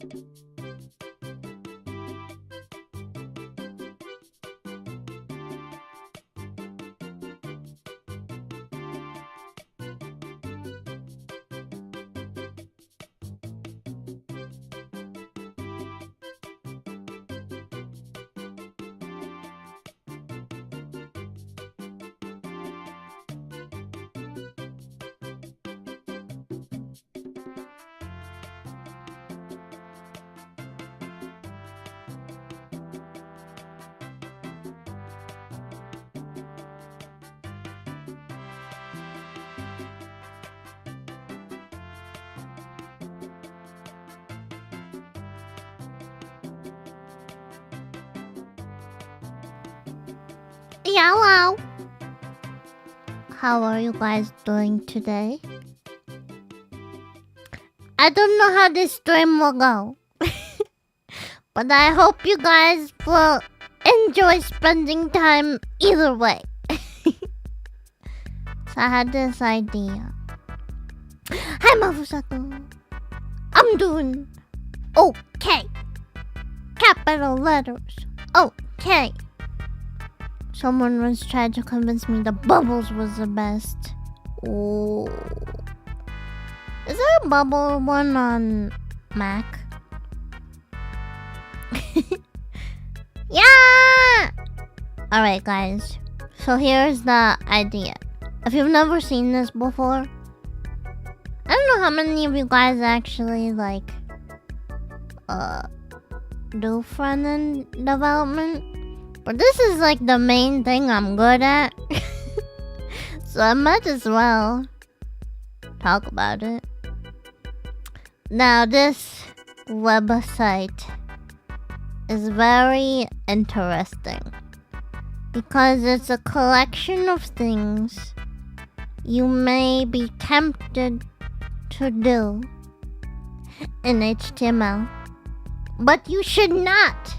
Hello. How are you guys doing today? I don't know how this stream will go. But I hope you guys will enjoy spending time either way. So I had this idea. Hi Mafusato. I'm doing okay. Capital letters. Okay. Someone was trying to convince me the bubbles was the best. Oh. Is there a bubble one on Mac? Yeah! Alright guys. So here's the idea. If you've never seen this before, I don't know how many of you guys actually do front-end development. But this is like the main thing I'm good at. So I might as well talk about it. Now this website is very interesting because it's a collection of things you may be tempted to do in HTML, but you should not.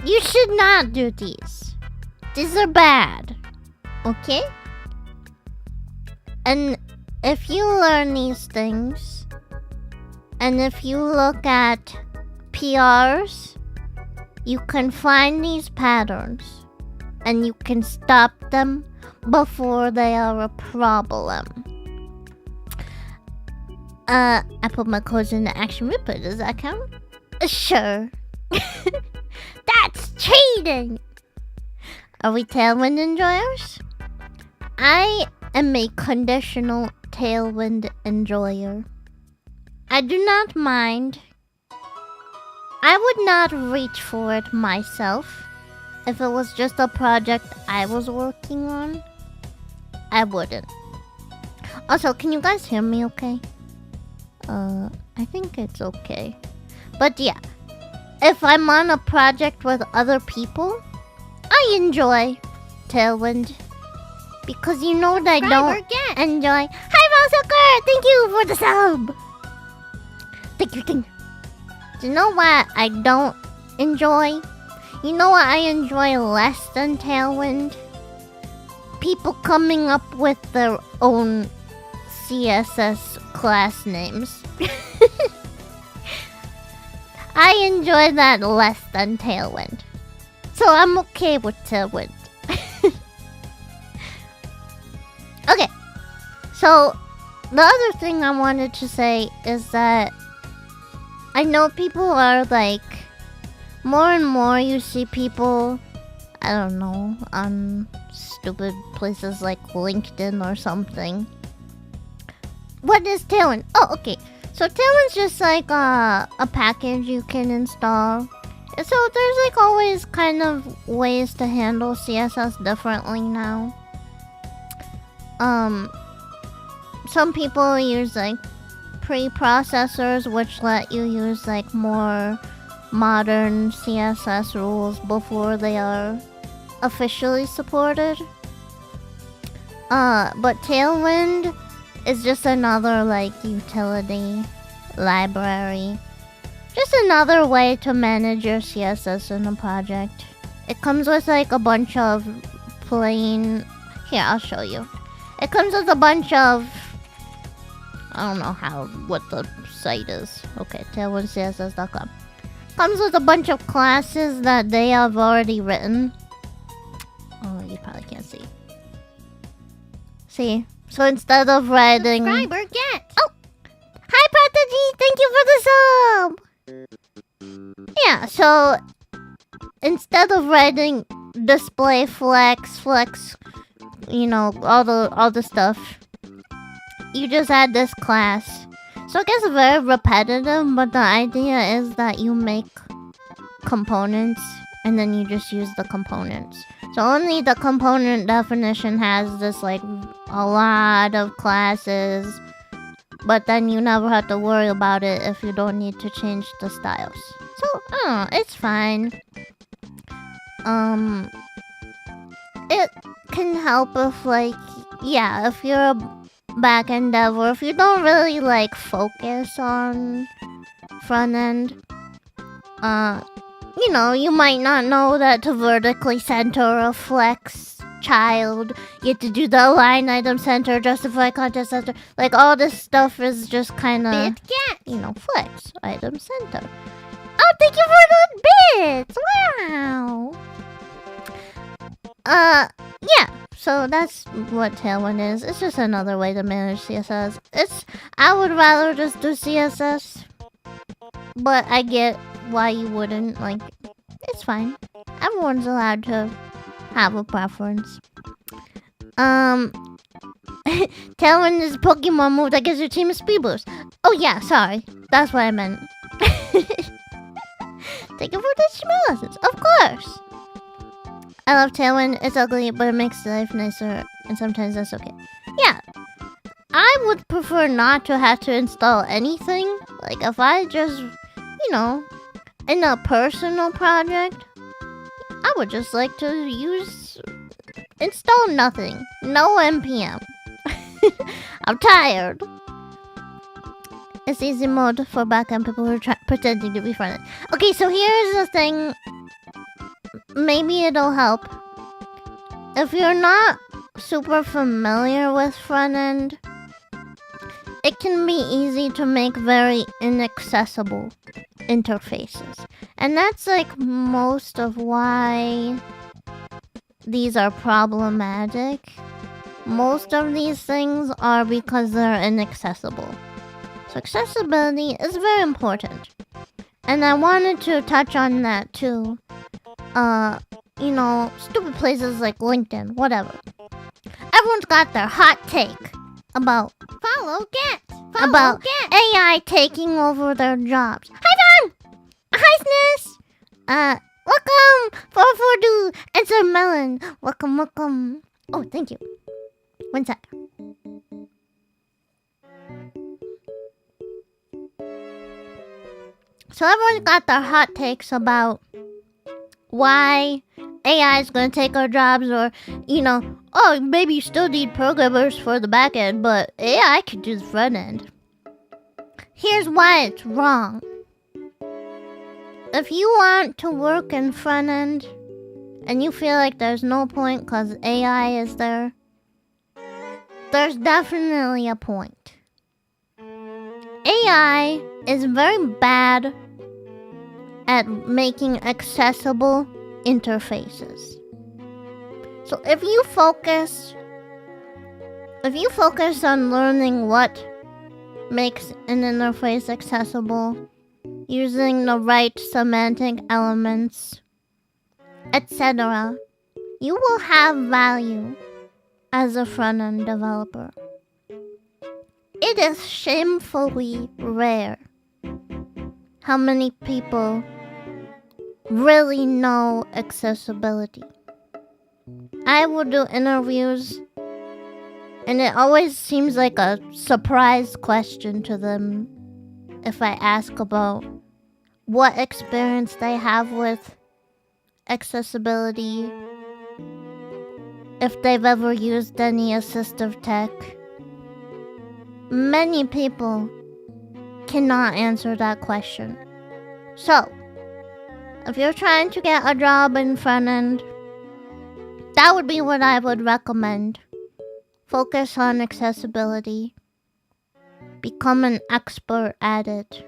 You should not do these. These are bad. Okay? And if you learn these things, and if you look at PRs, you can find these patterns, and you can stop them before they are a problem. I put my codes in the action replay. Does that count? Sure. That's cheating! Are we tailwind enjoyers? I am a conditional tailwind enjoyer. I do not mind. I would not reach for it myself. If it was just a project I was working on, I wouldn't. Also, can you guys hear me okay? I think it's okay. But yeah. If I'm on a project with other people, I enjoy Tailwind. Because you know that I don't enjoy... Hi, Mousucker! Thank you for the sub! Thank you. Do you know what I don't enjoy? You know what I enjoy less than Tailwind? People coming up with their own CSS class names. I enjoy that less than Tailwind. So I'm okay with Tailwind. Okay. So, the other thing I wanted to say is that I know people are like... More and more you see people, I don't know, on stupid places like LinkedIn or something. What is Tailwind? Oh, okay. So Tailwind's just like a package you can install. So there's like always kind of ways to handle CSS differently now. Some people use like preprocessors which let you use like more modern CSS rules before they are officially supported. But Tailwind is just another like utility library. Just another way to manage your CSS in a project. It comes with like a bunch of plain... Here, I'll show you. It comes with a bunch of I don't know what the site is. Okay, tailwindcss.com. Comes with a bunch of classes that they have already written. Oh, you probably can't see. See? So instead of writing... Subscriber get! Oh! Hi, Prodigy! Thank you for the sub! Yeah, so... Instead of writing display flex, you know, all the stuff, you just add this class. So it gets very repetitive, but the idea is that you make components and then you just use the components. So only the component definition has this like a lot of classes, but then you never have to worry about it if you don't need to change the styles. So it's fine. It can help if like, yeah, if you're a back-end dev or if you don't really like focus on front-end, you know, you might not know that to vertically center a flex child, you have to do the align item center, justify content center, like all this stuff is just kind of, you know, flex item center. Oh, thank you for the bits! Wow! Yeah, so that's what Tailwind is. It's just another way to manage CSS. I would rather just do CSS, but I get why you wouldn't. Like, it's fine. Everyone's allowed to have a preference. Tailwind is a Pokemon move that gives your team a speed boost. Oh yeah, sorry. That's what I meant. Thank you for the small lessons. Of course! I love Tailwind. It's ugly, but it makes life nicer, and sometimes that's okay. Yeah. I would prefer not to have to install anything. Like, if I just, you know, in a personal project, I would just like to install nothing. No NPM. I'm tired. It's easy mode for backend people who are pretending to be front-end. Okay, so here's the thing. Maybe it'll help. If you're not super familiar with front-end, it can be easy to make very inaccessible interfaces. And that's like most of why these are problematic. Most of these things are because they're inaccessible. So accessibility is very important. And I wanted to touch on that too. You know, stupid places like LinkedIn, whatever. Everyone's got their hot take about AI taking over their jobs. Hi, Don! Hi, Sniss! Welcome! 442 and Sir Melon. Welcome. Oh, thank you. One sec. So everyone's got their hot takes about why AI is going to take our jobs, or, you know, oh, maybe you still need programmers for the back end, but AI can do the front end. Here's why it's wrong. If you want to work in front end and you feel like there's no point because AI is there, there's definitely a point. AI is very bad at making accessible interfaces. So if you focus on learning what makes an interface accessible, using the right semantic elements, etc., you will have value as a front-end developer. It is shamefully rare how many people really know accessibility. I will do interviews, and it always seems like a surprise question to them if I ask about what experience they have with accessibility, if they've ever used any assistive tech. Many people cannot answer that question. So, if you're trying to get a job in front end, that would be what I would recommend. Focus on accessibility. Become an expert at it.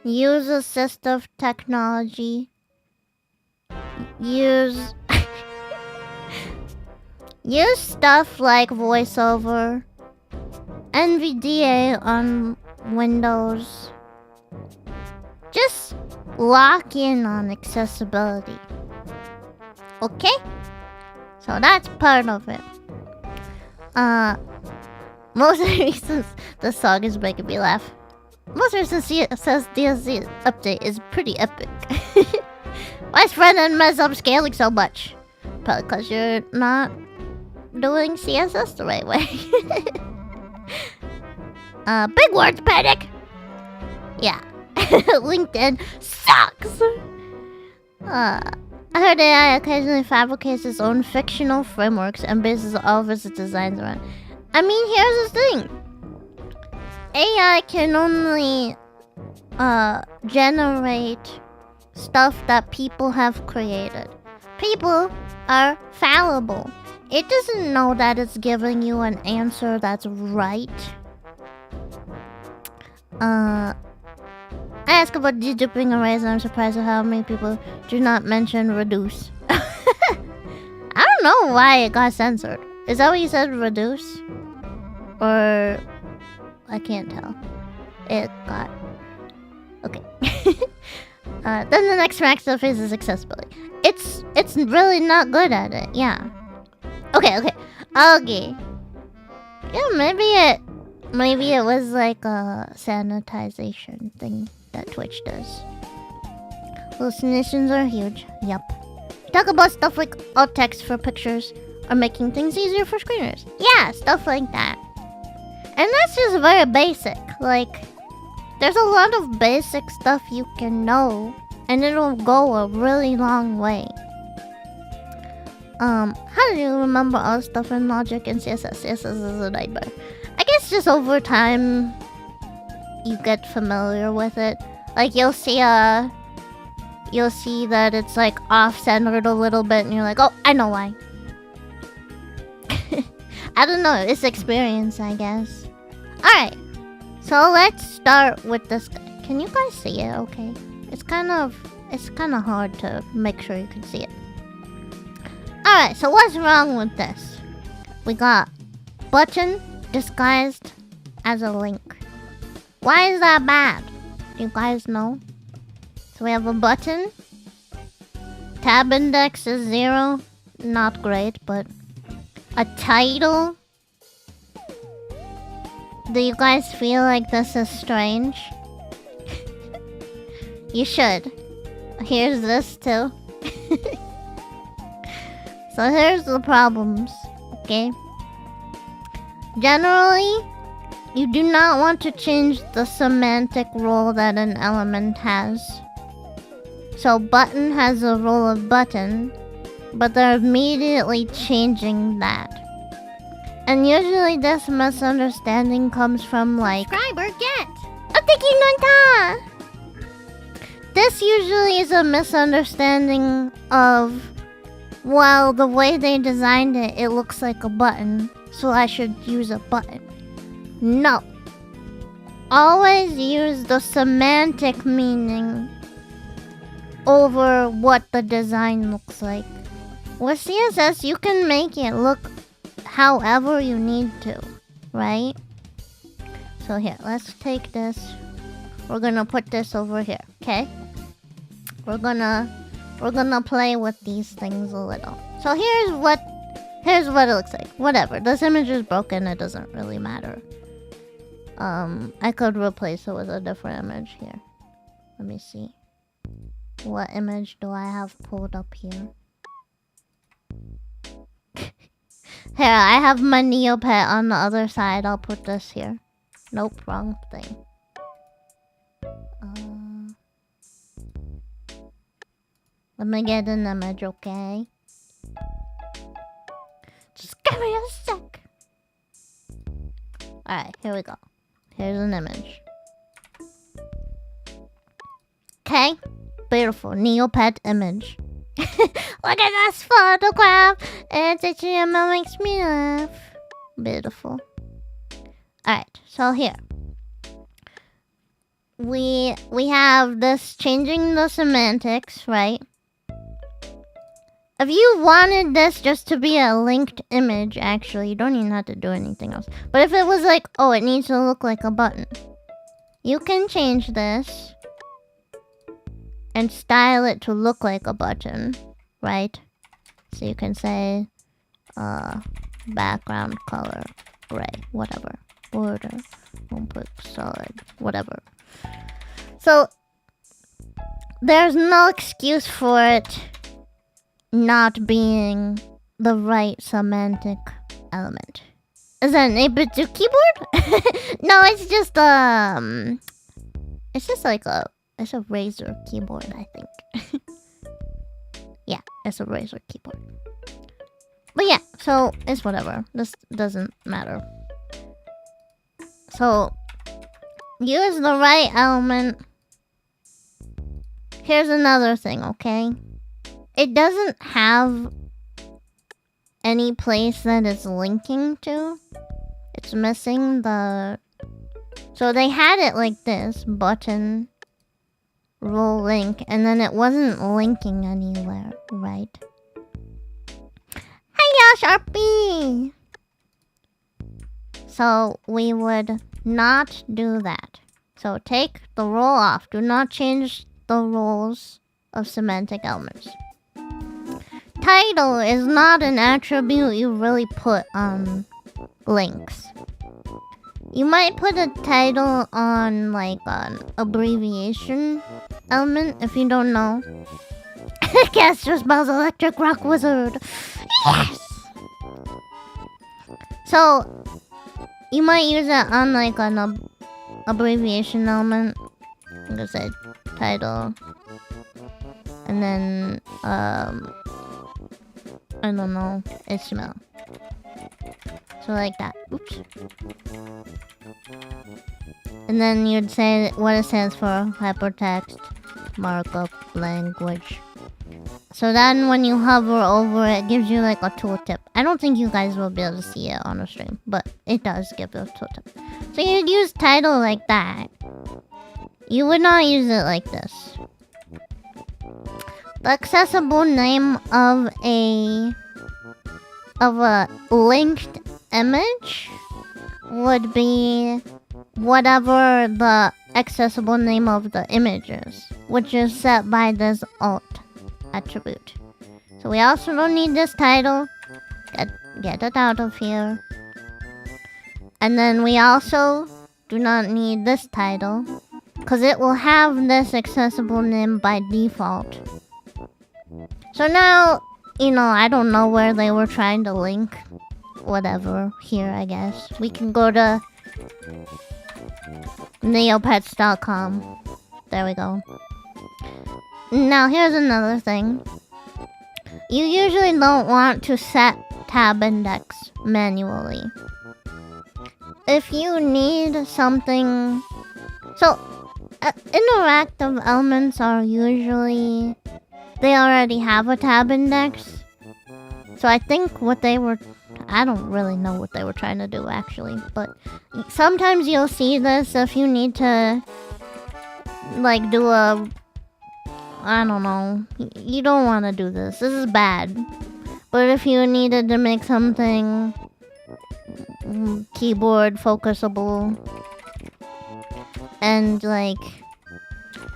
Use assistive technology. Use use stuff like VoiceOver, NVDA on Windows. Just lock in on accessibility. Okay? So that's part of it. Most reasons the song is making me laugh. Most recent CSS DLC update is pretty epic. Why is front-end mess up scaling so much? Probably because you're not doing CSS the right way. Big words, panic! Yeah. LinkedIn sucks! I heard AI occasionally fabricates its own fictional frameworks and bases all of its designs around. I mean, here's the thing. AI can only generate stuff that people have created. People are fallible. It doesn't know that it's giving you an answer that's right. I asked about deduping arrays and I'm surprised at how many people do not mention reduce. I don't know why it got censored. Is that what you said, reduce? Or... I can't tell. It got... Okay. Then the next max interface is accessibility. It's really not good at it, yeah. Okay. Yeah, maybe it was like a sanitization thing that Twitch does. Hallucinations are huge. Yup. Talk about stuff like alt text for pictures or making things easier for screeners. Yeah, stuff like that. And that's just very basic. Like, there's a lot of basic stuff you can know, and it'll go a really long way. How do you remember all the stuff in Logic and CSS? CSS is a nightmare. I guess just over time, you get familiar with it. Like, you'll see that it's like off-centered a little bit, and you're like, oh, I know why. I don't know, it's experience, I guess. Alright, so let's start with this guy. Can you guys see it okay? It's kind of hard to make sure you can see it. Alright, so what's wrong with this? We got button disguised as a link. Why is that bad? Do you guys know? So we have a button. Tab index is 0. Not great, but... a title? Do you guys feel like this is strange? You should. Here's this too. So here's the problems, okay? Generally, you do not want to change the semantic role that an element has. So button has a role of button, but they're immediately changing that. And usually this misunderstanding comes from like... Subscriber get! Oh, thank you, Nonta! This usually is a misunderstanding of... well, the way they designed it, it looks like a button, so I should use a button. No. Always use the semantic meaning over what the design looks like. With CSS, you can make it look however you need to, right? So here, let's take this. We're gonna put this over here, okay? We're gonna play with these things a little. So here's what it looks like. Whatever, this image is broken, it doesn't really matter. I could replace it with a different image here. Let me see. What image do I have pulled up here? Here, I have my Neopet on the other side. I'll put this here. Nope, wrong thing. Let me get an image, okay? Just give me a sec. Alright, here we go. Here's an image. Okay, beautiful Neopet image. Look at this photograph. It's HTML makes me laugh. Beautiful. Alright, so here. we have this changing the semantics, right? If you wanted this just to be a linked image, actually, you don't even have to do anything else. But if it was like, oh, it needs to look like a button, you can change this and style it to look like a button, right? So you can say, background color, gray, whatever. Border, won't put solid, whatever. So, there's no excuse for it not being the right semantic element. Is that an 8-bit keyboard? No, it's just like it's a Razer keyboard, I think. Yeah, it's a Razer keyboard. But yeah, so it's whatever. This doesn't matter. So use the right element. Here's another thing, okay? It doesn't have any place that it's linking to. It's missing the... So they had it like this, button, roll link, and then it wasn't linking anywhere, right? Hiya, Sharpie! So we would not do that. So take the role off. Do not change the roles of semantic elements. Title is not an attribute you really put on links. You might put a title on like an abbreviation element if you don't know. Caster spells electric rock wizard. Yes! So you might use it on like an abbreviation element. I'm gonna say title. And then I don't know, HTML. So like that. Oops. And then you'd say what it stands for: hypertext markup language. So then when you hover over it, gives you like a tooltip. I don't think you guys will be able to see it on the stream, but it does give you a tooltip. So you'd use title like that. You would not use it like this. The accessible name of a linked image would be whatever the accessible name of the image is, which is set by this alt attribute. So we also don't need this title. Get it out of here. And then we also do not need this title, because it will have this accessible name by default. So now, you know, I don't know where they were trying to link. Whatever, here I guess. We can go to neopets.com. There we go. Now here's another thing. You usually don't want to set tab index manually. If you need something... So, interactive elements are usually... They already have a tab index. So I think what they were... I don't really know what they were trying to do actually. But sometimes you'll see this if you need to... Like do a... I don't know. You don't want to do this. This is bad. But if you needed to make something... keyboard focusable... And like...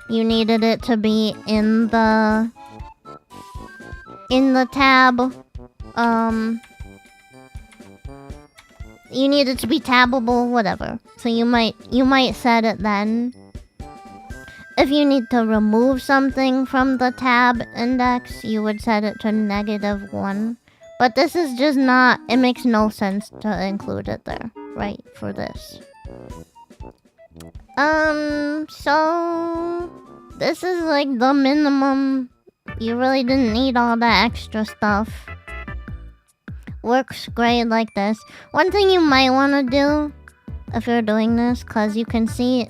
You needed it to be in the tab. You need it to be tabbable, whatever. So you might set it then. If you need to remove something from the tab index, you would set it to -1. But this is just not, it makes no sense to include it there, right, for this. So this is like the minimum. You really didn't need all that extra stuff. Works great like this. One thing you might want to do if you're doing this, cause you can see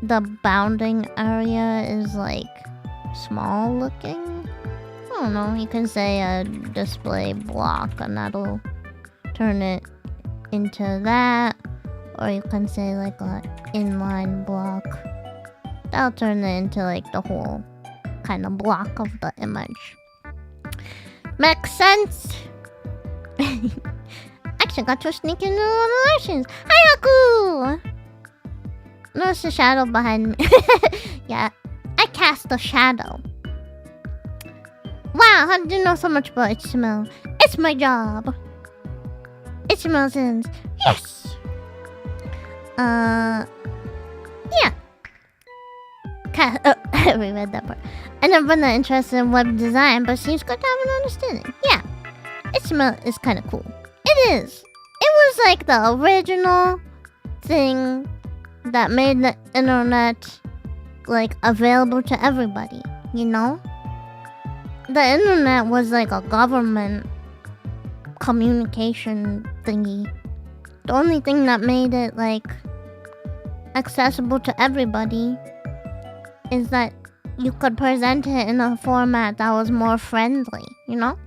the bounding area is like small looking. I don't know, you can say a display block and that'll turn it into that. Or you can say like a inline block. That'll turn it into like the whole kind of block of the image. Makes sense? Actually got to sneak into the elections. Hi Haku! Notice the shadow behind me. Yeah, I cast a shadow. Wow, how did you know so much about HTML? It's my job. HTML sins. Yes! Yeah. We read that part. I never been that interested in web design, but seems good to have an understanding. Yeah. HTML is kind of cool. It is. It was like the original thing that made the internet like available to everybody, you know? The internet was like a government communication thingy. The only thing that made it like accessible to everybody is that you could present it in a format that was more friendly, you know?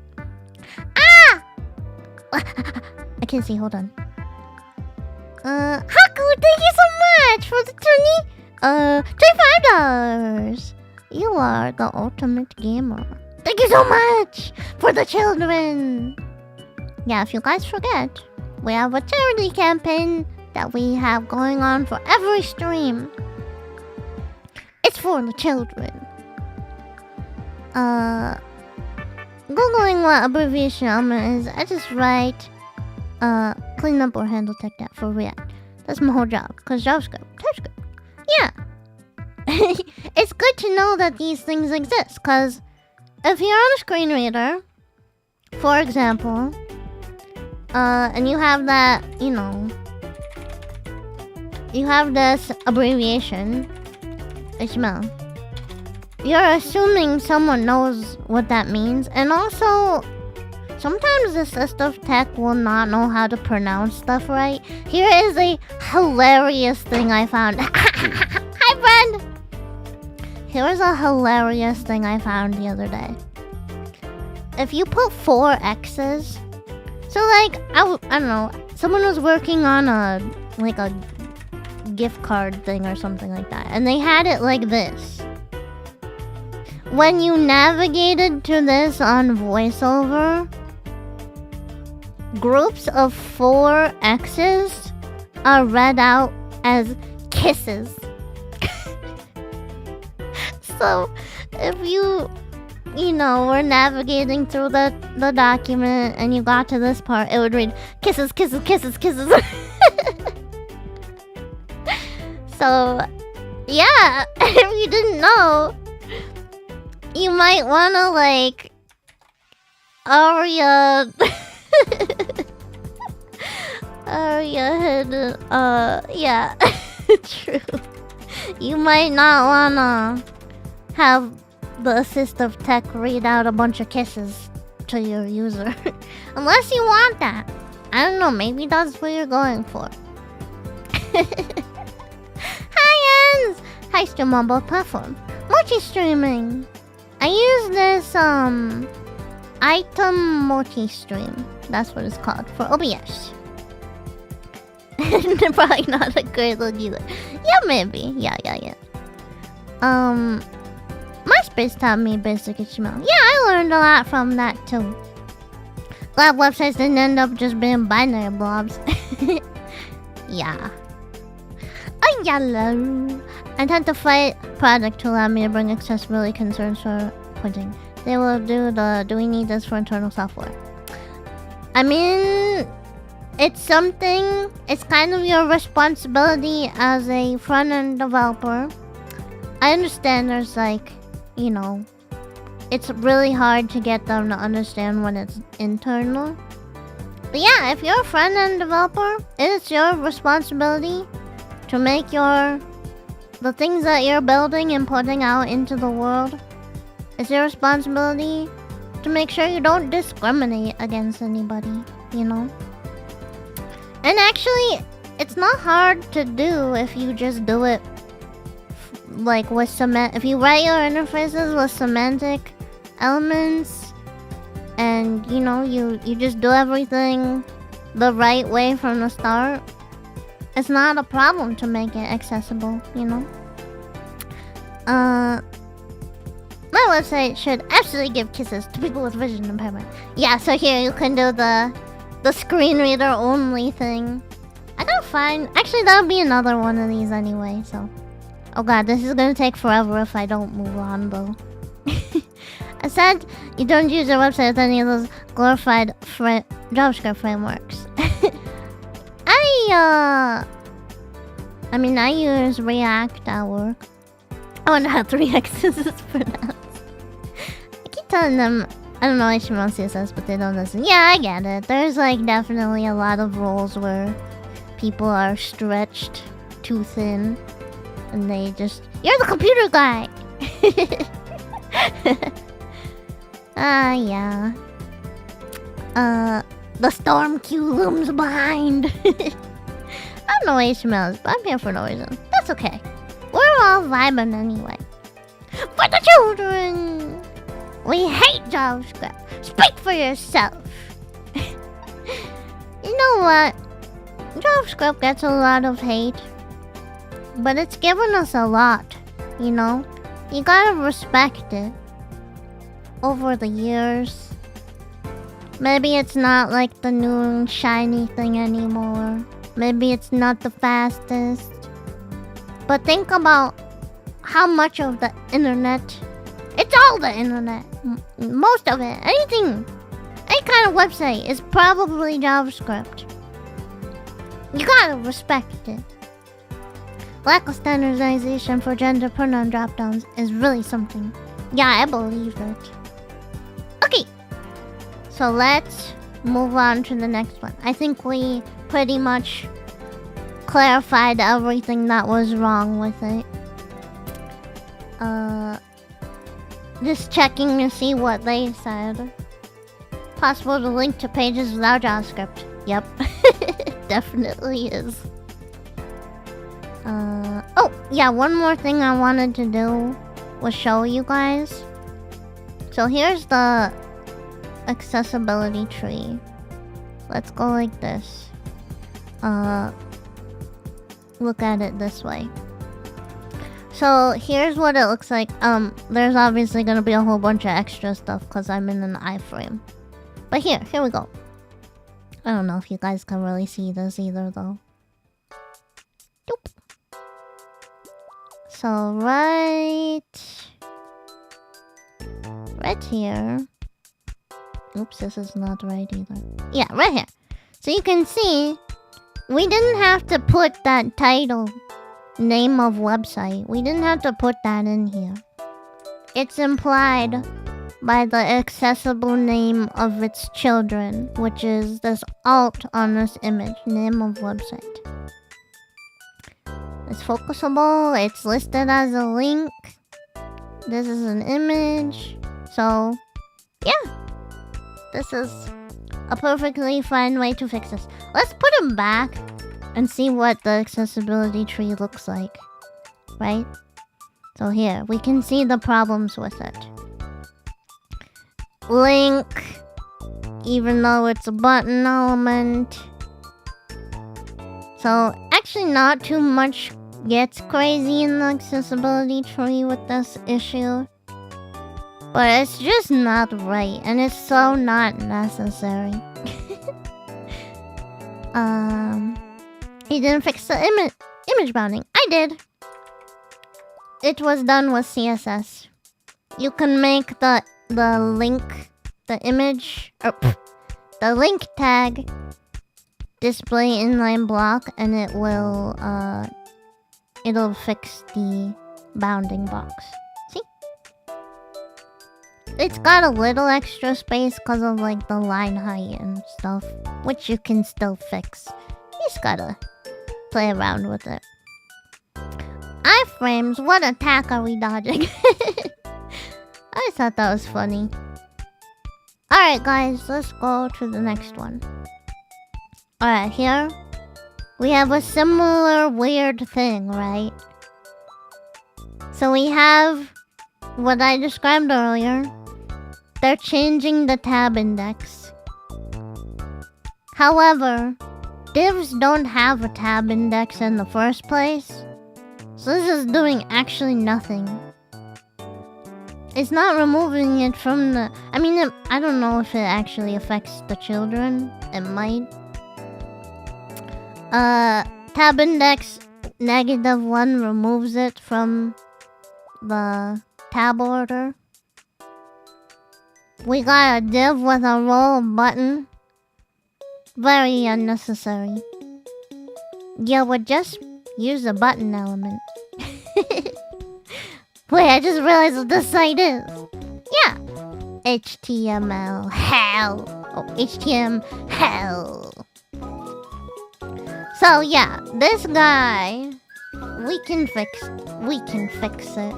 Ah! I can't see, hold on. Haku, thank you so much for the $25. You are the ultimate gamer. Thank you so much for the children. Yeah, if you guys forget, we have a charity campaign that we have going on for every stream. It's for the children. Googling what abbreviation element is, I just write clean up or handle tech debt for React. That's my whole job, cause JavaScript, TypeScript. Yeah. It's good to know that these things exist, cause if you're on a screen reader, for example, and you have that, you know, you have this abbreviation, HTML. You're assuming someone knows what that means, and also sometimes the assistive tech will not know how to pronounce stuff right. Here is a hilarious thing I found. Hi, friend! Here's a hilarious thing I found the other day. If you put 4 X's, so like, I don't know, someone was working on a gift card thing or something like that, and they had it like this. When you navigated to this on VoiceOver, groups of 4 X's are read out as kisses. So, if you know, were navigating through the document and you got to this part, it would read kisses, kisses, kisses, kisses. So, yeah, if you didn't know, you might wanna like Aria hidden, yeah, true. You might not wanna have the assistive tech read out a bunch of kisses to your user. Unless you want that. I don't know, maybe that's what you're going for. Hi, Ens! Hi, stream on both platforms. Multi-streaming. I use this, item multi-stream. That's what it's called, for OBS. Probably not a great look either. Yeah, maybe. Yeah. MySpace taught me basic HTML. Yeah, I learned a lot from that too. Glad websites didn't end up just being binary blobs. Yeah. Oh, yellow. I had to fight product to allow me to bring accessibility concerns for printing. They will do we need this for internal software? I mean, it's something, it's kind of your responsibility as a front-end developer. I understand there's like, you know, it's really hard to get them to understand when it's internal. But yeah, if you're a front-end developer, it's your responsibility to make the things that you're building and putting out into the world. It's your responsibility to make sure you don't discriminate against anybody, you know? And actually, it's not hard to do if you just do it like with if you write your interfaces with semantic elements, and you know, you just do everything the right way from the start, It's not a problem to make it accessible, you know? My website should absolutely give kisses to people with vision impairment. Yeah, so here you can do the screen reader only thing. I gotta find... Actually, that'll be another one of these anyway, so... Oh god, this is gonna take forever if I don't move on, though. I said you don't use your website with any of those glorified JavaScript frameworks. I mean, I use React at work. I wonder how 3x is pronounced. I keep telling them I don't know HTML CSS, but they don't listen. Yeah, I get it. There's like definitely a lot of roles where people are stretched too thin, and they just... You're the computer guy! Yeah. The storm queue looms behind. I don't know what HTML is, but I'm here for no reason. That's okay. We're all vibing anyway. For the children! We hate JavaScript. Speak for yourself. You know what? JavaScript gets a lot of hate, but it's given us a lot, you know? You gotta respect it. Over the years. Maybe it's not like the new shiny thing anymore. Maybe it's not the fastest. But think about how much of the internet... It's all the internet. Most of it. Anything. Any kind of website is probably JavaScript. You gotta respect it. Lack of standardization for gender pronoun dropdowns is really something. Yeah, I believe it. Okay. So let's move on to the next one. I think we pretty much clarified everything that was wrong with it. Just checking to see what they said. Possible to link to pages without JavaScript. Yep. Definitely is. Oh, yeah, one more thing I wanted to do was show you guys. So here's the accessibility tree. Let's go like this. Look at it this way. So here's what it looks like. There's obviously gonna be a whole bunch of extra stuff because I'm in an iframe. But here we go. I don't know if you guys can really see this either though. Doop. So right here. Oops, this is not right either. Yeah, right here. So you can see we didn't have to put that title, name of website. We didn't have to put that in here. It's implied by the accessible name of its children, which is this alt on this image, name of website. It's focusable, it's listed as a link. This is an image. So, yeah. This is a perfectly fine way to fix this. Let's put them back and see what the accessibility tree looks like. Right? So here, we can see the problems with it. Link, even though it's a button element. So, actually not too much gets crazy in the accessibility tree with this issue. But it's just not right, and it's so not necessary. He didn't fix the image bounding. I did. It was done with CSS. You can make the link, the image, or the link tag display inline block, and it will it'll fix the bounding box. See? It's got a little extra space because of like the line height and stuff, which you can still fix. You just gotta play around with it. Iframes, what attack are we dodging? I thought that was funny. Alright guys, let's go to the next one. Alright, here we have a similar weird thing, right? So we have what I described earlier. They're changing the tab index. However, divs don't have a tab index in the first place. So this is doing actually nothing. It's not removing it from the... I mean, I don't know if it actually affects the children. It might. Tab index -1 removes it from the tab order. We got a div with a roll button. Very unnecessary. Yeah, we'll just use the button element. Wait, I just realized what this site is. Yeah. HTML. Hell. Oh, HTML. Hell. So yeah, this guy, we can fix it.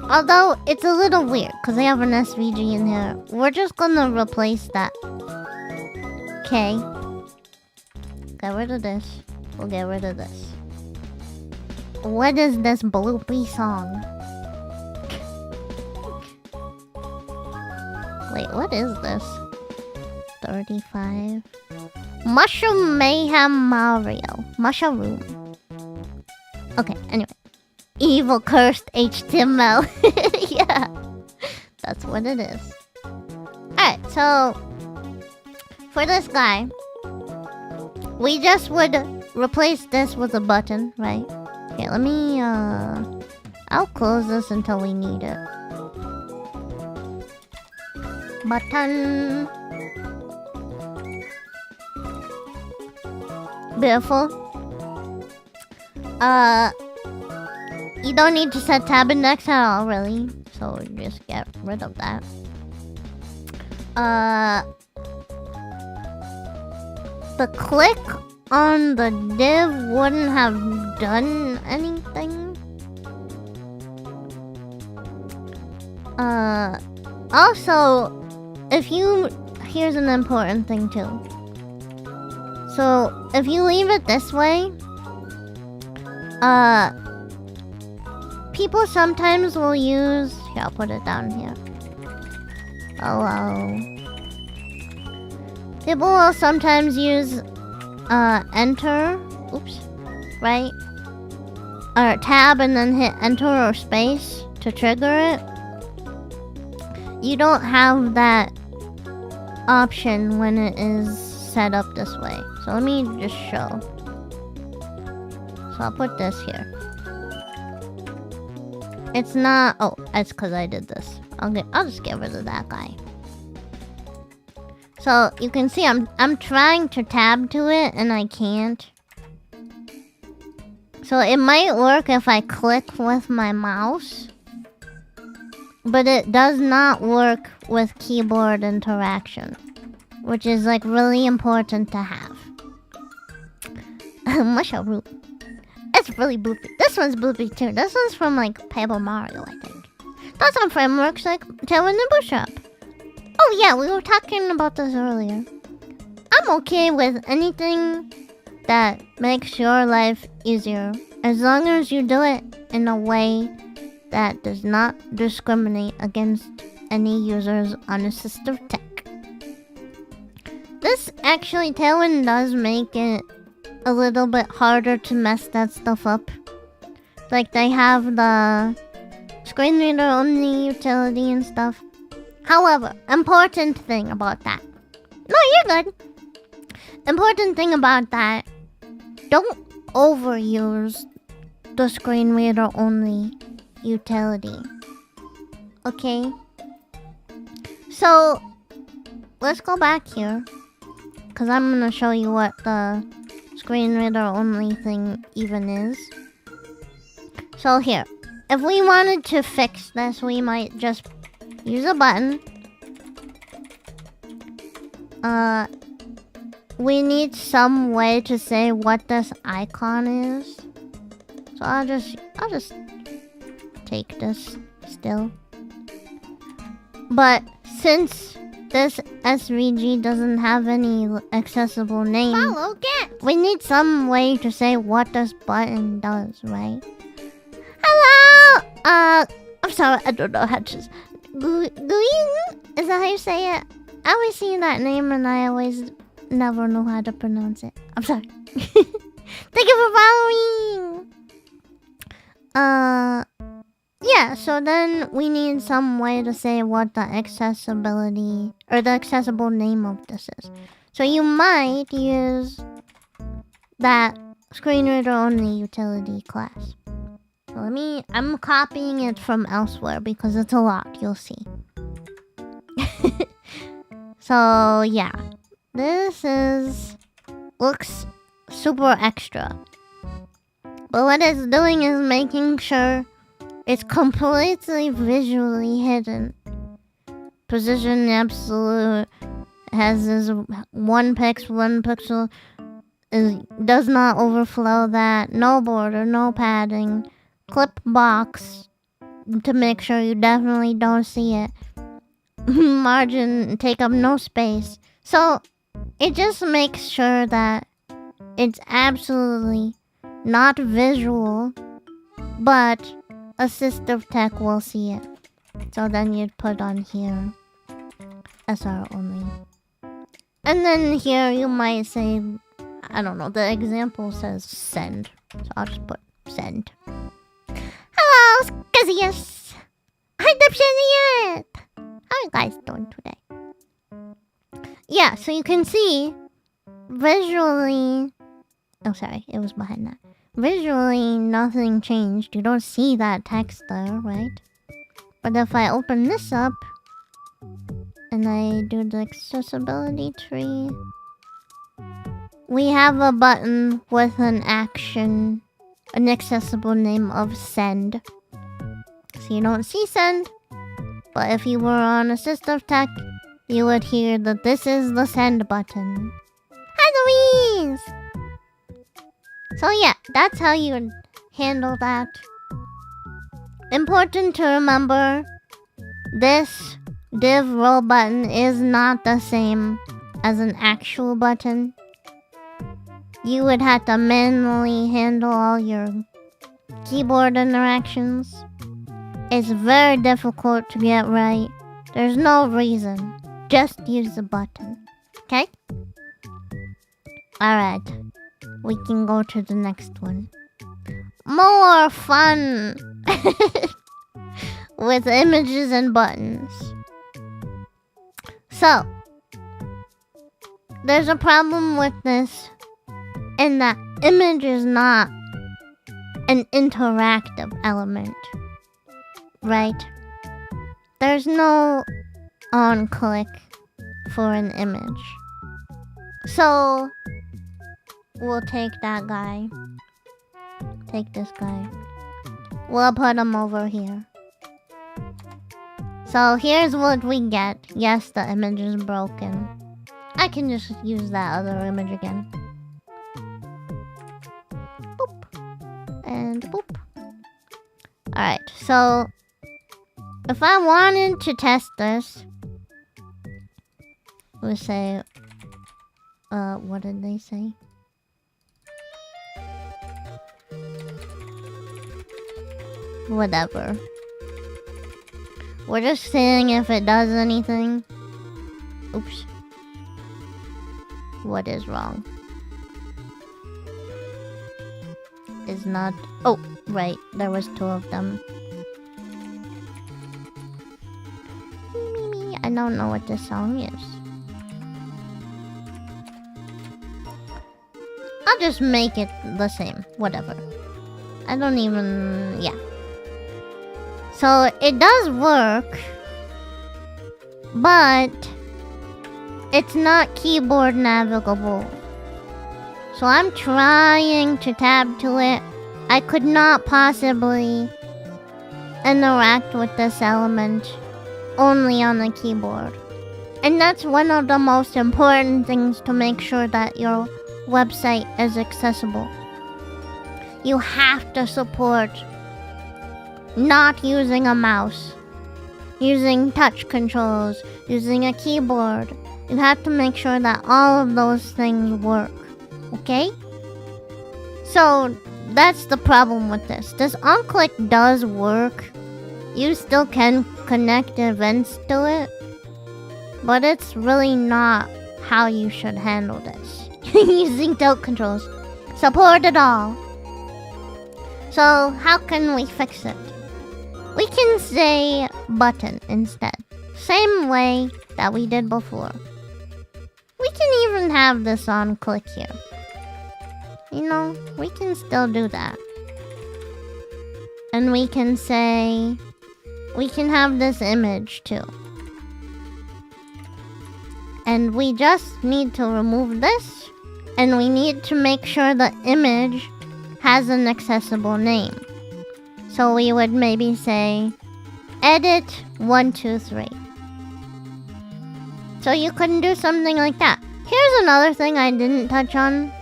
Although it's a little weird because I have an SVG in here. We're just gonna replace that. Okay. Get rid of this. We'll get rid of this. What is this bloopy song? Wait, what is this? 35. Mushroom Mayhem Mario. Mushroom. Okay, anyway. Evil Cursed HTML. Yeah. That's what it is. Alright, so... for this guy... we just would replace this with a button, right? Okay, let me, I'll close this until we need it. Button. Beautiful. You don't need to set tab index at all, really. So just get rid of that. The click on the div wouldn't have done anything. Also, here's an important thing too. So, if you leave it this way, people sometimes will use... here, I'll put it down here. Hello. People will sometimes use enter, oops, right? Or tab and then hit enter or space to trigger it. You don't have that option when it is set up this way. So let me just show. So I'll put this here. It's not... oh, it's because I did this. I'll just get rid of that guy. So you can see I'm trying to tab to it and I can't. So it might work if I click with my mouse. But it does not work with keyboard interaction. Which is like really important to have. Mushroom. It's really bloopy. This one's bloopy too. This one's from like Paper Mario, I think. That's on frameworks like Tailwind and Bootstrap. Oh yeah, we were talking about this earlier. I'm okay with anything that makes your life easier. As long as you do it in a way that does not discriminate against any users on assistive tech. This actually, Tailwind does make it a little bit harder to mess that stuff up. Like they have the screen reader only utility and stuff. However, important thing about that. No, you're good. Important thing about that. Don't overuse the screen reader only utility. Okay? So, let's go back here. Because I'm going to show you what the screen reader only thing even is. So here. If we wanted to fix this, we might just use a button. We need some way to say what this icon is. So I'll just take this still. But since this SVG doesn't have any accessible name, we need some way to say what this button does, right? Hello! I'm sorry, I don't know how to... Guyin? Is that how you say it? I always see that name and I always never know how to pronounce it. I'm sorry. Thank you for following. Yeah, so then we need some way to say what the accessibility or the accessible name of this is. So you might use that screen reader only utility class. So I'm copying it from elsewhere because it's a lot, you'll see. So yeah, looks super extra. But what it's doing is making sure it's completely visually hidden. Position absolute has this one pixel does not overflow that. No border, no padding. Clip box to make sure you definitely don't see it. Margin take up no space. So it just makes sure that it's absolutely not visual, but assistive tech will see it. So then you'd put on here SR only. And then here you might say, I don't know, the example says send. So I'll just put send. Hello, Scazius! Hi, Dipshit! How are you guys doing today? Yeah, so you can see visually. Oh, sorry, it was behind that. Visually, nothing changed. You don't see that text there, right? But if I open this up and I do the accessibility tree, we have a button with an action, an accessible name of send. So you don't see send, but if you were on assistive tech, you would hear that this is the send button. Hi, Louise! So yeah, that's how you would handle that. Important to remember, this div row button is not the same as an actual button. You would have to manually handle all your keyboard interactions. It's very difficult to get right. There's no reason. Just use the button. Okay? Alright. We can go to the next one. More fun! With images and buttons. So, there's a problem with this in that image is not an interactive element, right? There's no on click for an image. So, we'll take that guy. Take this guy. We'll put him over here. So here's what we get. Yes, the image is broken. I can just use that other image again. Boop. And boop. Alright, so if I wanted to test this, we'll say, what did they say? Whatever. We're just seeing if it does anything. Oops. What is wrong? Is not... Oh, right. There was two of them. I don't know what this song is. I'll just make it the same. Whatever. I don't even... Yeah. So, it does work, but it's not keyboard navigable. So I'm trying to tab to it. I could not possibly interact with this element only on the keyboard. And that's one of the most important things to make sure that your website is accessible. You have to support not using a mouse, using touch controls, using a keyboard. You have to make sure that all of those things work, okay? So that's the problem with this. This on-click does work. You still can connect events to it, but it's really not how you should handle this using tilt controls. Support it all. So how can we fix it? We can say button instead. Same way that we did before. We can even have this on click here. You know, we can still do that. And we can say, we can have this image too. And we just need to remove this. And we need to make sure the image has an accessible name. So we would maybe say, edit 123. So you couldn't do something like that. Here's another thing I didn't touch on.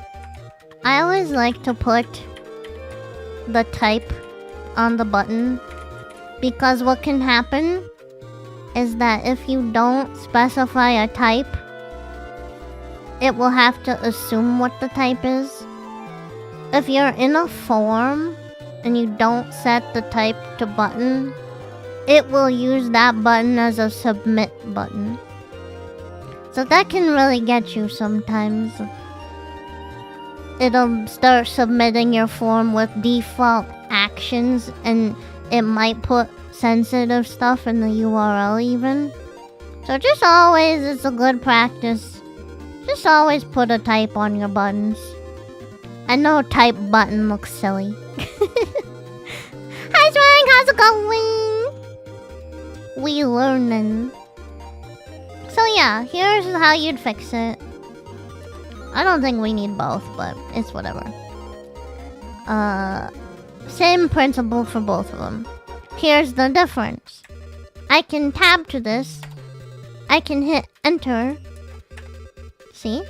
I always like to put the type on the button, because what can happen is that if you don't specify a type, it will have to assume what the type is. If you're in a form and you don't set the type to button, it will use that button as a submit button. So that can really get you sometimes. It'll start submitting your form with default actions, and it might put sensitive stuff in the URL even. So just always, it's a good practice. Just always put a type on your buttons. I know type button looks silly. Hi Frank, how's it going? We learning. So yeah, here's how you'd fix it. I don't think we need both, but it's whatever. Same principle for both of them. Here's the difference. I can tab to this. I can hit enter. See?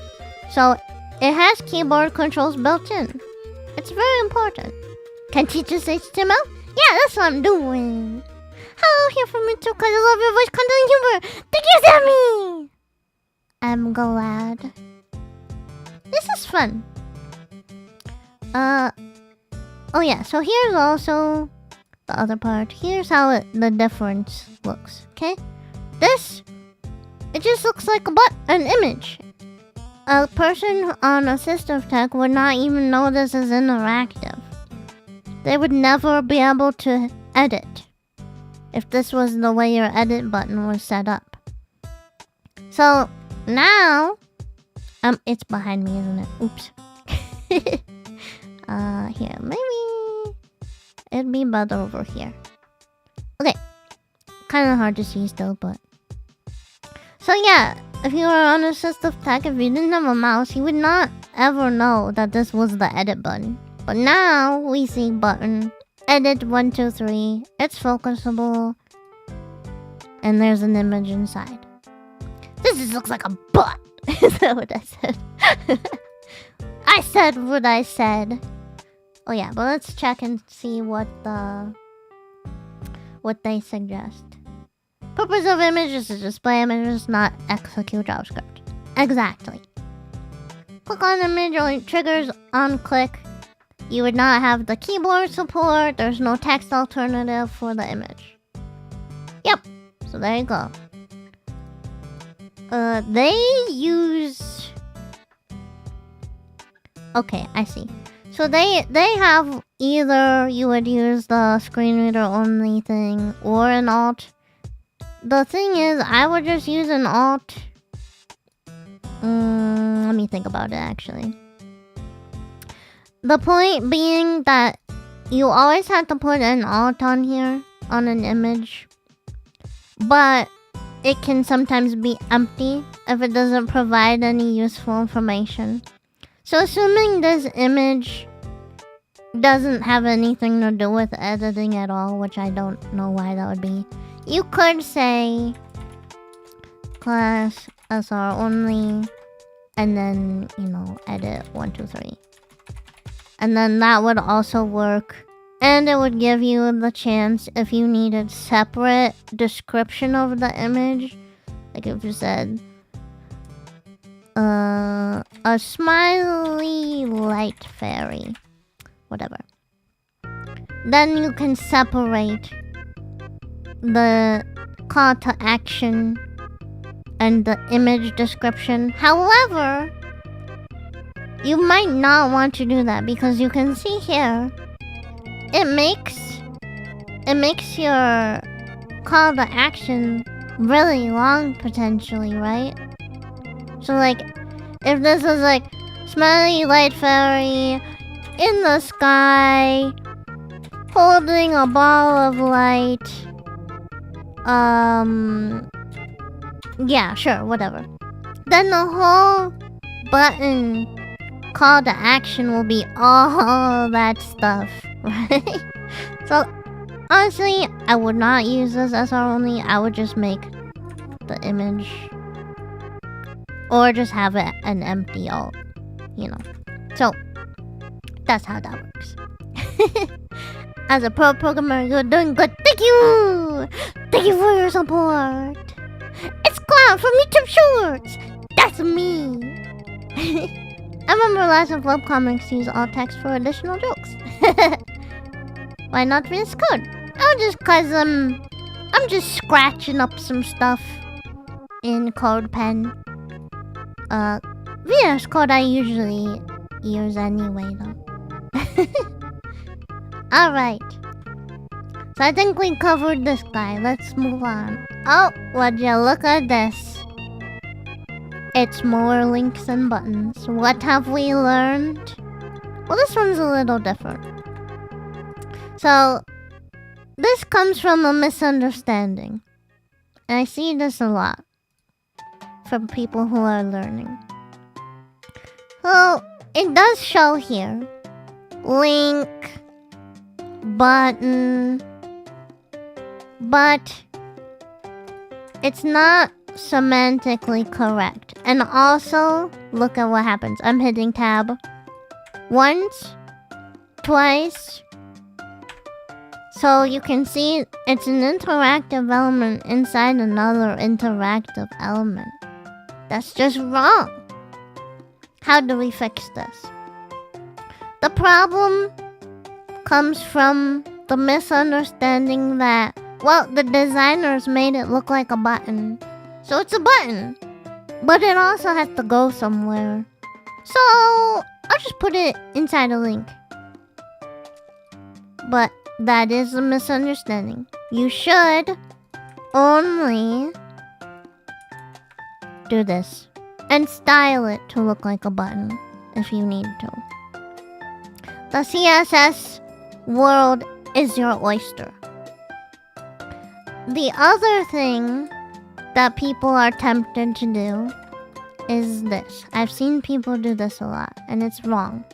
So it has keyboard controls built in. It's very important. Can teach us HTML? Yeah, that's what I'm doing. Hello, here from me too, cause I love your voice content and humor. Thank you, Sammy! I'm glad. This is fun. Oh yeah, so here's also the other part. Here's how the difference looks, okay? This, it just looks like an image. A person on assistive tech would not even know this is interactive. They would never be able to edit if this was the way your edit button was set up. So now, it's behind me, isn't it? Oops. Here, maybe it'd be better over here. Okay, kind of hard to see still, but so yeah, if you were on assistive tech, if you didn't have a mouse, you would not ever know that this was the edit button. But now we see button edit 123. It's focusable, and there's an image inside. This just looks like a butt. Is that what I said? I said what I said. Oh yeah, but let's check and see what they suggest. Purpose of image is to display images, not execute JavaScript. Exactly. Click on image only triggers on click. You would not have the keyboard support. There's no text alternative for the image. Yep. So there you go. They use... Okay, I see. So they have either you would use the screen reader only thing or an alt. The thing is, I would just use an alt. Let me think about it actually. The point being that you always have to put an alt on here, on an image. But it can sometimes be empty if it doesn't provide any useful information. So assuming this image doesn't have anything to do with editing at all, which I don't know why that would be, you could say class SR only, and then, you know, edit 123. And then that would also work. And it would give you the chance if you needed separate description of the image. Like if you said, a smiley light fairy. Whatever. Then you can separate the call to action and the image description. However, you might not want to do that because you can see here it makes your call to action really long potentially, right? So like if this is like smiley light fairy in the sky holding a ball of light, yeah, sure, whatever, then the whole button call to action will be all that stuff, right? So honestly, I would not use this SR only. I would just make the image or just have it an empty alt, you know. So that's how that works. As a pro programmer, you're doing good. Thank you! Thank you for your support. It's Cloud from YouTube Shorts. That's me. I remember Last of Love Comics use alt text for additional jokes. Why not VS Code? Oh, just cause I'm just scratching up some stuff in CodePen. VS Code I usually use anyway though. Alright. So I think we covered this guy. Let's move on. Oh, would you look at this? It's more links and buttons. What have we learned? Well, this one's a little different. So, this comes from a misunderstanding. And I see this a lot from people who are learning. So, it does show here. Link, button, but it's not semantically correct. And also, look at what happens. I'm hitting tab once, twice. So you can see it's an interactive element inside another interactive element. That's just wrong. How do we fix this? The problem comes from the misunderstanding that, well, the designers made it look like a button. So it's a button, but it also has to go somewhere. So I'll just put it inside a link. But that is a misunderstanding. You should only do this and style it to look like a button if you need to. The CSS world is your oyster. The other thing that people are tempted to do is this. I've seen people do this a lot, and it's wrong.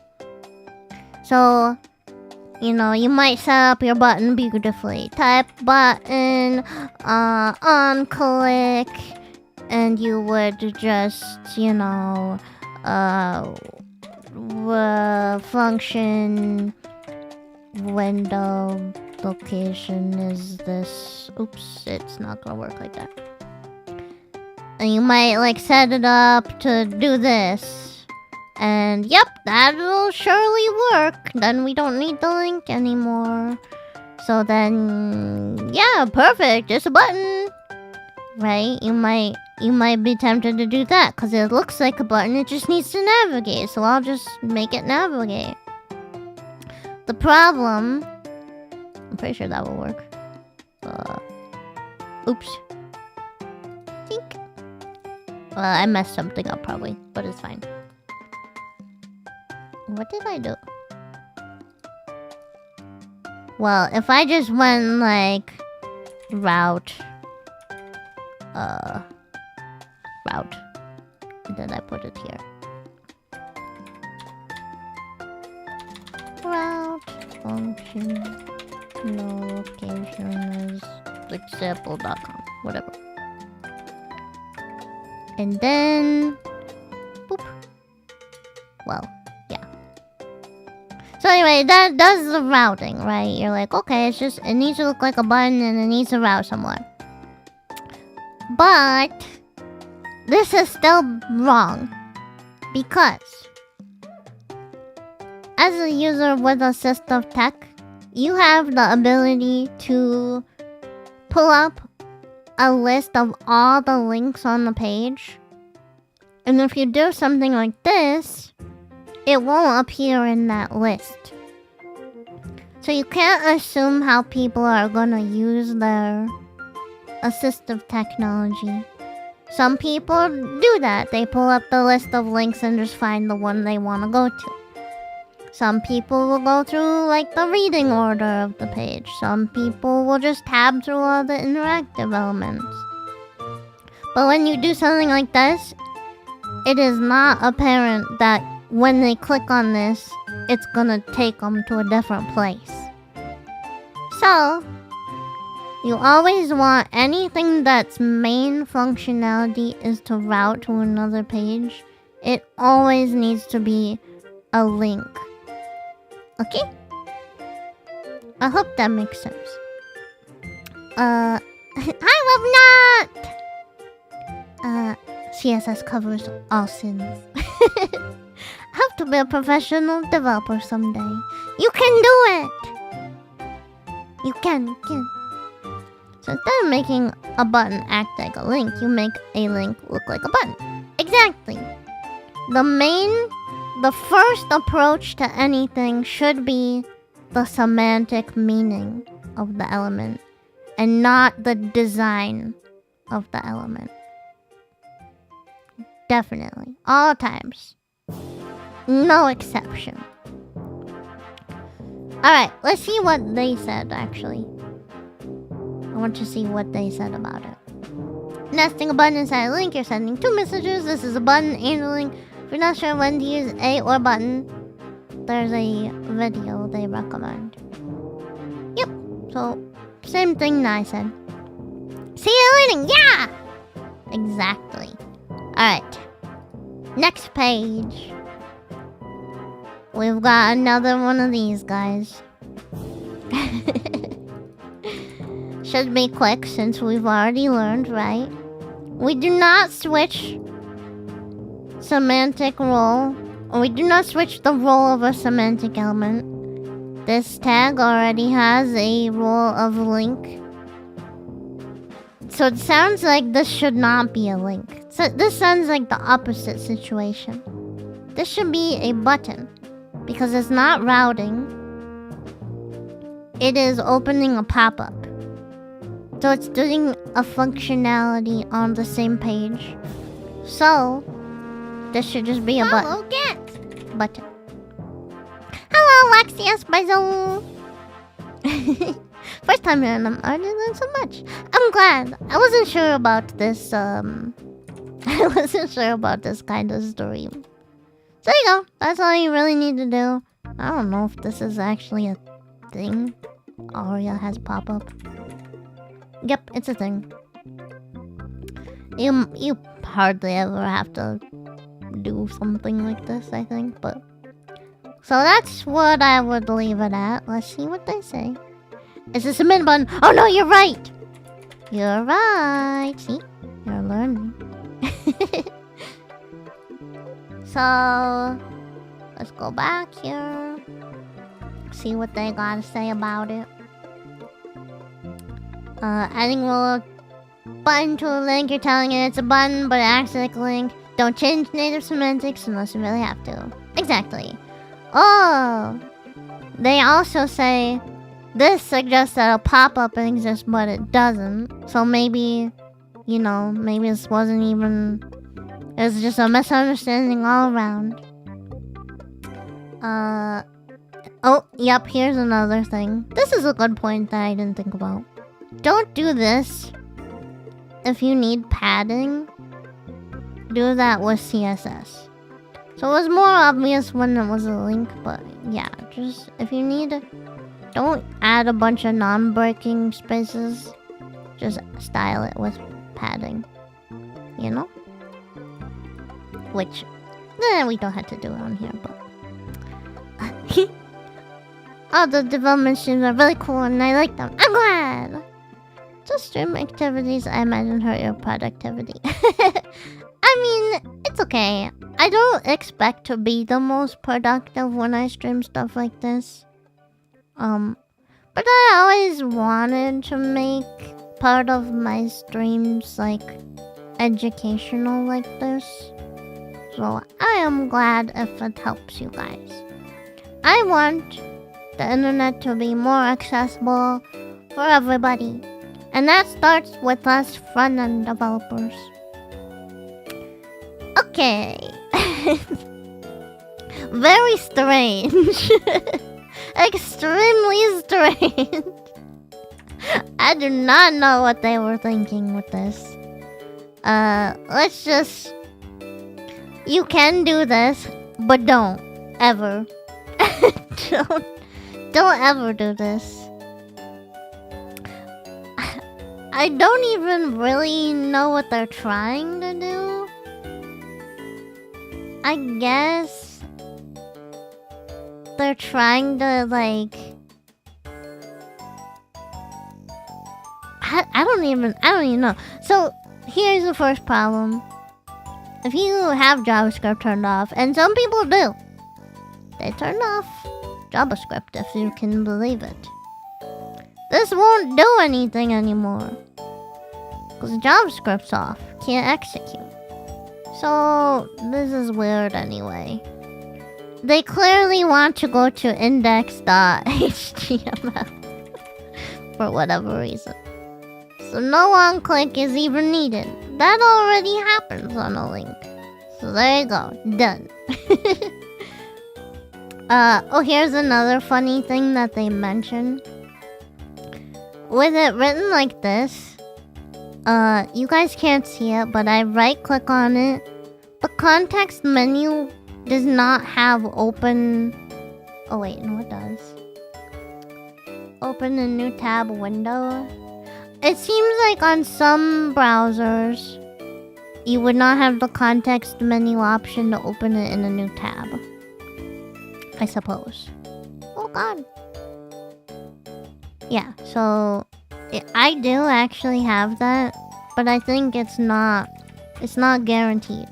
So, you know, you might set up your button beautifully. Type button on click, and you would just, you know, function window location is this. Oops, it's not gonna work like that. And you might like set it up to do this. And yep, that'll surely work. Then we don't need the link anymore. So then, yeah, perfect. Just a button. Right? You might be tempted to do that because it looks like a button. It just needs to navigate. So I'll just make it navigate. The problem, I'm pretty sure that will work. Oops. Tink. I messed something up probably, but it's fine. What did I do? Well, if I just went like route, and then I put it here. Route function location is example.com, whatever. And then boop. Well, yeah. So anyway, that does the routing, right? You're like, okay, it needs to look like a button and it needs to route somewhere. But this is still wrong because as a user with assistive tech, you have the ability to pull up a list of all the links on the page. And if you do something like this, it won't appear in that list. So you can't assume how people are gonna use their assistive technology. Some people do that. They pull up the list of links and just find the one they want to go to. Some people will go through like the reading order of the page. Some people will just tab through all the interactive elements. But when you do something like this, it is not apparent that when they click on this, it's gonna take them to a different place. So, you always want anything that's main functionality is to route to another page. It always needs to be a link. Okay? I hope that makes sense. I love not! CSS covers all sins. I hope to be a professional developer someday. You can do it! You can. So instead of making a button act like a link, you make a link look like a button. Exactly. The first approach to anything should be the semantic meaning of the element and not the design of the element. Definitely. All times. No exception. Alright, let's see what they said actually. I want to see what they said about it. Nesting a button inside a link, you're sending two messages. This is a button and a link. If you're not sure when to use a or button, there's a video they recommend. Yep, so same thing that I said. See you learning, yeah! Exactly. Alright, next page. We've got another one of these guys. Should be quick since we've already learned, right? We do not switch semantic role, or we do not switch the role of a semantic element. This tag already has a role of link. So it sounds like this should not be a link. So this sounds like the opposite situation. This should be a button, because it's not routing. It is opening a pop-up. So it's doing a functionality on the same page. So this should just be a button. Button. Hello, Laxius Bizo. First time hearing them. I didn't learn so much. I'm glad. I wasn't sure about this. I wasn't sure about this kind of stream. So there you go. That's all you really need to do. I don't know if this is actually a thing. Aria has pop-up. Yep, it's a thing. You hardly ever have to do something like this, I think, but... So that's what I would leave it at. Let's see what they say. Is this a submit button? Oh no, you're right! You're right! See? You're learning. So... let's go back here. See what they gotta say about it. Adding role button to a link, you're telling it it's a button, but it acts like a link. Don't change native semantics unless you really have to. Exactly. Oh! They also say, this suggests that a pop-up exists, but it doesn't. So maybe, you know, maybe this wasn't even... It's just a misunderstanding all around. Oh, yep, here's another thing. This is a good point that I didn't think about. Don't do this if you need padding. Do that with CSS. So it was more obvious when it was a link, but yeah, just if you need... Don't add a bunch of non-breaking spaces. Just style it with padding. You know? Which, we don't have to do it on here, but... All the development streams are really cool and I like them. I'm glad! Just stream activities I imagine hurt your productivity. I mean, it's okay. I don't expect to be the most productive when I stream stuff like this. But I always wanted to make part of my streams like educational like this. So I am glad if it helps you guys. I want the internet to be more accessible for everybody. And that starts with us front-end developers. Okay. Very strange. Extremely strange. I do not know what they were thinking with this. Let's just... You can do this, but don't. Ever. Don't ever do this. I don't even really know what they're trying to do. I guess they're trying to like... I don't even know. So here's the first problem. If you have JavaScript turned off, and some people do, they turn off JavaScript if you can believe it. This won't do anything anymore. Because JavaScript's off. Can't execute. So, this is weird anyway. They clearly want to go to index.html. For whatever reason. So no on-click is even needed. That already happens on a link. So there you go. Done. Oh, here's another funny thing that they mentioned. With it written like this, you guys can't see it, but I right-click on it. The context menu does not have open... Oh wait, no it does. Open a new tab window. It seems like on some browsers, you would not have the context menu option to open it in a new tab. I suppose. Oh god. Yeah, so I do actually have that, but I think it's not guaranteed.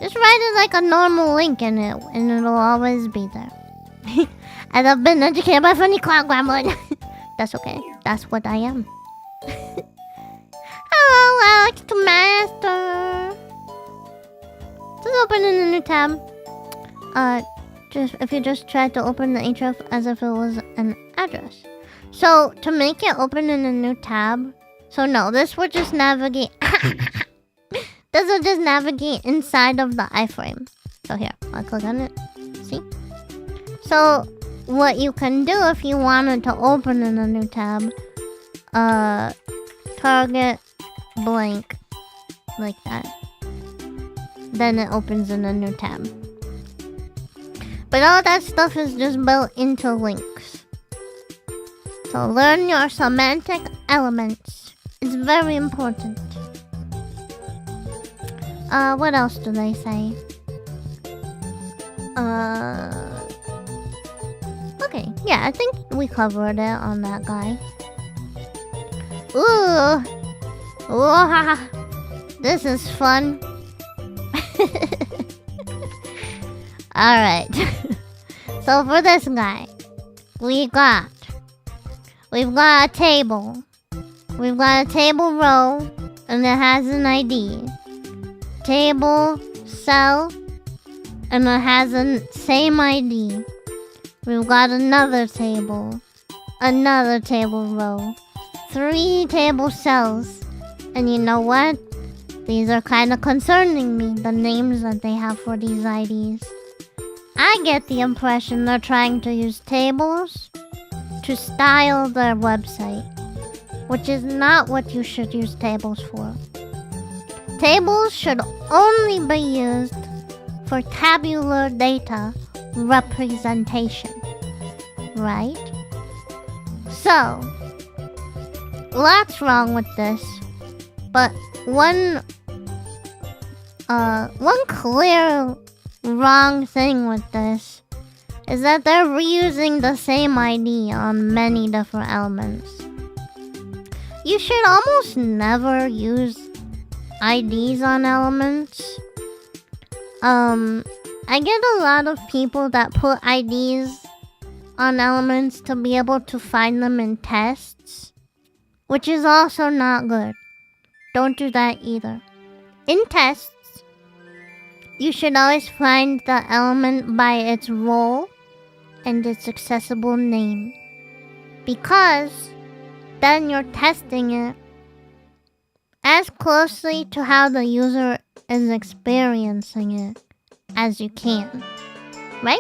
Just write it like a normal link in it, and it'll always be there. And I've been educated by funny cloud gremlin. That's okay. That's what I am. Hello, Alex to Master. Just open in a new tab. If you just try to open the href as if it was an address. So to make it open in a new tab, so no, this would just navigate. This will just navigate inside of the iframe. So here, I'll click on it. See? So what you can do if you wanted to open in a new tab, target blank like that. Then it opens in a new tab. But all that stuff is just built into links. So learn your semantic elements. It's very important. What else do they say? Okay, yeah, I think we covered it on that guy. Ooh! Ooh, this is fun. Alright. So for this guy, we've got a table. We've got a table row, and it has an ID. Table, cell, and it has a same ID. We've got another table row, 3 table cells. And you know what? These are kind of concerning me, the names that they have for these IDs. I get the impression they're trying to use tables to style their website, which is not what you should use tables for. Tables should only be used for tabular data representation, right? So, lots wrong with this, but one clear wrong thing with this is that they're reusing the same ID on many different elements. You should almost never use IDs on elements. I get a lot of people that put IDs on elements to be able to find them in tests. which is also not good. Don't do that either. In tests, you should always find the element by its role and its accessible name, because then you're testing it as closely to how the user is experiencing it as you can, right?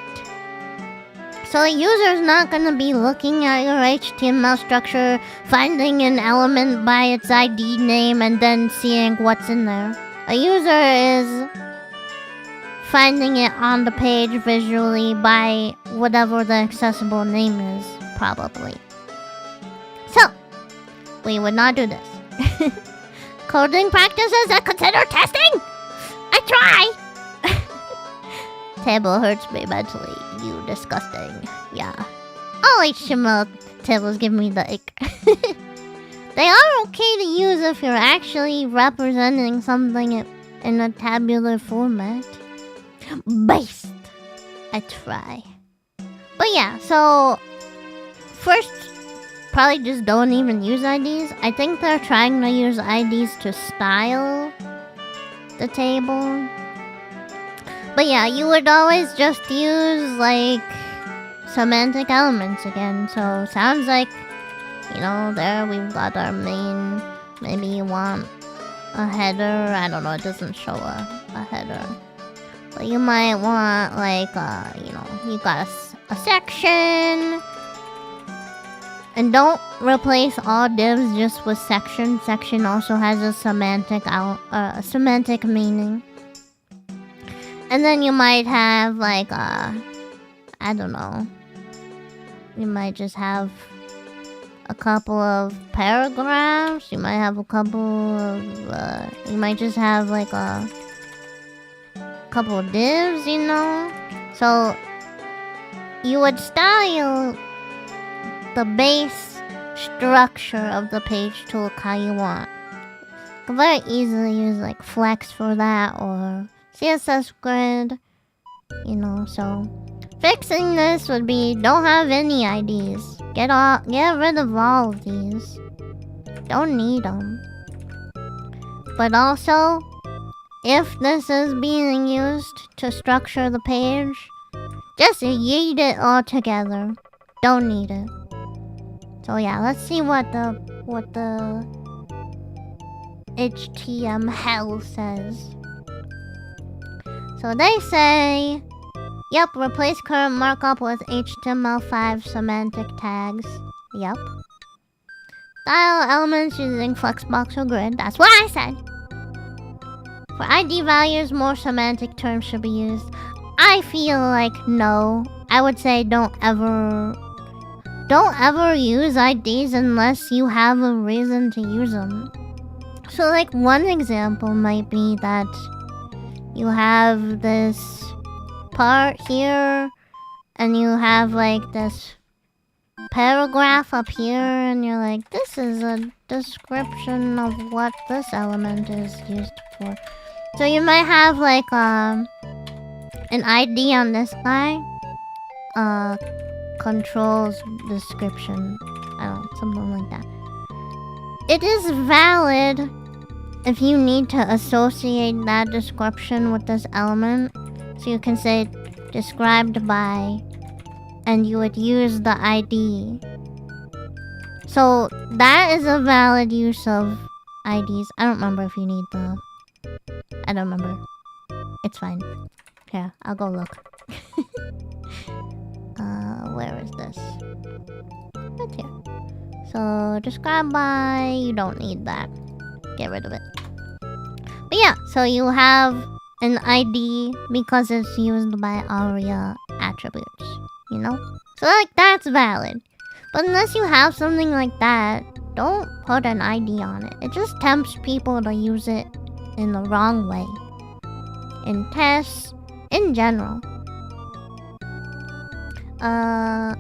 So a user's not gonna be looking at your HTML structure, finding an element by its ID name, and then seeing what's in there. A user is finding it on the page visually by whatever the accessible name is, probably. So, we would not do this. Coding practices that consider testing? I try! Table hurts me mentally, you disgusting. Yeah. All HTML tables give me the ick. They are okay to use if you're actually representing something in a tabular format. Based. I try. But yeah, so first, probably just don't even use IDs. I think they're trying to use IDs to style the table. But yeah, you would always just use like semantic elements again. So sounds like, you know, there we've got our main. Maybe you want a header. I don't know, it doesn't show a header. But you might want like, you know, you got a section. And don't replace all divs just with section. Section also has a semantic meaning. And then you might have like I don't know. You might just have a couple of paragraphs. You might have a couple of you might just have like a couple of divs, you know. So you would style the base structure of the page to look how you want. You can very easily use like Flex for that, or CSS grid, you know. So fixing this would be don't have any IDs. Get rid of all of these. Don't need them. But also, if this is being used to structure the page, just yeet it all together. Don't need it. So yeah, let's see what the HTML says. So they say, yep, replace current markup with HTML5 semantic tags. Yep. Style elements using flexbox or grid. That's what I said. For ID values, more semantic terms should be used. I feel like no. I would say don't ever use IDs unless you have a reason to use them. So like one example might be that you have this part here and you have like this paragraph up here, and you're like, this is a description of what this element is used for. So you might have like an ID on this guy, controls description, I don't know, something like that. It is valid if you need to associate that description with this element. So you can say described by, and you would use the ID. So that is a valid use of IDs. I don't remember if you need the... I don't remember. It's fine. Yeah, I'll go look. Where is this? Right here. So describe by, you don't need that. Get rid of it. But yeah, so you have an ID because it's used by ARIA attributes, you know? So like that's valid. But unless you have something like that, don't put an ID on it. It just tempts people to use it in the wrong way. In tests, in general. Yeah.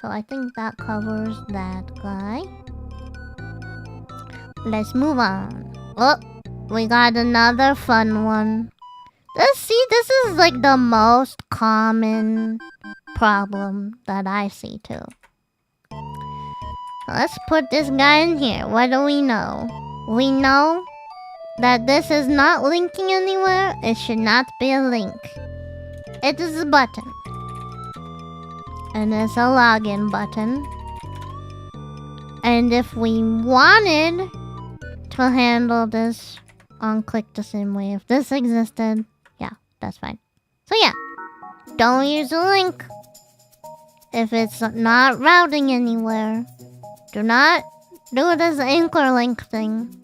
So I think that covers that guy. Let's move on. Oh, we got another fun one. This is like the most common problem that I see too. Let's put this guy in here. What do we know? We know that this is not linking anywhere. It should not be a link. It is a button. And it's a login button. And if we wanted to handle this on click the same way, if this existed, yeah, that's fine. So yeah, don't use a link. If it's not routing anywhere, do not do this anchor link thing.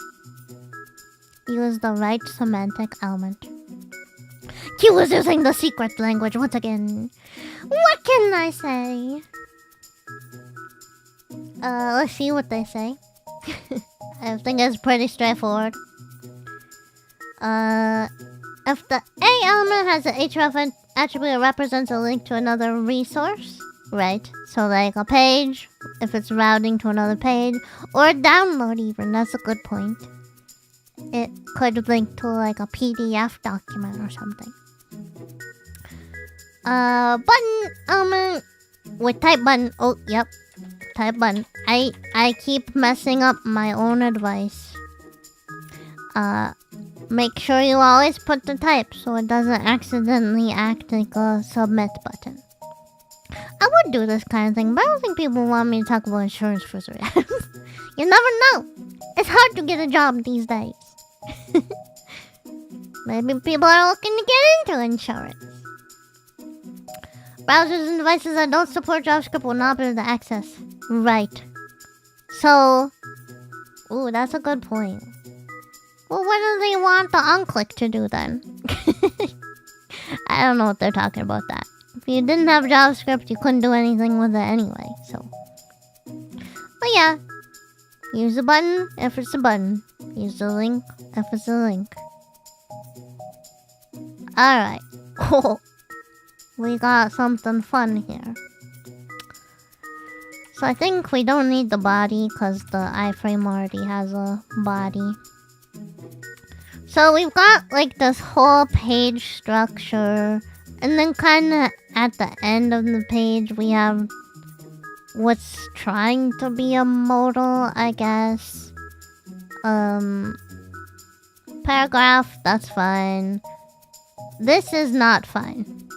Use the right semantic element. Q is using the secret language once again. What can I say? Let's see what they say. I think it's pretty straightforward. If the A element has an href attribute, it represents a link to another resource. Right, so like a page, if it's routing to another page, or a download even, that's a good point. It could link to like a PDF document or something. Button element with type button. Oh, yep, type button. I keep messing up my own advice. Make sure you always put the type so it doesn't accidentally act like a submit button. I would do this kind of thing, but I don't think people want me to talk about insurance for 3 hours. You never know. It's hard to get a job these days. Maybe people are looking to get into insurance. Browsers and devices that don't support JavaScript will not be able to access. Right. So, ooh, that's a good point. Well, what do they want the onclick to do then? I don't know what they're talking about that. If you didn't have JavaScript, you couldn't do anything with it anyway, so. But yeah, use a button if it's a button. Use the link if it's a link. Alright. We got something fun here. So I think we don't need the body because the iframe already has a body. So we've got like this whole page structure. And then kinda at the end of the page we have what's trying to be a modal, I guess. Paragraph, that's fine. This is not fine.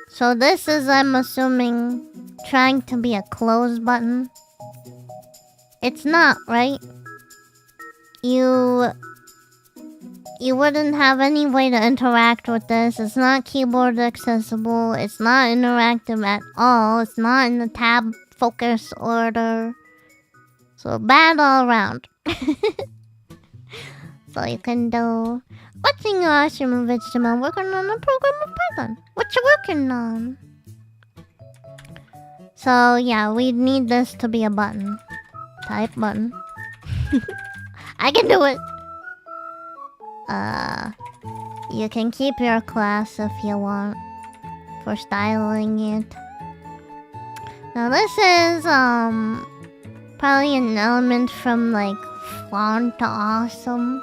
So this is, I'm assuming, trying to be a close button. It's not, right? You wouldn't have any way to interact with this. It's not keyboard accessible. It's not interactive at all. It's not in the tab focus order. So bad all around. So you can do... Watching your stream of HTML, working on a program of Python. What you working on? So yeah, we need this to be a button. Type button. I can do it! You can keep your class if you want for styling it. Now this is probably an element from like Font to Awesome,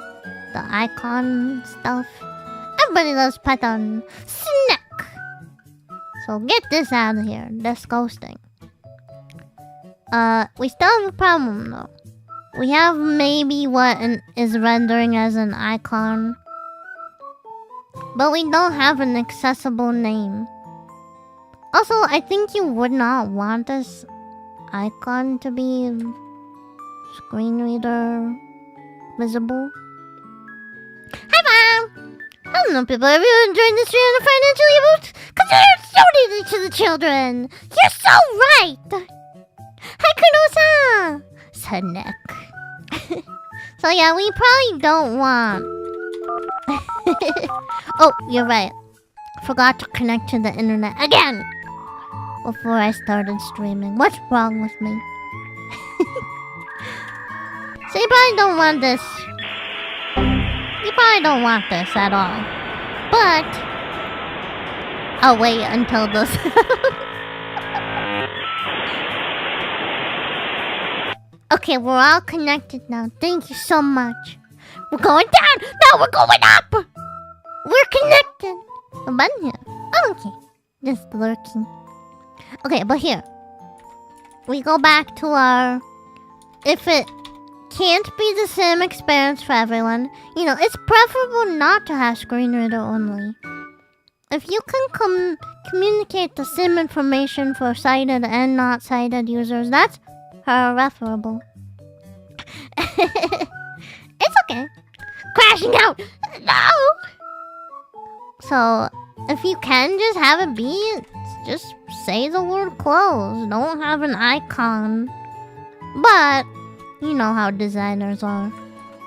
the icon stuff. Everybody loves Python. Snack. So get this out of here. Disgusting. We still have a problem though. We have maybe what is rendering as an icon. But we don't have an accessible name. Also, I think you would not want this icon to be screen reader visible. Hi, Mom! I don't know, people. Have you enjoyed this video financially about? Consider donating to the children. You're so right. Hi, Kuno-san. Said Nick. So yeah, we probably don't want... Oh, you're right. Forgot to connect to the internet again! Before I started streaming. What's wrong with me? So you probably don't want this. You probably don't want this at all. But... I'll wait until this... Okay, we're all connected now. Thank you so much. We're going down! No, we're going up! We're connected! A button here. Oh, okay. Just lurking. Okay, but here. we go back to our... If it can't be the same experience for everyone, it's preferable not to have screen reader only. If you can communicate the same information for sighted and not sighted users, that's preferable. It's okay. Crashing out! No! So, if you can just have it be, just say the word close. Don't have an icon. But, you know how designers are.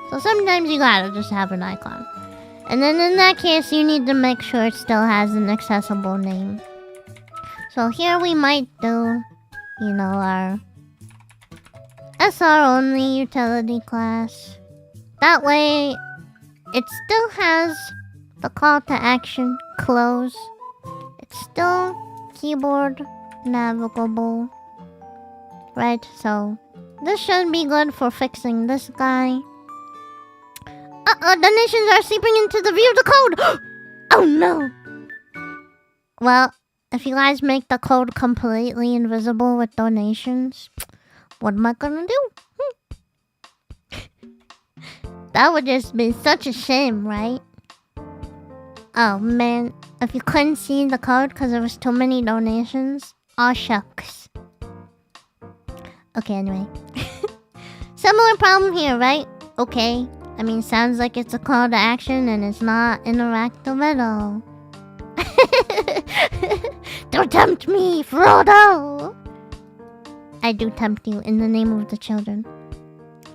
So sometimes you gotta just have an icon. And then in that case, you need to make sure it still has an accessible name. So here we might do, our SR only utility class. That way, it still has the call to action close. It's still keyboard navigable. Right, so this should be good for fixing this guy. Donations are seeping into the view of the code! Oh no! Well, if you guys make the code completely invisible with donations, what am I gonna do? That would just be such a shame, right? Oh man, if you couldn't see the code because there was too many donations, aw shucks. Okay, anyway. Similar problem here, right? Okay. I mean, sounds like it's a call to action and it's not interactive at all. Don't tempt me, Frodo! I do tempt you in the name of the children.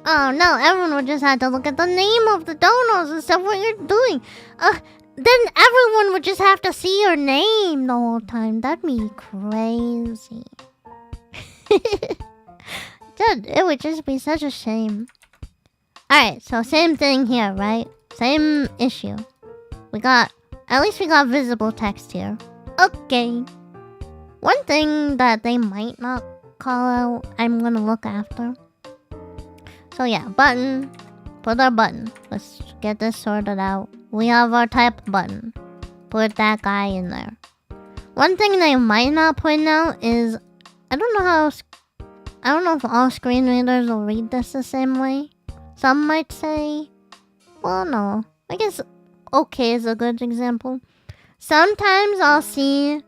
Oh no, everyone would just have to look at the name of the donors and stuff what you're doing. Then everyone would just have to see your name the whole time. That'd be crazy. Dude, it would just be such a shame. Alright, so same thing here, right? Same issue. At least we got visible text here. Okay. One thing that they might not call out, I'm gonna look after. So yeah, button. Put our button. Let's get this sorted out. We have our type button. Put that guy in there. One thing they might not point out is, I don't know if all screen readers will read this the same way. Some might say, well, no. I guess okay is a good example. Sometimes I'll see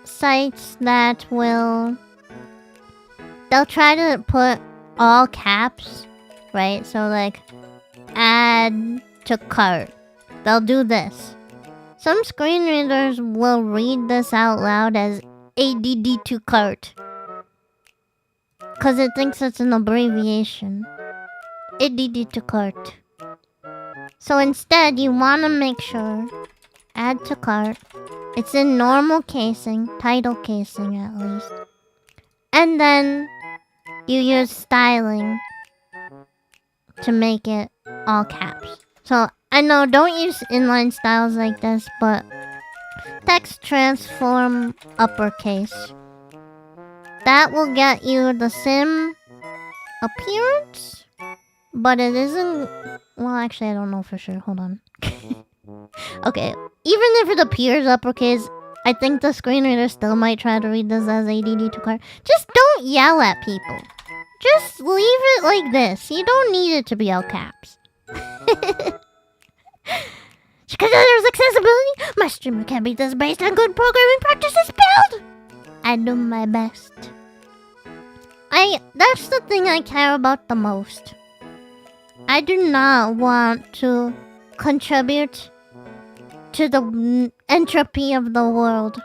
sites that they'll try to put all caps, right? So like, add to cart. They'll do this. Some screen readers will read this out loud as ADD to cart. Because it thinks it's an abbreviation. ADD to cart. So instead, you want to make sure, add to cart, it's in normal casing, title casing at least. And then, you use styling to make it all caps. So, I know, don't use inline styles like this, but text transform uppercase. That will get you the same appearance, but it isn't... Well, actually, I don't know for sure. Hold on. Okay, even if it appears uppercase, I think the screen reader still might try to read this as ADD to cart. Just don't yell at people. Just leave it like this. You don't need it to be all caps. Because there's accessibility, my streamer can beat this based on good programming practices build. I do my best. That's the thing I care about the most. I do not want to contribute to the entropy of the world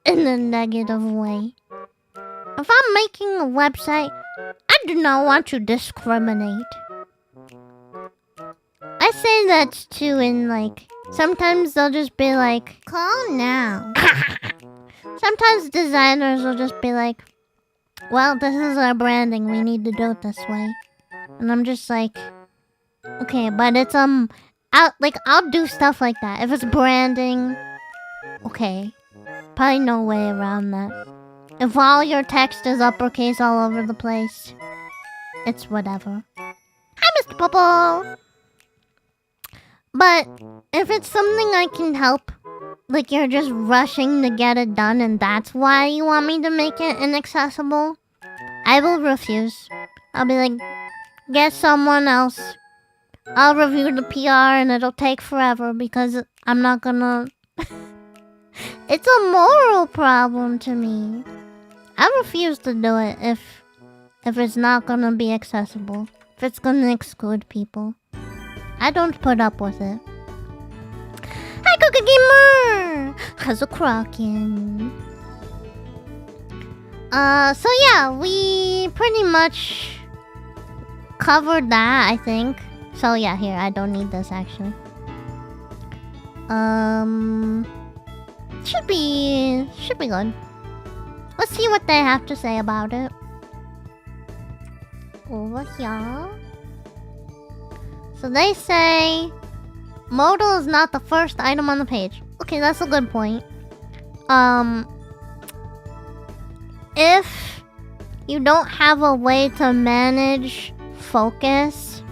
in a negative way. If I'm making a website, I do not want to discriminate. I say that too in like, sometimes they'll just be like, call now. Sometimes designers will just be like, well, this is our branding, we need to do it this way. And I'm just like, okay, but it's, I'll do stuff like that. If it's branding, okay, probably no way around that. If all your text is uppercase all over the place, it's whatever. Hi, Mr. Bubble! But if it's something I can help, like you're just rushing to get it done and that's why you want me to make it inaccessible, I will refuse. I'll be like, get someone else. I'll review the PR and it'll take forever because I'm not gonna... It's a moral problem to me. I refuse to do it if it's not gonna be accessible. If it's gonna exclude people. I don't put up with it. Hi, Cookie Gamer! How's a crackin'? So yeah, we pretty much covered that, I think. So yeah, here, I don't need this actually. Should be good. Let's see what they have to say about it. Over here. So they say Modal is not the first item on the page. Okay, that's a good point. If you don't have a way to manage focus,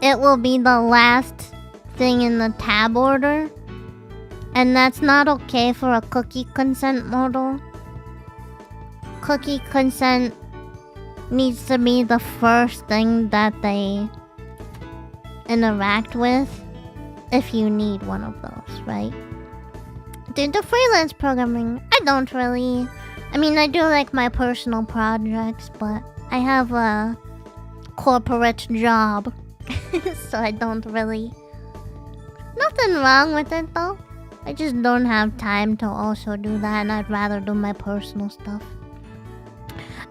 it will be the last thing in the tab order. And that's not okay for a cookie consent modal. Cookie consent needs to be the first thing that they interact with if you need one of those, right? Due to freelance programming, I don't really... I mean, I do like my personal projects, but I have a corporate job. So I don't really... Nothing wrong with it though. I just don't have time to also do that, and I'd rather do my personal stuff.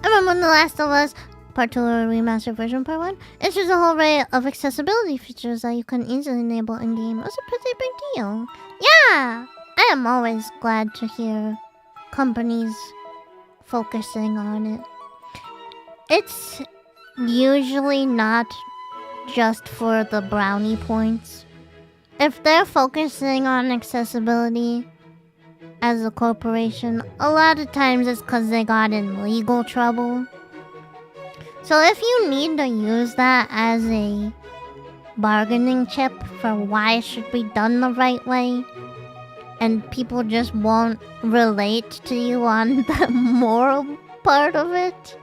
I remember when The Last of Us Part 2 or Remastered version Part 1 introduced a whole array of accessibility features that you can easily enable in-game. It was a pretty big deal. Yeah! I am always glad to hear companies focusing on it. It's usually not just for the brownie points. If they're focusing on accessibility as a corporation, a lot of times it's because they got in legal trouble. So if you need to use that as a bargaining chip for why it should be done the right way, and people just won't relate to you on the moral part of it,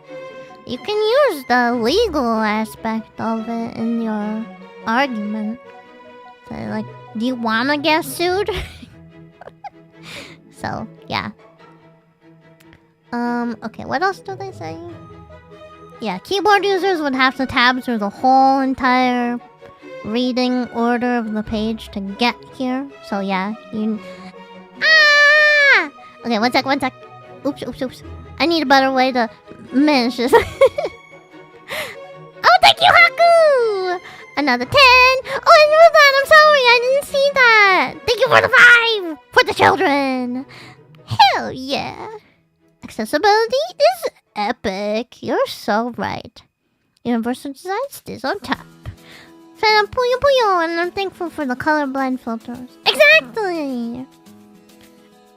you can use the legal aspect of it in your argument. So, like, do you wanna get sued? So, yeah. Okay, what else do they say? Yeah, keyboard users would have to tab through the whole entire reading order of the page to get here. So, yeah, you... Ah! Okay, one sec. Oops. I need a better way to manage this. Oh, thank you, Haku! Another 10! Oh, I knew that! I'm sorry, I didn't see that! Thank you for the 5! For the children! Hell yeah! Accessibility is epic. You're so right. Universal design stays on top. Fan puyo, and I'm thankful for the colorblind filters. Exactly!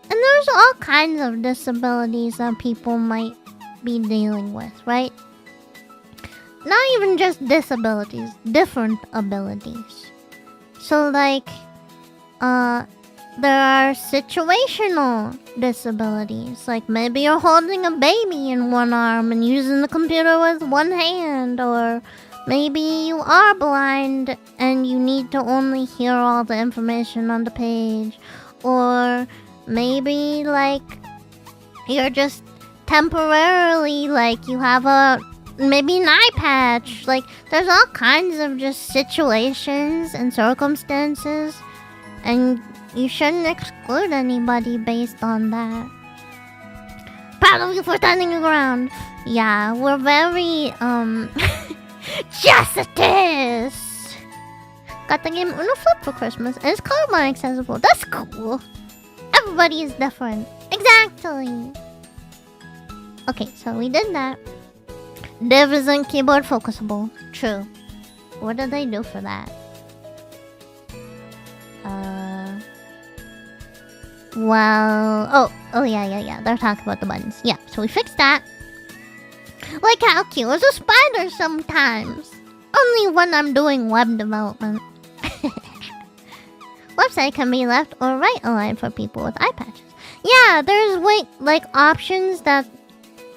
And there's all kinds of disabilities that people might be dealing with, right? Not even just disabilities, different abilities. So like, there are situational disabilities. Like maybe you're holding a baby in one arm and using the computer with one hand. Or maybe you are blind and you need to only hear all the information on the page. Or maybe like, you're just temporarily like you have maybe an eye patch. Like, there's all kinds of just situations and circumstances, and you shouldn't exclude anybody based on that. Proud of you for standing your ground. Yeah, we're very, justice! Got the game Uno Flip for Christmas, and it's colorblind accessible. That's cool. Everybody is different. Exactly. Okay, so we did that. Div isn't keyboard focusable. True. What did they do for that? Well... Oh, yeah. They're talking about the buttons. Yeah, so we fixed that. Like how cute is a spider sometimes. Only when I'm doing web development. Website can be left or right aligned for people with eye patches. Yeah, there's options that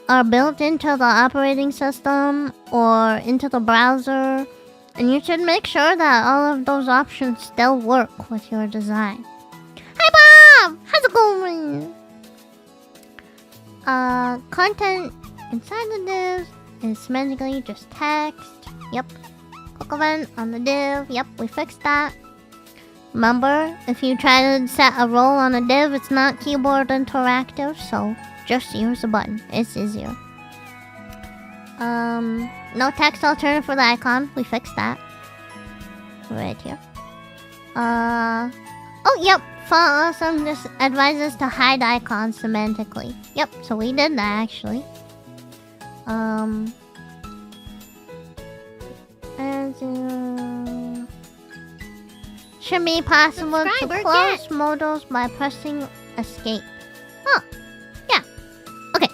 are built into the operating system or into the browser, and you should make sure that all of those options still work with your design. Hi Bob! How's it going? Content inside the div is semantically just text. Yep. Click event on the div. Yep, we fixed that. Remember, if you try to set a role on a div, it's not keyboard interactive, so just use the button. It's easier. No text alternative for the icon. We fixed that. Right here. Oh, yep. Font Awesome just advises to hide icons semantically. Yep, so we did that actually. Should be possible to close modals by pressing escape. Huh. Yeah. Okay.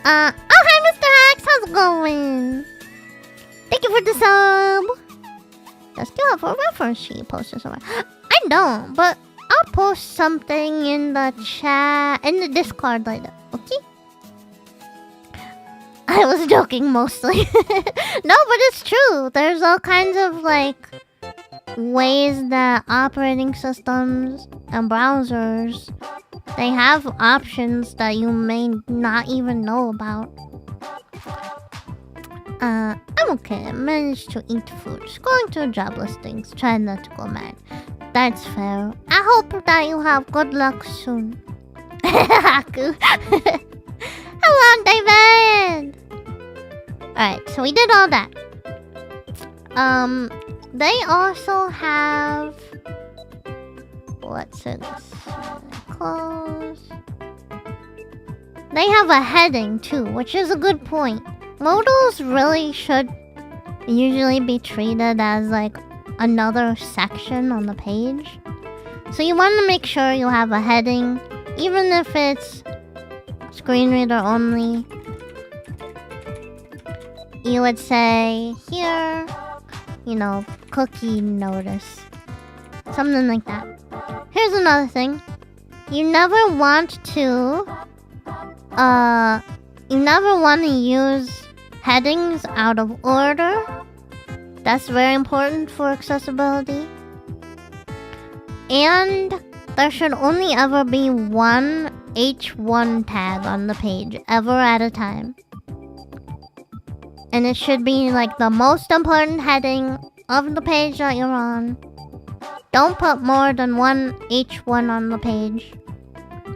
Oh, hi, Mr. Hacks. How's it going? Thank you for the sub. Does still have a reference sheet posted somewhere? I don't, but I'll post something in the chat, in the Discord later, okay? I was joking mostly. No, but it's true. There's all kinds of, like, ways that operating systems and browsers, they have options that you may not even know about. I'm okay. I managed to eat food. Scrolling through job listings. Trying not to go mad. That's fair. I hope that you have good luck soon. Haku. Hello, David! Alright, so we did all that. They also have... What's it? Close. They have a heading too, which is a good point. Modals really should usually be treated as like another section on the page. So you want to make sure you have a heading, even if it's screen reader only. You would say here, you know, cookie notice. Something like that. Here's another thing. You never want to use headings out of order. That's very important for accessibility. And there should only ever be one H1 tag on the page, ever at a time. And it should be like the most important heading of the page that you're on. Don't put more than one H1 on the page.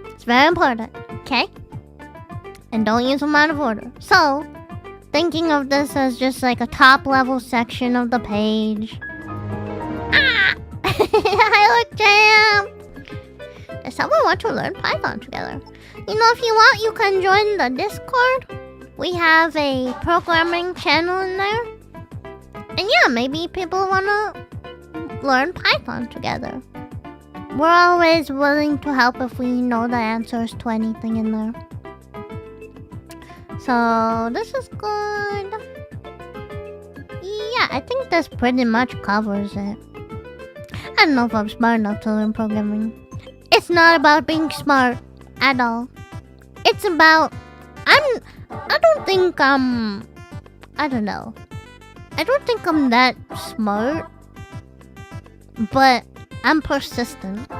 It's very important, okay? And don't use them out of order. So, thinking of this as just like a top level section of the page. Ah! Hi, look, Jam! Does someone want to learn Python together? You know, if you want, you can join the Discord. We have a programming channel in there. And yeah, maybe people want to learn Python together. We're always willing to help if we know the answers to anything in there. So, this is good. Yeah, I think this pretty much covers it. I don't know if I'm smart enough to learn programming. It's not about being smart at all. It's about... I don't think I don't know. I don't think I'm that smart. But I'm persistent.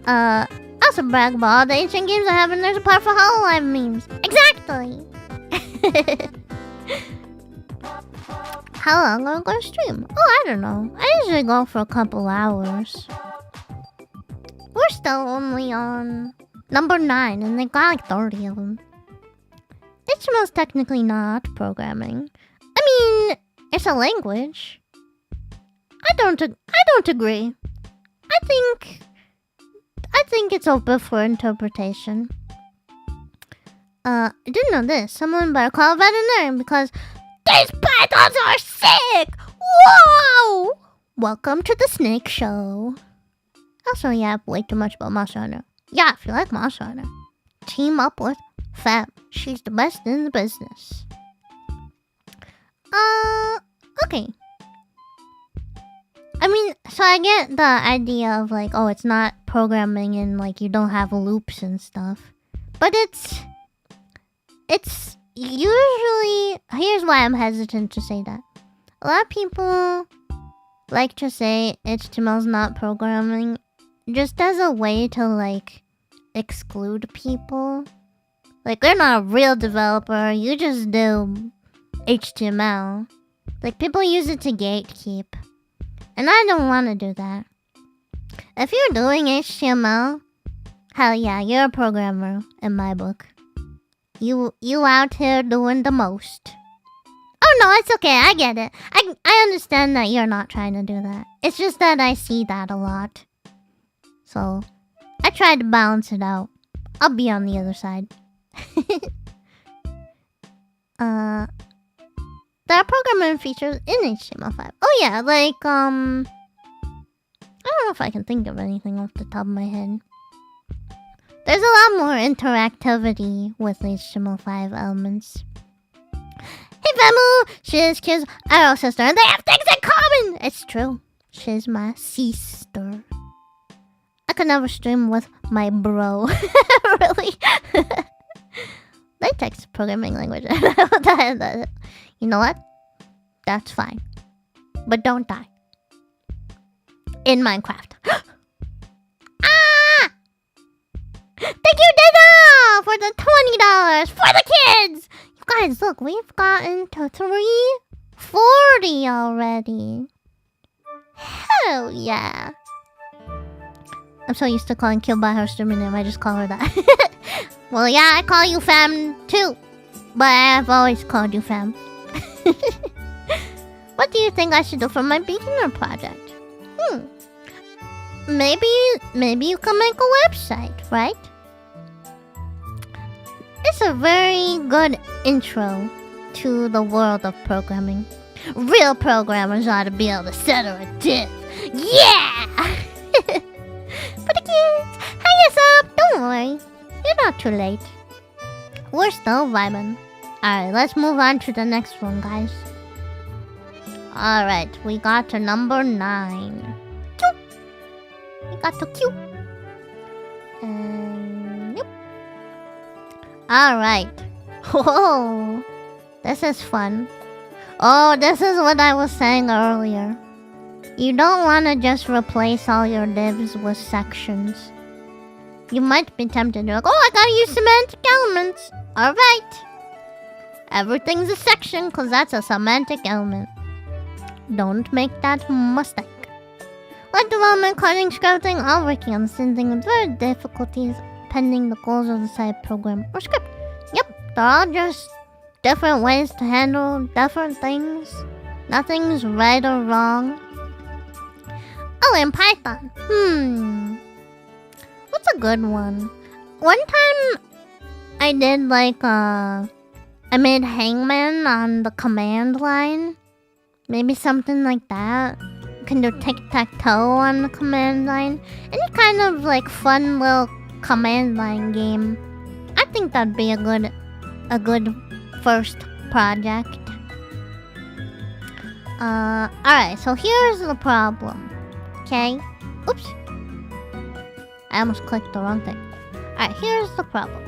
Also brag about all the ancient games I have, and there's a part for Hololive memes. Exactly! How long are we going to stream? Oh, I don't know. I usually go for a couple hours. We're still only on number 9, and they got like 30 of them. HTML is technically not programming. I mean, it's a language. I don't agree. I think it's open for interpretation. I didn't know this. Someone better call a veterinarian because these pythons are sick! Whoa! Welcome to the Snake Show. Also, yeah, way too much about Monster Hunter. Yeah, if you like Monster Hunter, team up with Fab. She's the best in the business. Okay. I mean, so I get the idea of like, oh, it's not programming and like you don't have loops and stuff. But it's usually... Here's why I'm hesitant to say that. A lot of people like to say HTML's not programming just as a way to, like, exclude people. Like, they're not a real developer, you just do HTML. Like, people use it to gatekeep. And I don't want to do that. If you're doing HTML, hell yeah, you're a programmer in my book. You out here doing the most. Oh no, it's okay, I get it. I understand that you're not trying to do that. It's just that I see that a lot. So, I tried to balance it out. I'll be on the other side. There are programming features in HTML5. Oh yeah, like, I don't know if I can think of anything off the top of my head. There's a lot more interactivity with HTML5 elements. Hey Famu! She's Kid's idol sister, and they have things in common! It's true. She's my sister. I could never stream with my bro. Really? Latex programming language. You know what? That's fine. But don't die. In Minecraft. Ah! Thank you, Dizzo! For the $20 for the kids! You guys, look, we've gotten to 340 already. Hell yeah. I'm so used to calling Kill by her streaming name, I just call her that. Well, yeah, I call you fam too. But I've always called you fam. What do you think I should do for my beginner project? Maybe you can make a website, right? It's a very good intro to the world of programming. Real programmers ought to be able to settle a diff. Yeah! For the kids, hang us up. Don't worry, you're not too late. We're still vibing. Alright, let's move on to the next one, guys. Alright, we got to number 9. Q. We got to Q. And yep. Alright. Whoa. This is fun. Oh, this is what I was saying earlier. You don't want to just replace all your divs with sections. You might be tempted to be like, oh, I gotta use semantic elements. Alright. Everything's a section because that's a semantic element. Don't make that mistake. Like development, coding, scripting, all working on the same thing with very difficulties pending the goals of the site program or script. Yep, they're all just different ways to handle different things. Nothing's right or wrong. Oh, and Python. What's a good one? One time I did like I made hangman on the command line. Maybe something like that. You can do tic-tac-toe on the command line. Any kind of like fun little command line game. I think that'd be a good first project. Alright, so here's the problem. Okay? Oops. I almost clicked the wrong thing. Alright, here's the problem.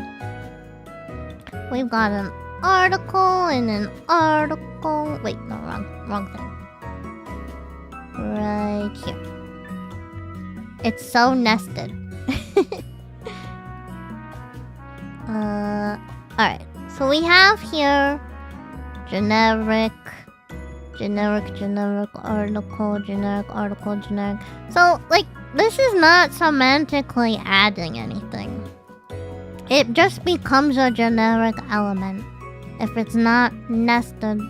We've got an article and an article. Wait, no, wrong thing. Right here. It's so nested. Alright. So we have here generic article, generic. So, like, this is not semantically adding anything. It just becomes a generic element if it's not nested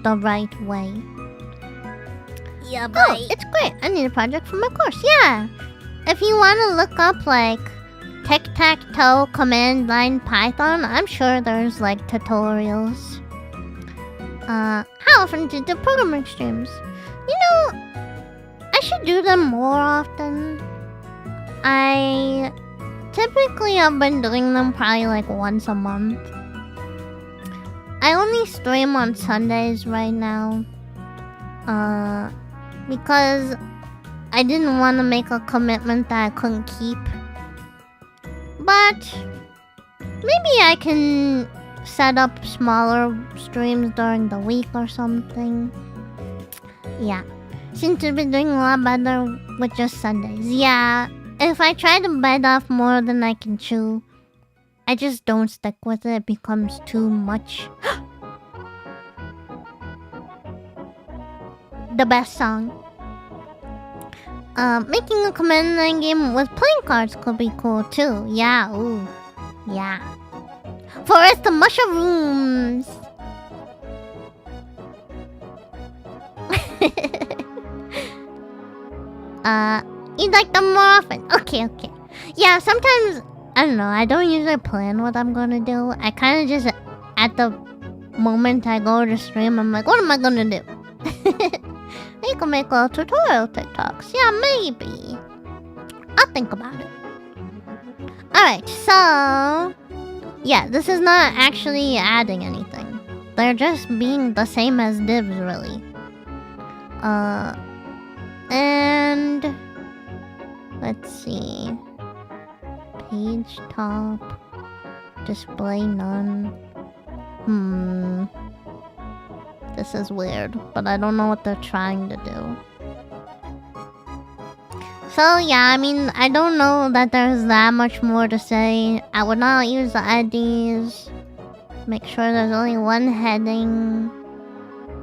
the right way. Yeah, but oh, it's great. I need a project for my course. Yeah. If you want to look up like tic-tac-toe command line Python, I'm sure there's like tutorials. How often do you do programming streams? You know, I should do them more often. Typically I've been doing them probably like once a month. I only stream on Sundays right now. Because I didn't want to make a commitment that I couldn't keep. But Maybe I can set up smaller streams during the week or something. Yeah. Seem to be doing a lot better with just Sundays. Yeah. If I try to bite off more than I can chew, I just don't stick with it. It becomes too much. The best song. Making a command line game with playing cards could be cool too. Yeah, ooh. Yeah. Forest of mushrooms! Eat like them more often. Okay. Yeah, sometimes, I don't know, I don't usually plan what I'm gonna do. I kinda just, at the moment I go to stream, I'm like, what am I gonna do? You can make little tutorial TikToks. Yeah, maybe. I'll think about it. Alright, so... yeah, this is not actually adding anything. They're just being the same as divs, really. And... let's see. Page top. Display none. This is weird, but I don't know what they're trying to do. So yeah, I mean, I don't know that there's that much more to say. I would not use the IDs. Make sure there's only one heading.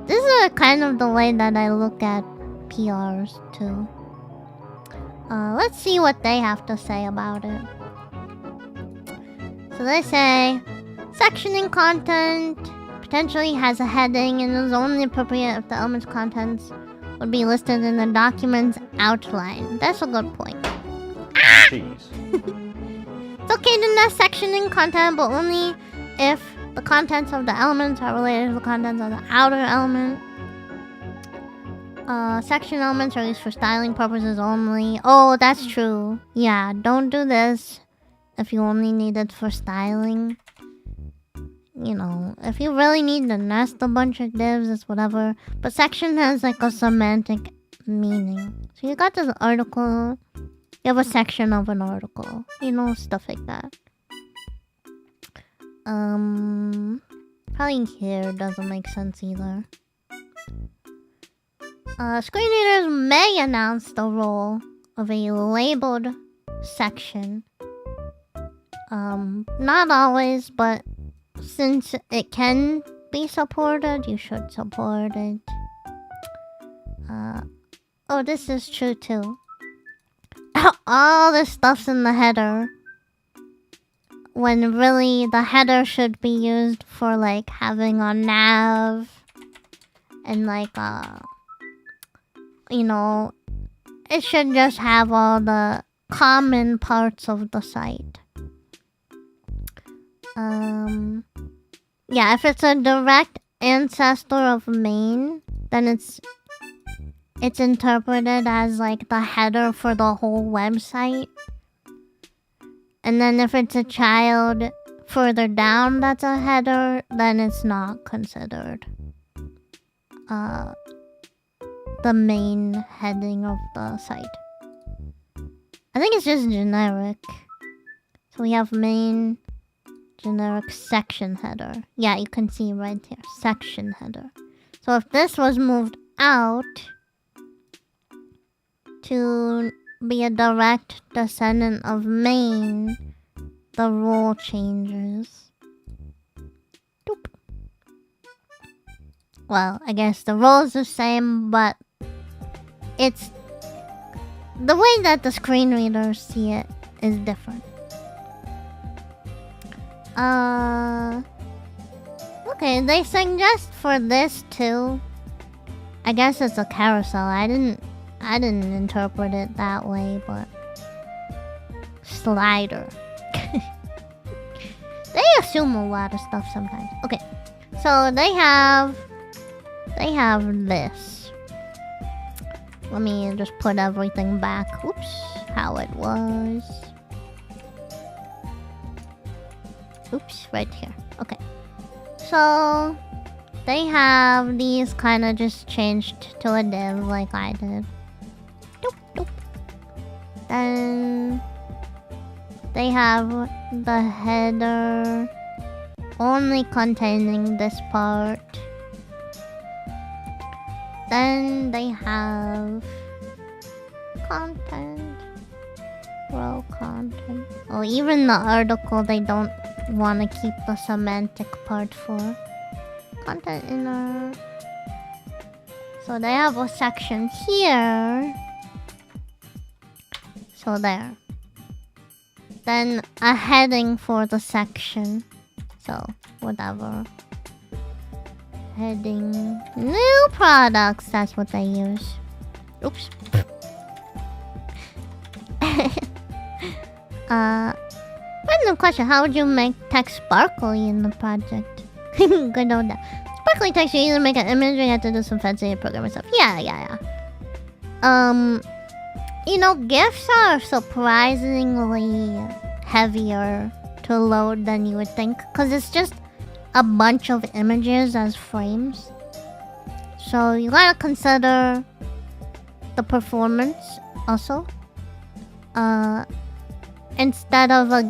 This is kind of the way that I look at PRs too. Let's see what they have to say about it. So they say, sectioning content potentially has a heading and is only appropriate if the element's contents would be listed in the document's outline. That's a good point. Jeez. It's okay to nest sectioning content, but only if the contents of the elements are related to the contents of the outer element. Section elements are used for styling purposes only. Oh, that's true. Yeah, don't do this if you only need it for styling. You know, if you really need to nest a bunch of divs, it's whatever. But section has like a semantic meaning. So you got this article, you have a section of an article. You know, stuff like that. Probably here doesn't make sense either. Screen readers may announce the role of a labeled section. Not always, but since it can be supported, you should support it. Oh, this is true too. All this stuff's in the header. When really the header should be used for like having a nav and like you know, it should just have all the common parts of the site. Yeah, if it's a direct ancestor of main, then it's interpreted as like the header for the whole website. And then if it's a child further down that's a header, then it's not considered the main heading of the site. I think it's just generic. So we have main, generic, section header. Yeah, you can see right here, section header. So if this was moved out to be a direct descendant of main, the rule changes. Doop. Well, I guess the rule is the same, but it's the way that the screen readers see it is different. Okay, they suggest for this too. I guess it's a carousel. I didn't interpret it that way, but slider. They assume a lot of stuff sometimes. Okay, so they have this. Let me just put everything back. Oops, how it was. Oops, right here. Okay. So they have these kind of just changed to a div like I did. Doop, doop. Then they have the header only containing this part. Then they have content, row content. Oh, even the article they don't want to keep the semantic part for. Content inner. So they have a section here. So there. Then a heading for the section. So, whatever. Heading. New products, that's what they use. Oops. Random question, how would you make text sparkly in the project? Good on that. Sparkly text, you either make an image or you have to do some fancy programming stuff. Yeah. You know, GIFs are surprisingly heavier to load than you would think, because it's just a bunch of images as frames. So you gotta consider the performance also. Instead of a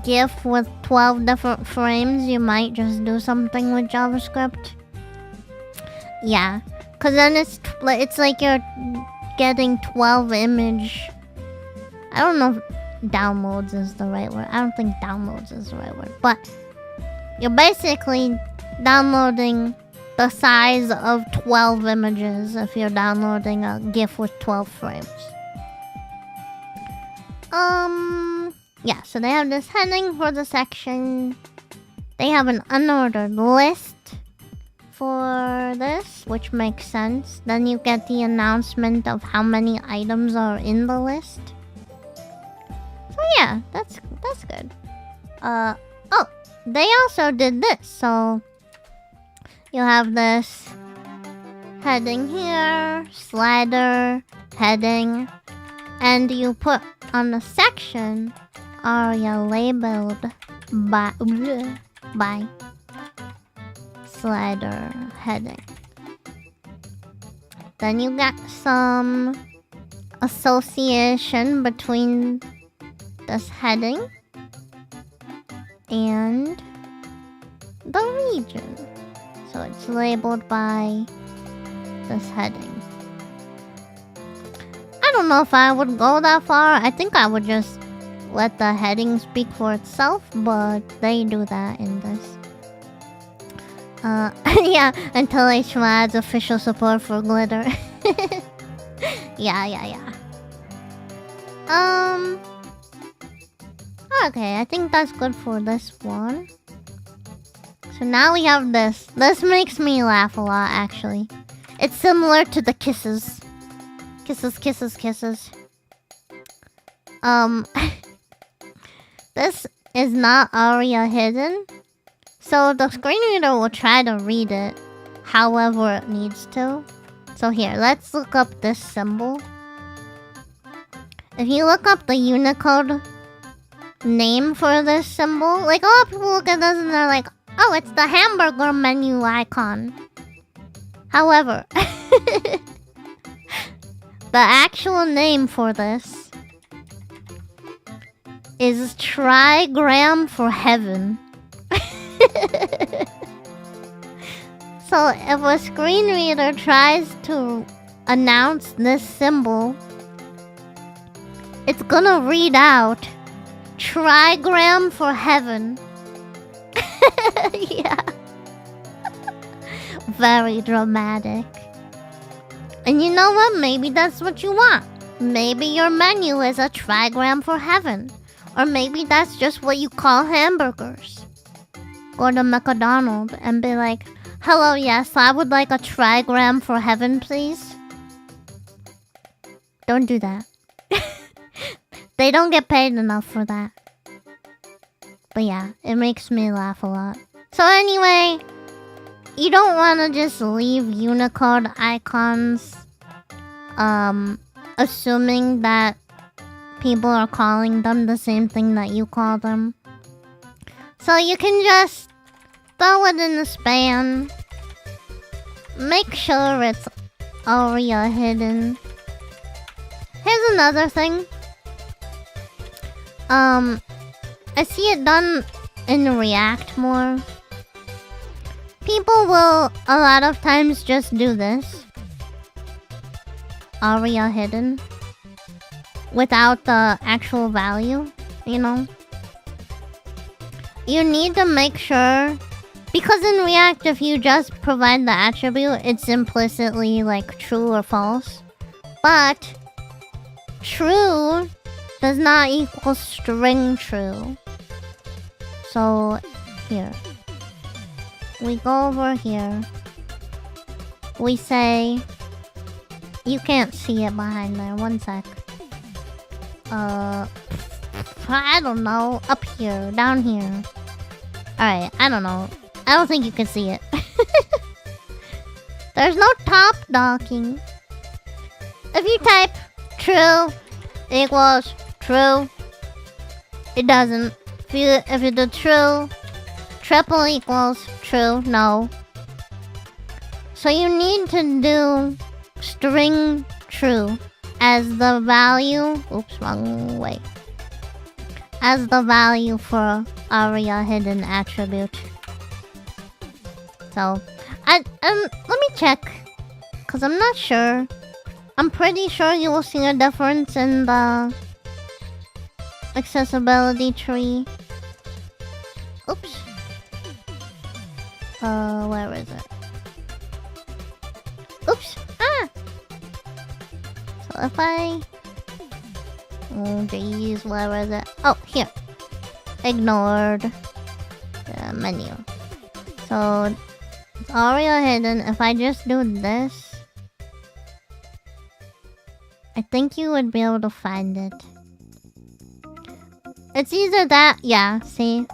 GIF with 12 different frames, you might just do something with JavaScript. Yeah, because then it's like you're getting 12 image. I don't know if downloads is the right word. I don't think downloads is the right word. But you're basically downloading the size of 12 images if you're downloading a GIF with 12 frames. Yeah, so they have this heading for the section. They have an unordered list for this, which makes sense. Then you get the announcement of how many items are in the list. So yeah, that's good. Oh, they also did this. So you have this heading here, slider, heading, and you put on the section aria labeled by slider heading. Then you got some association between this heading and the region. So it's labeled by this heading. I don't know if I would go that far. I think I would just let the heading speak for itself, but they do that in this. Yeah, until HTML adds official support for glitter. Yeah. Okay, I think that's good for this one. So now we have this. This makes me laugh a lot, actually. It's similar to the kisses. Kisses. This is not aria hidden. So the screen reader will try to read it however it needs to. So here, let's look up this symbol. If you look up the Unicode name for this symbol, like a lot of people look at this and they're like, oh, it's the hamburger menu icon. However, the actual name for this is trigram for heaven. So if a screen reader tries to announce this symbol, it's gonna read out trigram for heaven. Yeah. Very dramatic. And you know what? Maybe that's what you want. Maybe your menu is a trigram for heaven. Or maybe that's just what you call hamburgers. Go to McDonald's and be like, hello, yes, I would like a trigram for heaven, please. Don't do that. They don't get paid enough for that. But yeah, it makes me laugh a lot. So anyway, you don't want to just leave Unicode icons assuming that people are calling them the same thing that you call them. So you can just throw it in the span. Make sure it's aria hidden. Here's another thing. I see it done in React more. People will a lot of times just do this. Aria hidden. Without the actual value, you know? You need to make sure... Because in React, if you just provide the attribute, it's implicitly like true or false. But true does not equal string true. So here. We go over here. We say... You can't see it behind there. One sec. I don't know. Up here. Down here. Alright, I don't know. I don't think you can see it. There's no top docking. If you type true equals true, it doesn't. If you do true, triple equals true, no. So you need to do string true as the value. Oops, wrong way. As the value for aria hidden attribute. So, let me check, cause I'm not sure. I'm pretty sure you will see a difference in the accessibility tree. Oops. Where is it? Oops. Ah. So if I... Oh jeez, where is it? Oh, here. Ignored the menu. So it's aria hidden. If I just do this, I think you would be able to find it. It's either that, yeah, see?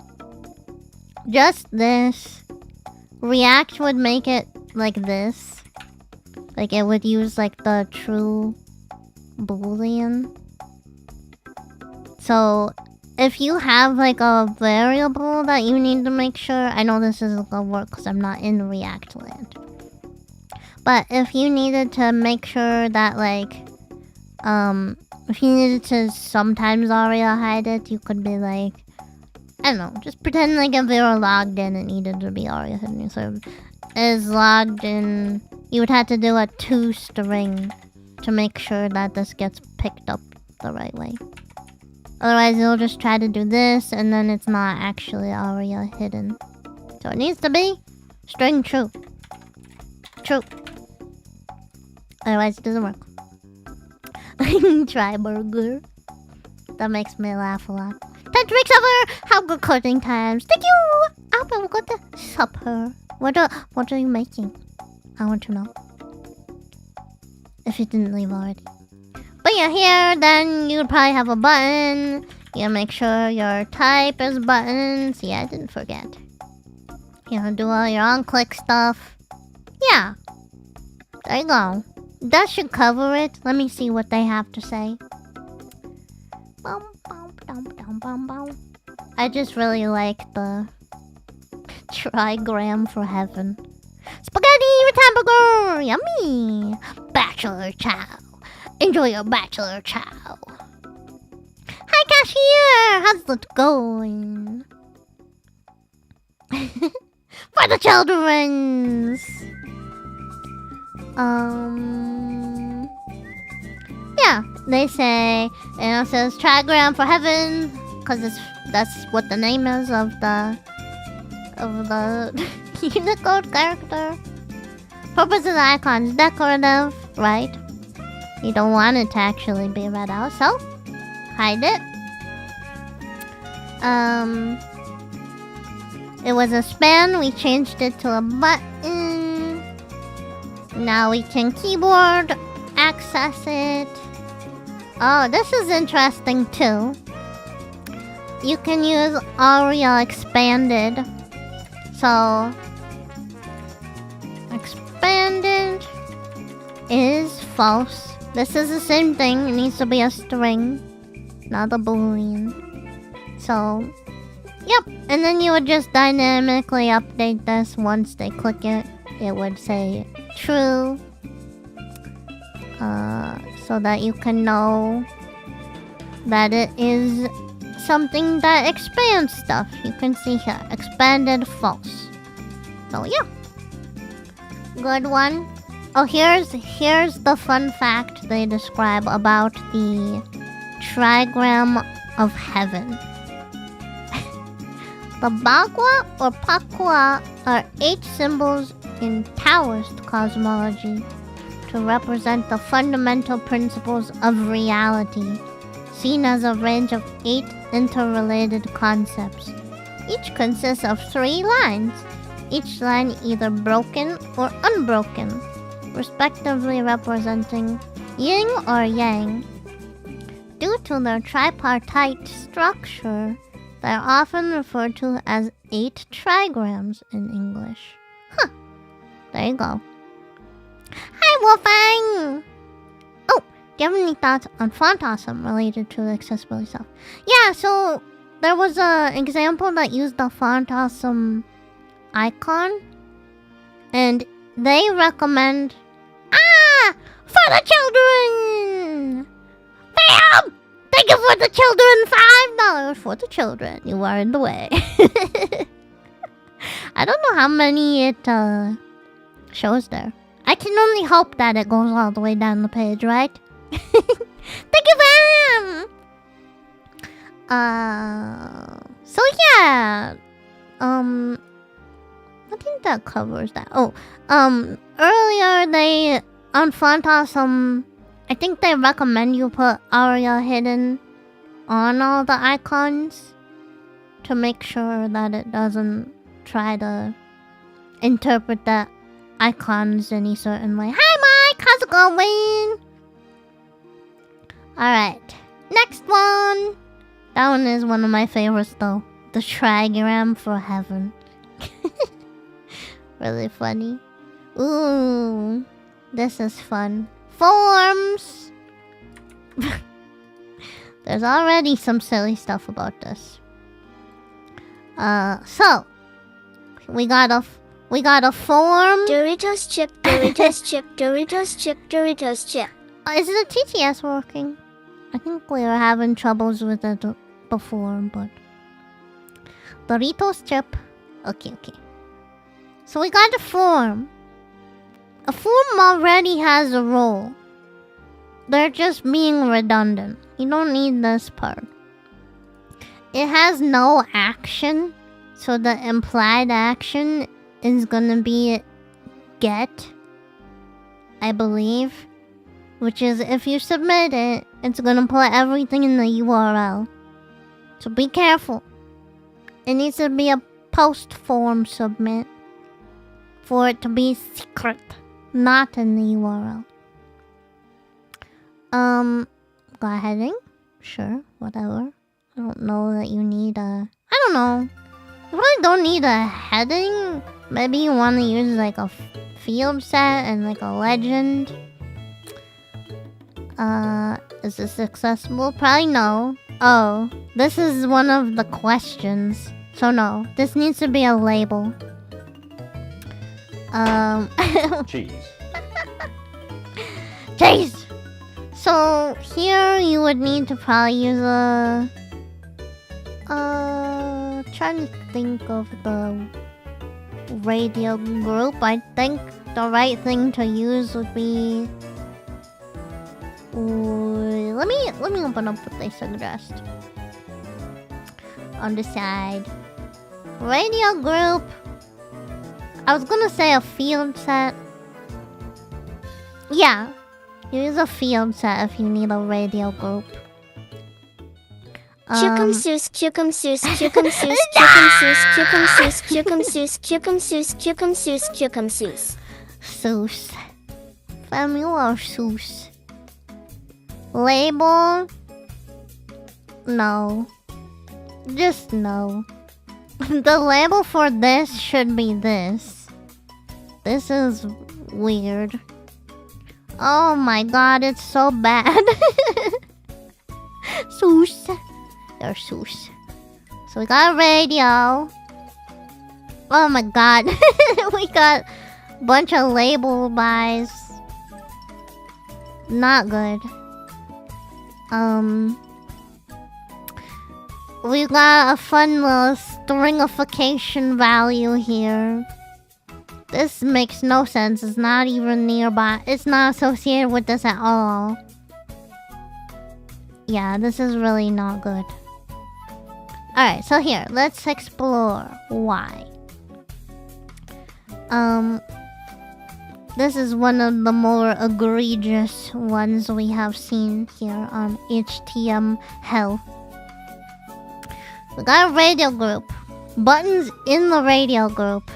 Just this. React would make it like this. Like it would use like the true boolean. So if you have like a variable that you need to make sure, I know this isn't gonna work because I'm not in React land. But if you needed to make sure that like, if you needed to sometimes aria hide it, you could be like, I don't know, just pretend like if you were logged in, it needed to be aria hidden. So is logged in, you would have to do a 2 string to make sure that this gets picked up the right way. Otherwise, it'll just try to do this, and then it's not actually aria hidden. So it needs to be string true. True. Otherwise, it doesn't work. Try burger. That makes me laugh a lot. 10 drinks over! How good coding times! Thank you! I'll go to supper. What are you making? I want to know. If you didn't leave already. But yeah, here, then you would probably have a button. You make sure your type is button. See, I didn't forget. You know, do all your on-click stuff. Yeah. There you go. That should cover it. Let me see what they have to say. I just really like the trigram for heaven. Spaghetti with hamburger! Yummy! Bachelor chow. Enjoy your bachelor chow. Hi, cashier! How's it going? For the children's! Yeah, they say, it says trigram for heaven, because that's what the name is of the Unicode character. Purpose of the icons, decorative, right? You don't want it to actually be read out, so hide it. It was a span, we changed it to a button. Now we can keyboard access it. Oh, this is interesting too. You can use aria expanded. So expanded is false. This is the same thing. It needs to be a string, not a boolean. So, yep. And then you would just dynamically update this once they click it. It would say true. So that you can know that it is something that expands stuff. You can see here, expanded false. So yeah, good one. Oh, here's the fun fact they describe about the trigram of heaven. The Bagua or Pakua are 8 symbols in Taoist cosmology to represent the fundamental principles of reality, seen as a range of 8 interrelated concepts. Each consists of 3 lines, each line either broken or unbroken, respectively representing yin or yang. Due to their tripartite structure, they are often referred to as 8 trigrams in English. Huh. There you go. Hi, Wolfgang! Oh, do you have any thoughts on font awesome related to the accessibility stuff? Yeah, so there was an example that used the font awesome icon, and they recommend for the children. Bam! Thank you for the children. $5 for the children. You are in the way. I don't know how many it shows there. I can only hope that it goes all the way down the page, right? Thank you, Bam. So yeah. I think that covers that. Oh, earlier they on Font Awesome, I think they recommend you put ARIA hidden on all the icons to make sure that it doesn't try to interpret the icons any certain way. Hi, Mike, how's it going? Alright, next one. That one is one of my favorites though. The trigram for heaven. Really funny. Ooh, this is fun. Forms! There's already some silly stuff about this. So we got a form. Doritos chip, Doritos chip, Doritos chip, Doritos chip. Is the TTS working? I think we were having troubles with it before, but Doritos chip. Okay. So we got a form. A form already has a role. They're just being redundant. You don't need this part. It has no action, so the implied action is gonna be get, I believe. Which is, if you submit it, it's gonna put everything in the URL. So be careful. It needs to be a post form submit for it to be secret, not in the URL. Got a heading? Sure, whatever. I don't know that you need a... I don't know. You really don't need a heading. Maybe you want to use like a field set and like a legend. Is this accessible? Probably no. Oh, this is one of the questions. So no, this needs to be a label. Cheese. Cheese! So here you would need to probably use a... trying to think of the radio group. I think the right thing to use would be... let me open up what they suggest. On the side. Radio group. I was gonna say a field set. Yeah. Use a field set if you need a radio group. Chucum-soos, chucum-soos, chucum-soos, chucum-soos, chucum-soos, chucum-soos, chucum-soos, chucum-soos, chucum-soos. Soos. Fam, you are soos. Label? No. Just no. The label for this should be this. This is weird. Oh my god, it's so bad. Soos. They're soos. So we got a radio. Oh my god. We got a bunch of label buys. Not good. We got a fun little stringification value here. This makes no sense. It's not even nearby. It's not associated with this at all. Yeah, this is really not good. Alright, so here, let's explore why. This is one of the more egregious ones we have seen here on HTML. We got a radio group. Buttons in the radio group.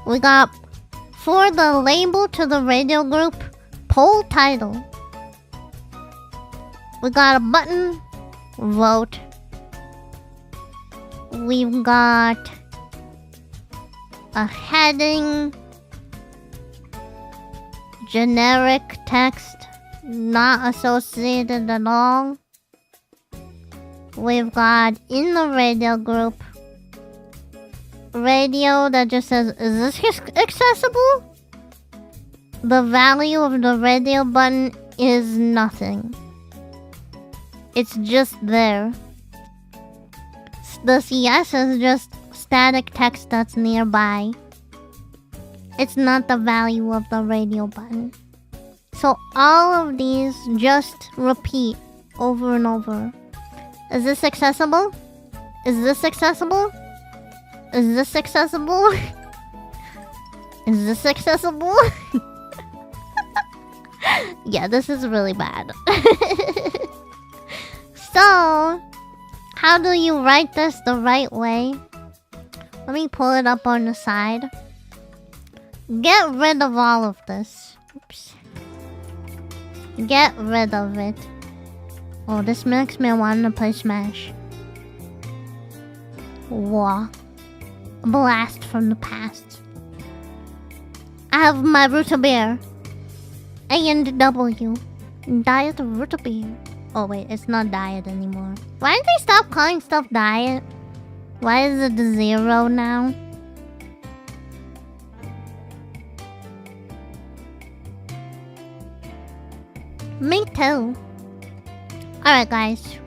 We got, for the label to the radio group, poll title. We got a button, vote. We've got a heading, generic text, not associated at all. We've got in the radio group, radio that just says, is this accessible? The value of the radio button is nothing. It's just there. The CS is just static text that's nearby. It's not the value of the radio button. So all of these just repeat over and over. Is this accessible? Is this accessible? Is this accessible? Is this accessible? Yeah, this is really bad. So, how do you write this the right way? Let me pull it up on the side. Get rid of all of this. Oops. Get rid of it. Oh, this makes me want to play Smash. Wah. Blast from the past. I have my root beer. A and W. Diet root beer. Oh wait, it's not diet anymore. Why did they stop calling stuff diet? Why is it 0 now? Me too. Alright guys.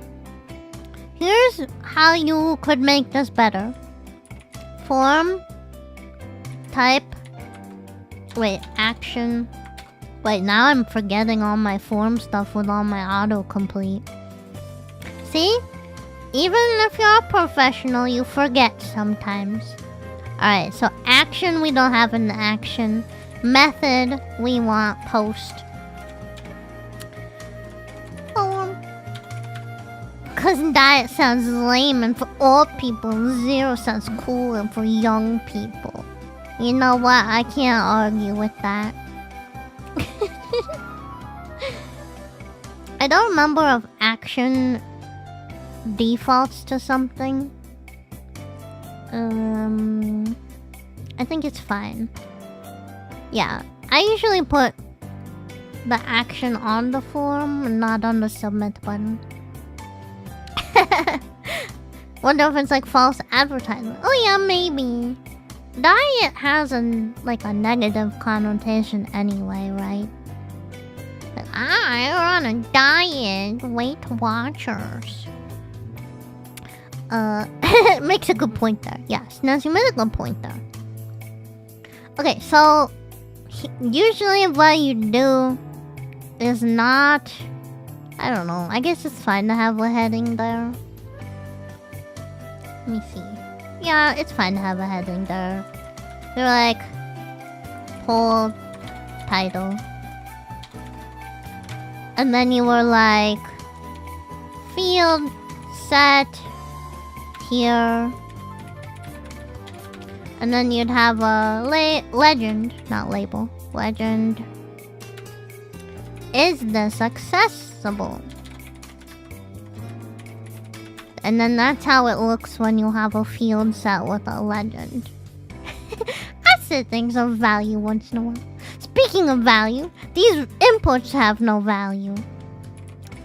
Here's how you could make this better. Form. Type. Wait, action. Wait, now I'm forgetting all my form stuff with all my autocomplete. See? Even if you're a professional, you forget sometimes. Alright, so action, we don't have an action. Method, we want post. Cause diet sounds lame, and for old people, 0 sounds cool, and for young people. You know what? I can't argue with that. I don't remember if action defaults to something. I think it's fine. Yeah, I usually put the action on the form, not on the submit button. Wonder if it's like false advertisement. Oh yeah, maybe. Diet has a negative connotation anyway, right? Like, you're on a diet. Weight Watchers. Makes a good point there. Yes, Nancy made a good point there. Okay, so usually what you do is not... I don't know. I guess it's fine to have a heading there. Let me see. Yeah, it's fine to have a heading there. You're like... poll title. And then you were like... field set here. And then you'd have a legend. Not label. Legend. Is this accessible? And then that's how it looks when you have a field set with a legend. I say things of value once in a while. Speaking of value, these inputs have no value.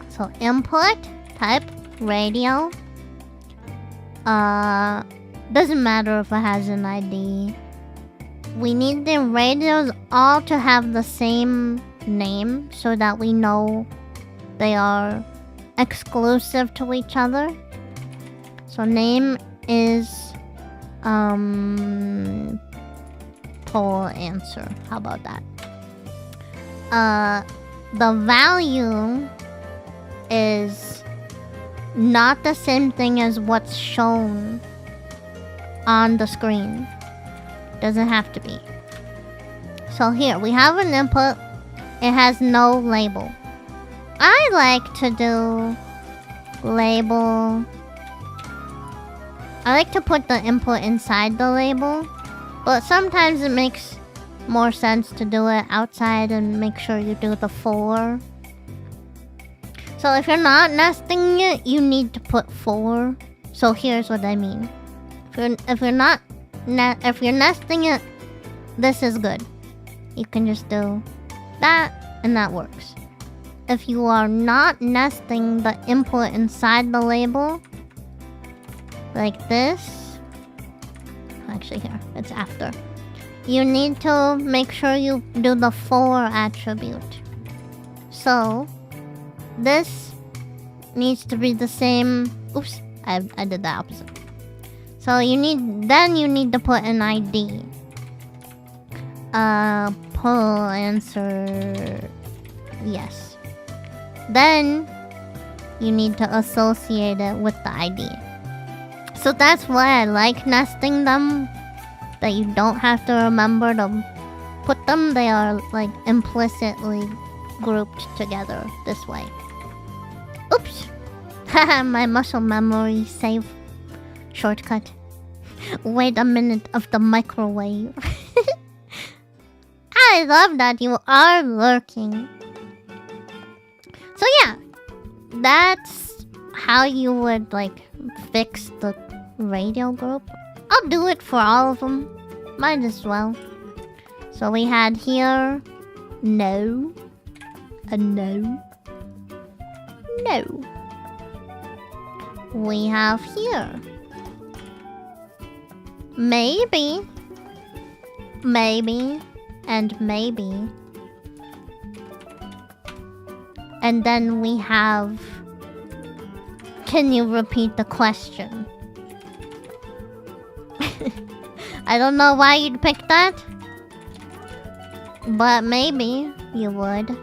So input, type, radio. Doesn't matter if it has an ID. We need the radios all to have the same name so that we know they are exclusive to each other. So name is poll answer. How about that? The value is not the same thing as what's shown on the screen. Doesn't have to be. So here we have an input. It has no label. I like to do label. I like to put the input inside the label, but sometimes it makes more sense to do it outside and make sure you do the for. So if you're not nesting it, you need to put for. So here's what I mean. If you're nesting it, this is good. You can just do that and that works. If you are not nesting the input inside the label, like this, actually here, it's after. You need to make sure you do the for attribute. So this needs to be the same. Oops, I did the opposite. So you need to put an ID. Poll answer yes. Then you need to associate it with the ID. So that's why I like nesting them. That you don't have to remember to put them. They are like implicitly grouped together this way. Oops. Haha, my muscle memory save shortcut. Wait a minute of the microwave. I love that you are lurking. So yeah, that's how you would like fix the radio group. I'll do it for all of them. Might as well. So we had here no, a no, no. We have here maybe, maybe, and maybe. And then we have, can you repeat the question? I don't know why you'd pick that, but maybe you would.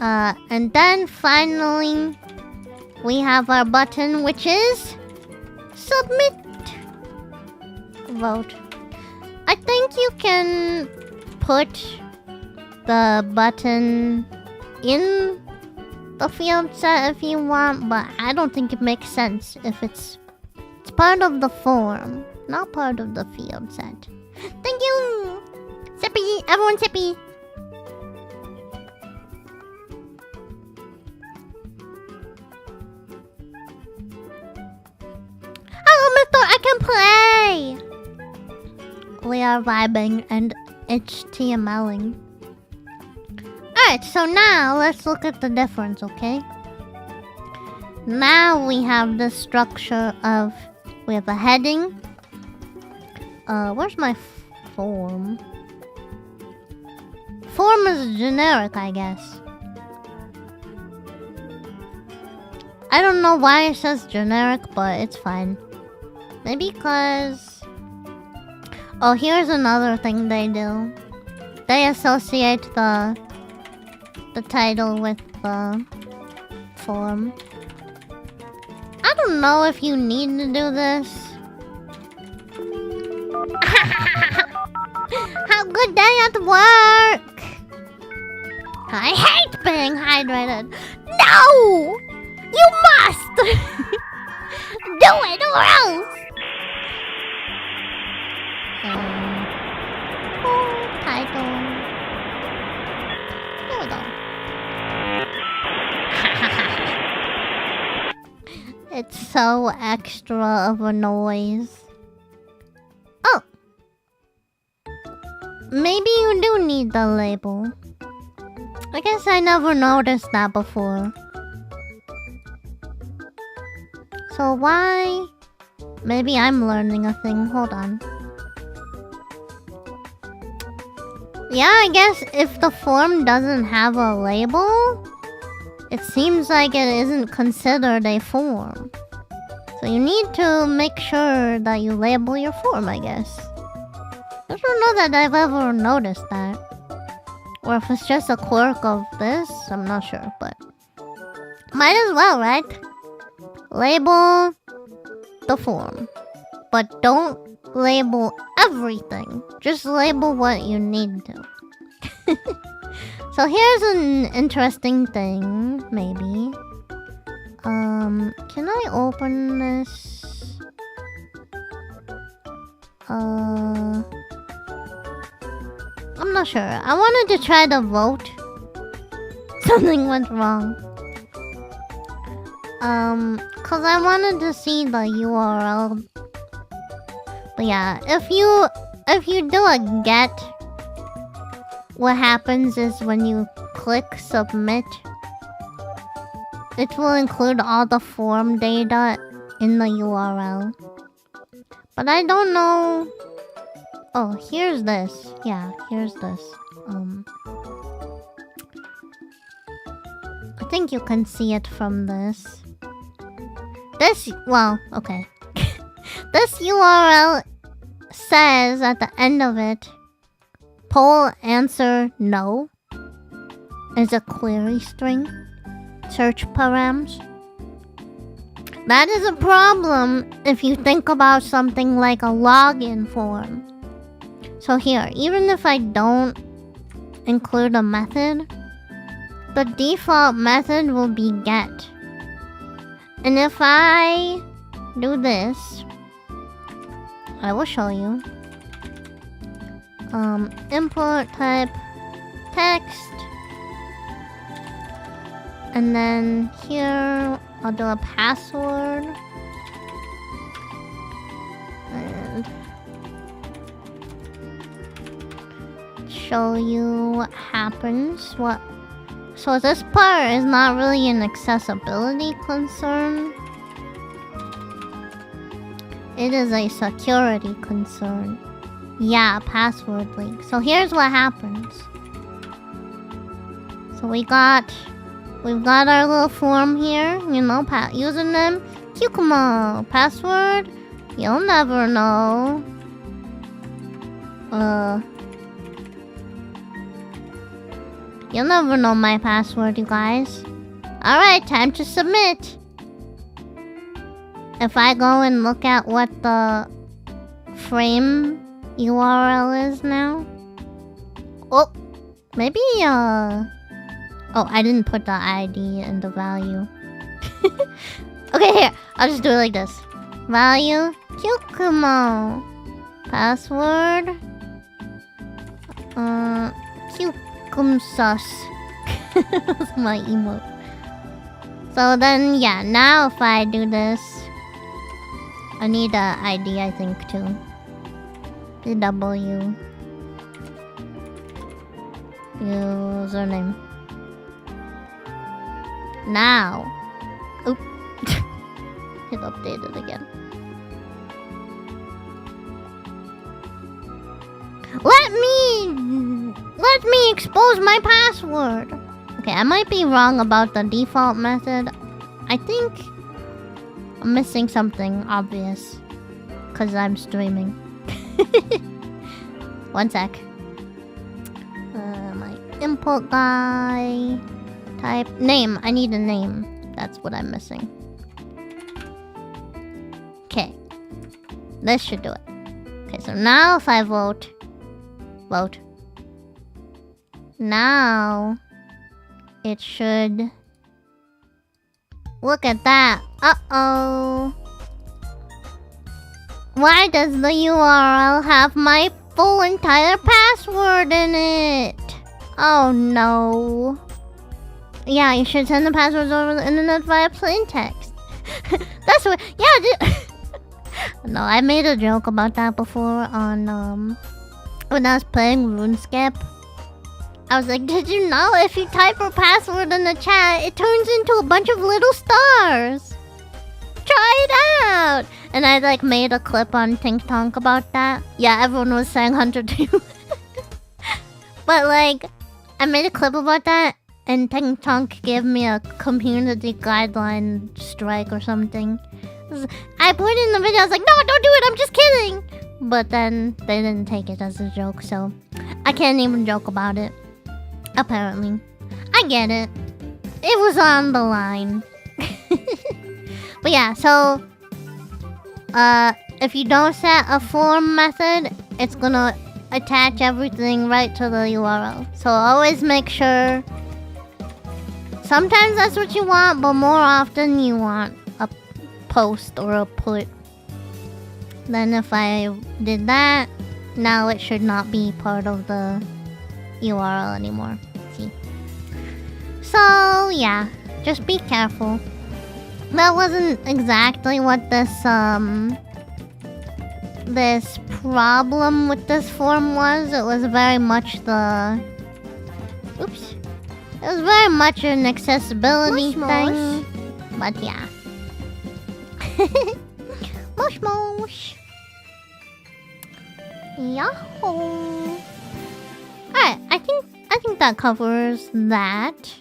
And then finally, we have our button, which is submit. Vote. I think you can put the button in the field set if you want, but I don't think it makes sense if it's part of the form, not part of the field set. Thank you! Sippy! Everyone sippy! Oh, Mr. I can play! We are vibing and HTMLing. Alright, so now let's look at the difference, okay? Now we have the structure of... We have a heading. Where's my form? Form is generic, I guess. I don't know why it says generic, but it's fine. Maybe because... Oh, here's another thing they do. They associate the title with the form. I don't know if you need to do this. Have a good day at work. I hate being hydrated. No! You must! Do it or else! Title. There we go. It's so extra of a noise. Oh! Maybe you do need the label. I guess I never noticed that before. So why? Maybe I'm learning a thing. Hold on. Yeah, I guess if the form doesn't have a label, it seems like it isn't considered a form. So you need to make sure that you label your form, I guess. I don't know that I've ever noticed that. Or if it's just a quirk of this, I'm not sure, but... Might as well, right? Label the form. But don't label everything. Just label what you need to. So here's an interesting thing, maybe. Can I open this? I'm not sure. I wanted to try to vote. Something went wrong. Cause I wanted to see the URL. But yeah, if you do a get, what happens is when you click submit, it will include all the form data in the URL. But I don't know. Oh, here's this. Yeah, here's this. I think you can see it from this. Well, okay. This URL says at the end of it, poll answer no is a query string. Search params. That is a problem if you think about something like a login form. So here, even if I don't include a method, the default method will be get. And if I do this, I will show you. Import type text. And then here, I'll do a password. And show you what happens. So this part is not really an accessibility concern. It is a security concern. Yeah, password link. So here's what happens. So we've got our little form here. You know, username, Cucumber. Password, you'll never know. You'll never know my password, you guys. Alright, time to submit. If I go and look at what the frame URL is now. Oh, maybe, oh, I didn't put the ID and the value. Okay, here. I'll just do it like this. Value, Cucumber. Password, Cucumsus. That's my emote. So then, yeah, now if I do this, I need a ID, I think, too. The W. Username. Now. Oop. Hit update it again. Let me expose my password. Okay, I might be wrong about the default method. I think I'm missing something obvious. Cause I'm streaming. One sec. My input guy. Type name. I need a name. That's what I'm missing. Okay. This should do it. Okay, so now if I vote. Now it should. Look at that. Uh-oh. Why does the URL have my full entire password in it? Oh no. Yeah, you should send the passwords over the internet via plain text. That's what. Yeah. No, I made a joke about that before on when I was playing RuneScape. I was like, did you know if you type your password in the chat, it turns into a bunch of little stars? Try it out! And I like made a clip on Tink Tonk about that. Yeah, everyone was saying 100 too. But like, I made a clip about that, and Tink Tonk gave me a community guideline strike or something. I put it in the video, I was like, no, don't do it, I'm just kidding. But then they didn't take it as a joke, so I can't even joke about it. Apparently. I get it. It was on the line. But yeah, so if you don't set a form method, it's gonna attach everything right to the URL. So always make sure. Sometimes that's what you want, but more often you want a post or a put. Then if I did that, now it should not be part of the URL anymore. See? So yeah, just be careful. That wasn't exactly what this this problem with this form was. It was very much the... Oops. It was very much an accessibility thing. But yeah. Mosh mosh. Yahoo. Alright, I think that covers that.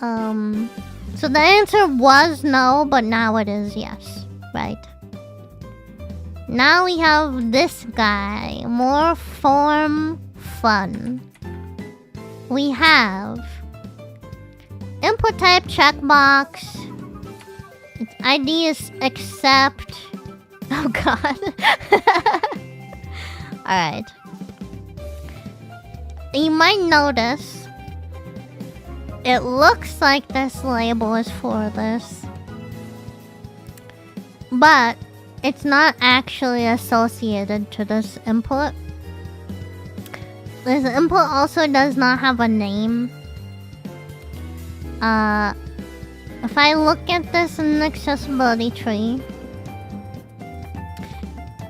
So the answer was no, but now it is yes. Right. Now we have this guy. More form fun. We have input type checkbox. Its ID is accept. Oh god. Alright. You might notice it looks like this label is for this, but it's not actually associated to this input. This input also does not have a name. If I look at this in the accessibility tree,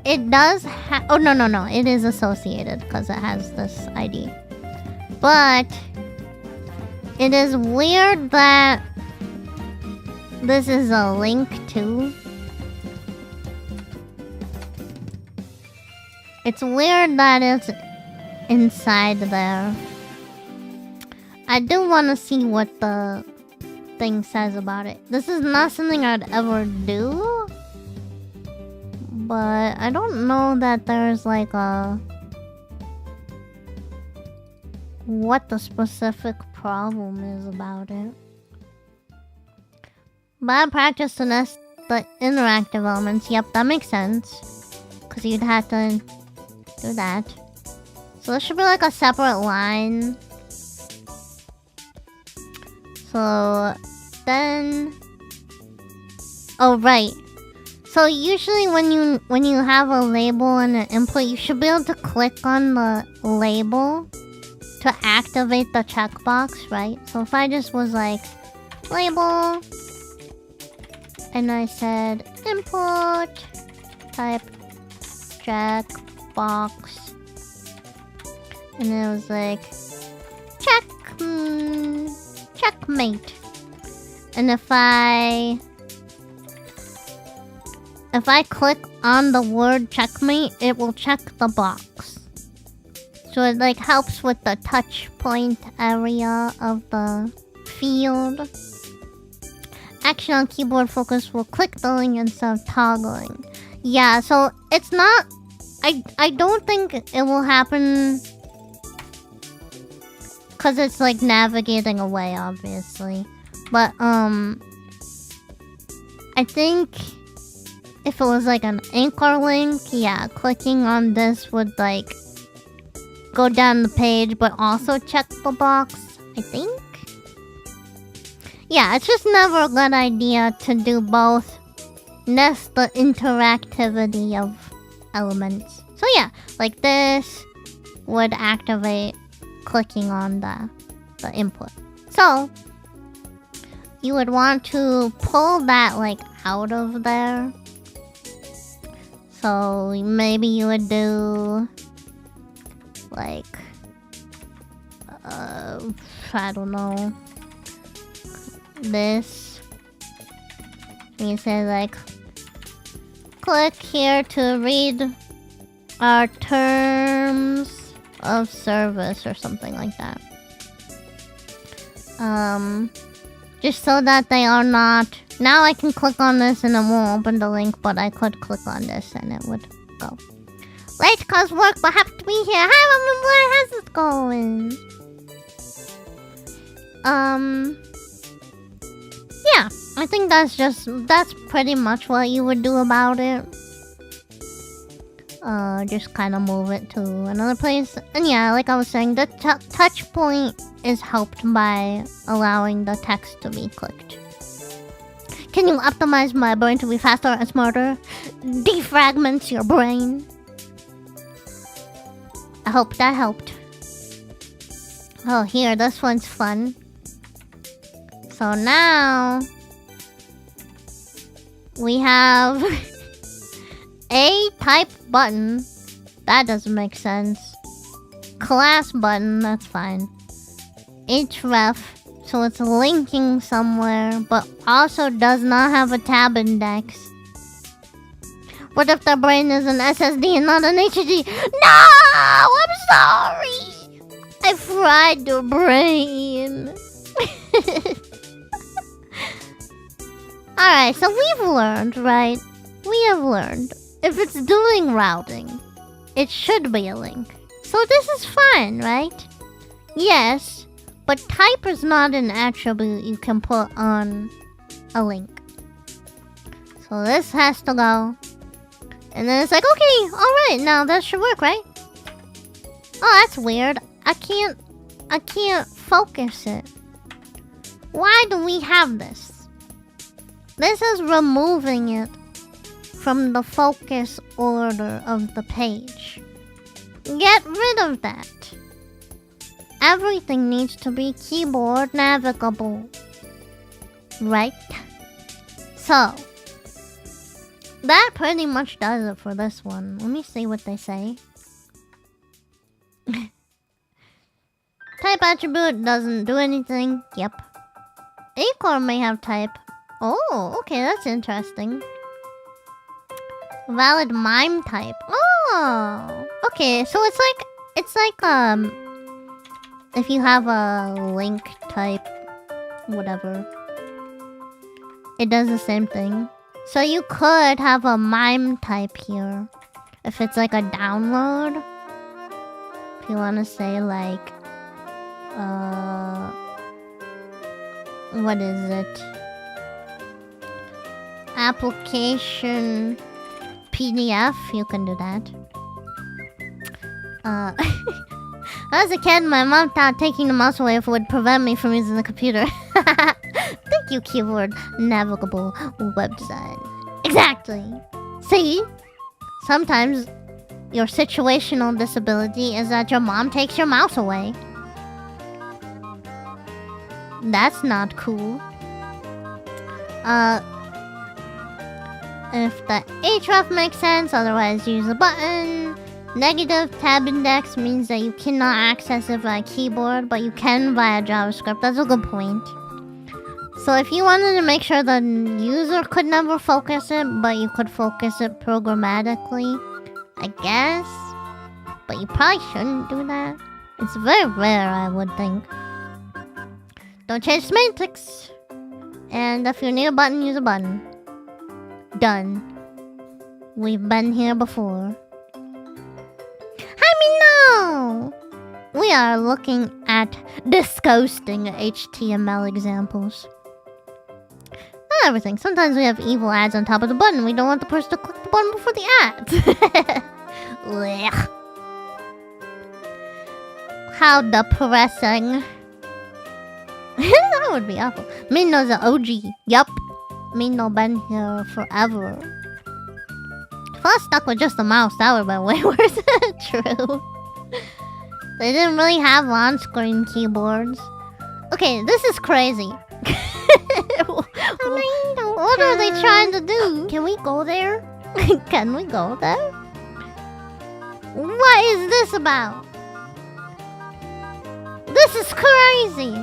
it does have... Oh, no. It is associated because it has this ID. But it is weird that this is a link too. It's weird that it's inside there. I do want to see what the thing says about it. This is not something I'd ever do, but I don't know that there's like a... what the specific problem is about it. Bad practice to nest the interactive elements. Yep, that makes sense. Because you'd have to do that. So there should be like a separate line. So then... Oh, right. So usually when you have a label and an input, you should be able to click on the label to activate the checkbox, right? So if I just was like, label, and I said, input, type, checkbox, and it was like, checkmate. And if I click on the word checkmate, it will check the box. So it like helps with the touch point area of the field. Action on keyboard focus will click the link instead of toggling. Yeah, so it's not... I don't think it will happen because it's like navigating away, obviously. But I think if it was like an anchor link, yeah, clicking on this would like go down the page but also check the box, I think. Yeah, it's just never a good idea to do both. Nest the interactivity of elements. So yeah, like this would activate clicking on the input. So you would want to pull that like out of there. So maybe you would do like I don't know, this. You say like, click here to read our terms of service or something like that. Just so that they are not... Now I can click on this and it won't open the link, but I could click on this and it would go. Late cause work, but happy to be here. Hi, how's it going? Yeah, I think that's pretty much what you would do about it. Just kind of move it to another place. And yeah, like I was saying, the touch point is helped by allowing the text to be clicked. Can you optimize my brain to be faster and smarter? Defragments your brain. I hope that helped. Oh, here, this one's fun. So now we have a type button. That doesn't make sense. Class button, that's fine. href, so it's linking somewhere, but also does not have a tab index. What if the brain is an SSD and not an HDD? No! I'm sorry! I fried your brain. Alright, so we've learned, right? We have learned. If it's doing routing, it should be a link. So this is fine, right? Yes, but type is not an attribute you can put on a link. So this has to go. And then it's like, okay, alright, now that should work, right? Oh, that's weird. I can't focus it. Why do we have this? This is removing it from the focus order of the page. Get rid of that. Everything needs to be keyboard navigable. Right? So, that pretty much does it for this one. Let me see what they say. Type attribute doesn't do anything. Yep. Acorn may have type. Oh, okay, that's interesting. Valid mime type. Oh, okay, so it's like if you have a link type, whatever, it does the same thing. So you could have a mime type here, if it's like a download. If you want to say like, what is it? Application PDF, you can do that. As a kid, my mom thought taking the mouse away would prevent me from using the computer. Thank you, keyboard navigable website. Exactly. See? Sometimes your situational disability is that your mom takes your mouse away. That's not cool. If the href makes sense, otherwise use the button. Negative tab index means that you cannot access it via keyboard, but you can via JavaScript. That's a good point. So if you wanted to make sure the user could never focus it, but you could focus it programmatically, I guess. But you probably shouldn't do that. It's very rare, I would think. Don't change semantics. And if you need a button, use a button. Done. We've been here before. No! We are looking at disgusting HTML examples. Not everything. Sometimes we have evil ads on top of the button. We don't want the person to click the button before the ads. Blech. How depressing. That would be awful. Minno's an OG. Yup. Minno been here forever. If I was stuck with just a mouse, that would have been way worse. True. They didn't really have on-screen keyboards. Okay, this is crazy. What are they trying to do? Can we go there? Can we go there? What is this about? This is crazy.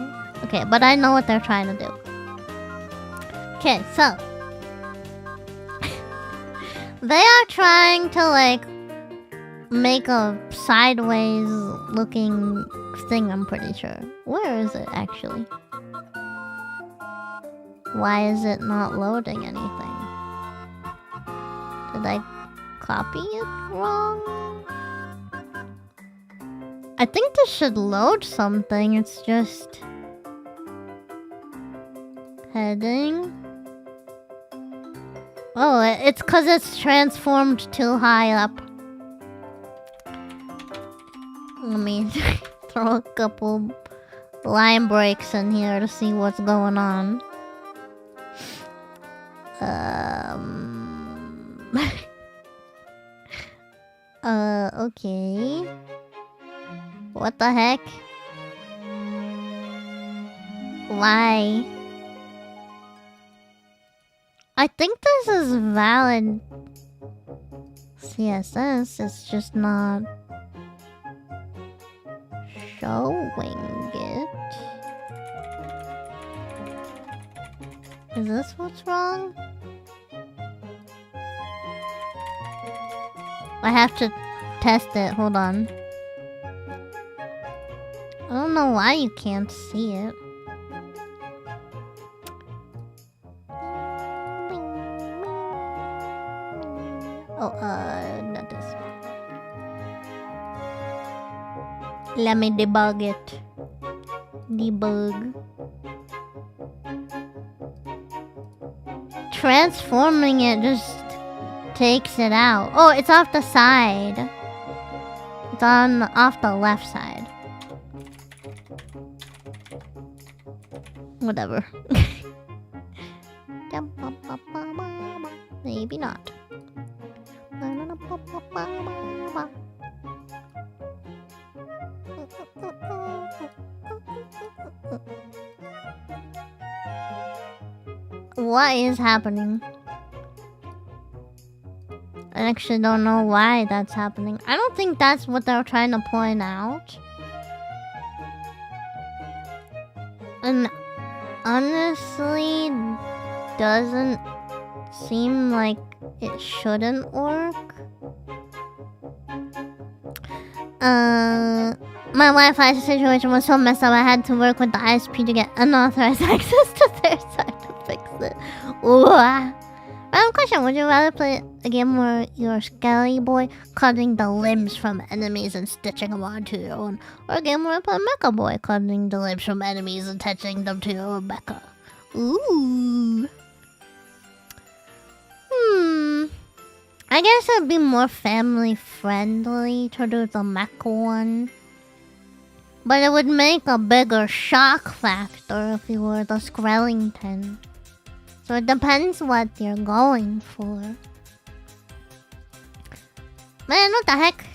Okay, but I know what they're trying to do. Okay, so they are trying to like make a sideways looking thing, I'm pretty sure. Where is it actually? Why is it not loading anything? Did I copy it wrong? I think this should load something. It's just heading. Oh, it's because it's transformed too high up. Let me throw a couple line breaks in here to see what's going on. Okay. What the heck? Why? I think this is valid CSS, it's just not showing it. Is this what's wrong? I have to test it, hold on. I don't know why you can't see it. Oh, not this. Let me debug it. Debug. Transforming it just takes it out. Oh, it's off the side. It's off the left side. Whatever. Maybe not. What is happening? I actually don't know why that's happening. I don't think that's what they're trying to point out. And honestly, doesn't seem like it shouldn't work. My Wi-Fi situation was so messed up I had to work with the ISP to get unauthorized access to their site to fix it. Ooh. Random question, would you rather play a game where you're a Skelly Boy cutting the limbs from enemies and stitching them onto your own? Or a game where you play Mecha Boy cutting the limbs from enemies and attaching them to your own mecha? Ooh. I guess it'd be more family friendly to do the mecha one. But it would make a bigger shock factor if you were the Skrellington. So it depends what you're going for. Man, what the heck?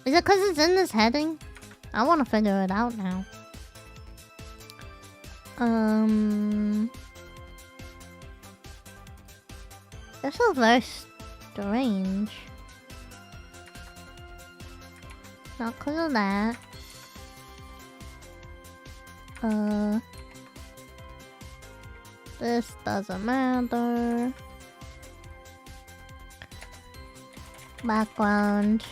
Is it because it's in this heading? I want to figure it out now. This is very strange. Not because of that. This doesn't matter. Background.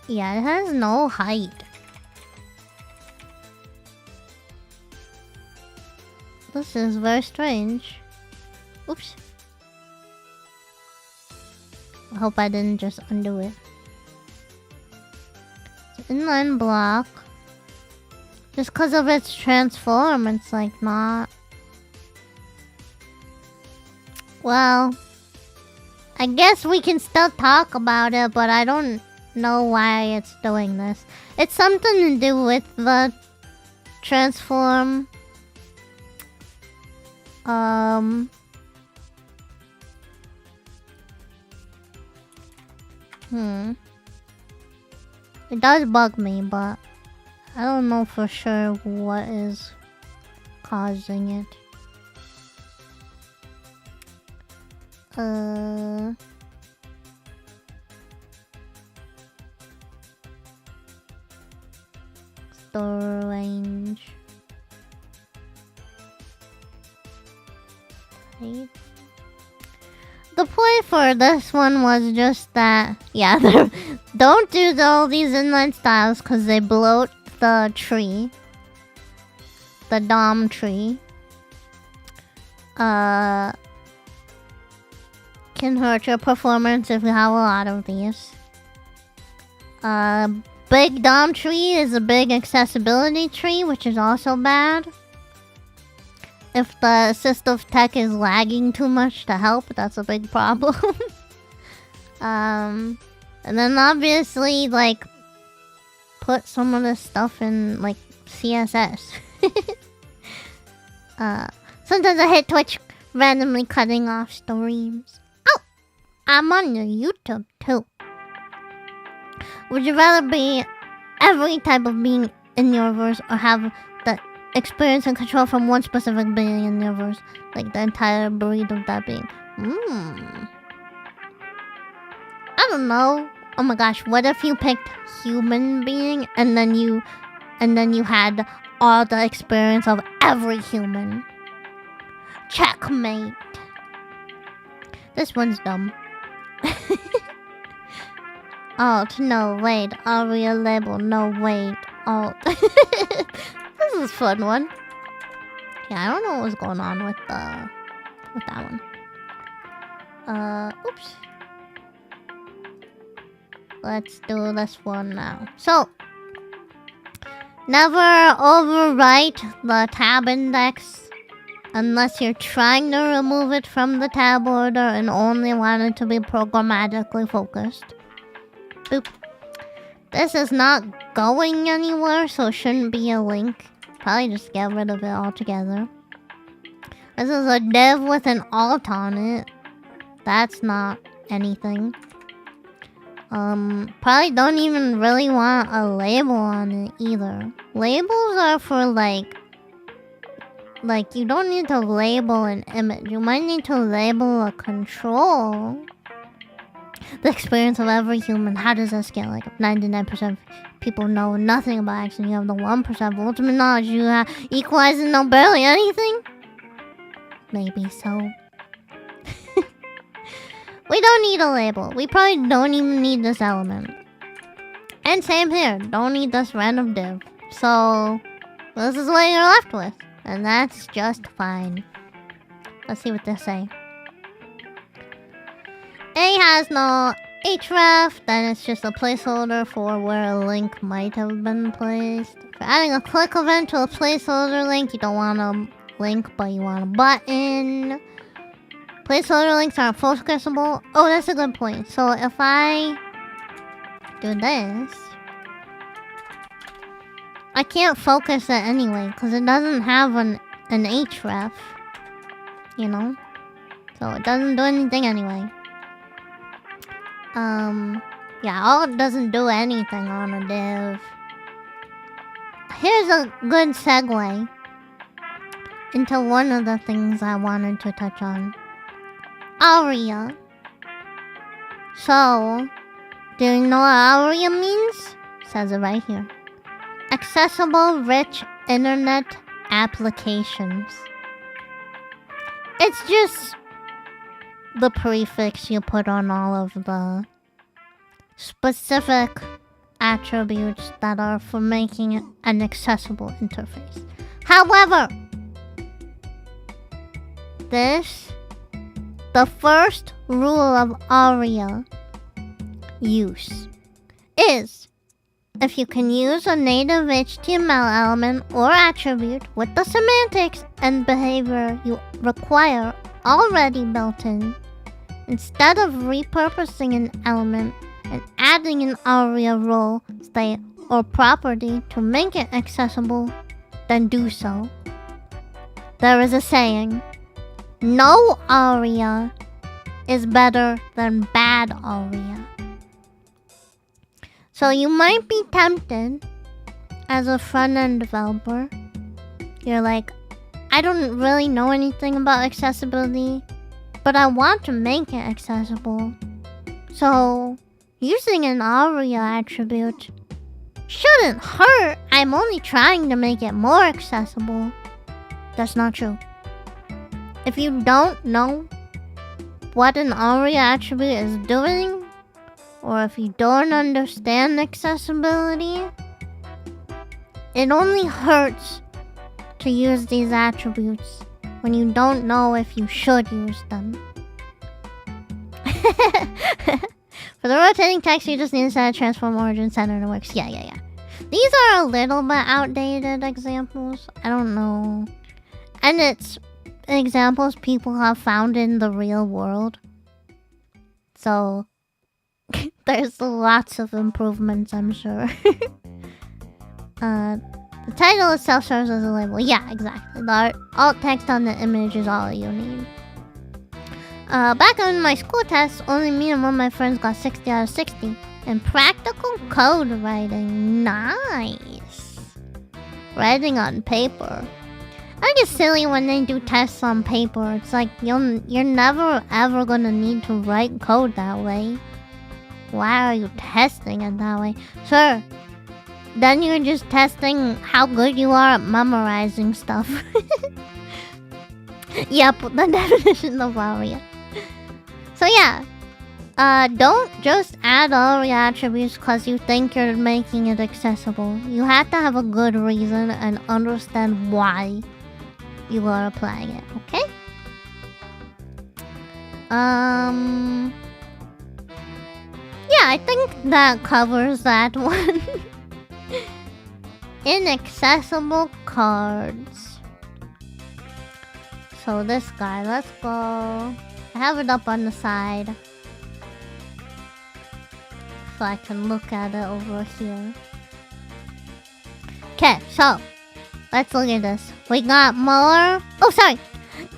Yeah, it has no height. This is very strange. Oops. I hope I didn't just undo it. It's inline block. Just because of its transform, it's like not... Well, I guess we can still talk about it, but I don't know why it's doing this. It's something to do with the transform. It does bug me, but I don't know for sure what is causing it. Store range. Right. The point for this one was just that, yeah, don't do all these inline styles because they bloat the tree. the DOM tree can hurt your performance if you have a lot of these. Big DOM tree is a big accessibility tree, which is also bad. If the assistive tech is lagging too much to help, that's a big problem. And then obviously, like, put some of this stuff in, like, CSS. Sometimes I hit Twitch randomly cutting off streams. Oh! I'm on your YouTube too. Would you rather be every type of being in your verse or have the experience and control from one specific being in your verse? Like the entire breed of that being. I don't know. Oh my gosh, what if you picked human being and then you had all the experience of every human? Checkmate. This one's dumb. Alt, no, wait. Aria label, no, wait. Alt. This is a fun one. Yeah, I don't know what's going on with that one. Oops. Let's do this one now. So, never overwrite the tab index unless you're trying to remove it from the tab order and only want it to be programmatically focused. Boop. This is not going anywhere, so it shouldn't be a link. Probably just get rid of it altogether. This is a div with an alt on it. That's not anything. Probably don't even really want a label on it either. Labels are for like you don't need to label an image. You might need to label a control. The experience of every human. How does that scale? Like 99% of people know nothing about action. You have the 1% of ultimate knowledge. You have equalizing know barely anything? Maybe so. We don't need a label. We probably don't even need this element. And same here. Don't need this random div. So, this is what you're left with. And that's just fine. Let's see what they say. A has no href, then it's just a placeholder for where a link might have been placed. For adding a click event to a placeholder link, you don't want a link, but you want a button. Placeholder links aren't focusable. Oh, that's a good point. So if I do this, I can't focus it anyway, because it doesn't have an href. You know? So it doesn't do anything anyway. Yeah, alt doesn't do anything on a div. Here's a good segue into one of the things I wanted to touch on. Aria. So, do you know what Aria means? Says it right here. Accessible rich internet applications. It's just the prefix you put on all of the specific attributes that are for making an accessible interface. However, the first rule of Aria use is if you can use a native HTML element or attribute with the semantics and behavior you require already built in, instead of repurposing an element and adding an Aria role, state, or property to make it accessible, then do so. There is a saying, no Aria is better than bad Aria. So you might be tempted as a front-end developer. You're like, I don't really know anything about accessibility, but I want to make it accessible. So, using an Aria attribute shouldn't hurt. I'm only trying to make it more accessible. That's not true. If you don't know what an Aria attribute is doing, or if you don't understand accessibility, it only hurts to use these attributes when you don't know if you should use them. For the rotating text, you just need to set a transform origin center and it works. Yeah. These are a little bit outdated examples. I don't know. And it's examples people have found in the real world. So, there's lots of improvements, I'm sure. The title itself serves as a label. Yeah, exactly. The alt text on the image is all you need. Back on my school test, only me and one of my friends got 60 out of 60. And practical code writing. Nice. Writing on paper. I think it's silly when they do tests on paper. It's like, you're never ever gonna need to write code that way. Why are you testing it that way? Sure. Then you're just testing how good you are at memorizing stuff. Yep, the definition of aria. So yeah. Don't just add aria attributes because you think you're making it accessible. You have to have a good reason and understand why you are applying it, okay? Yeah, I think that covers that one. Inaccessible cards. So this guy, let's go. I have it up on the side. So I can look at it over here. Okay, so let's look at this. We got more. Oh, sorry.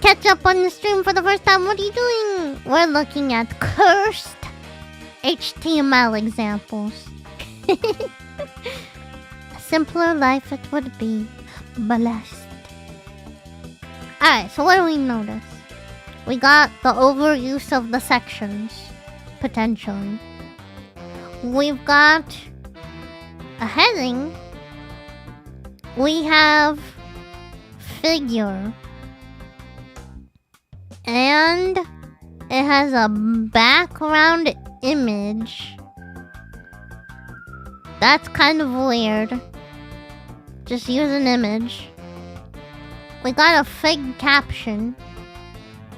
Catch up on the stream for the first time. What are you doing? We're looking at cursed HTML examples. A simpler life it would be. Blessed. Alright, so what do we notice? We got the overuse of the sections. Potentially. We've got a heading. We have figure. And it has a background image. That's kind of weird. Just use an image. We got a fig caption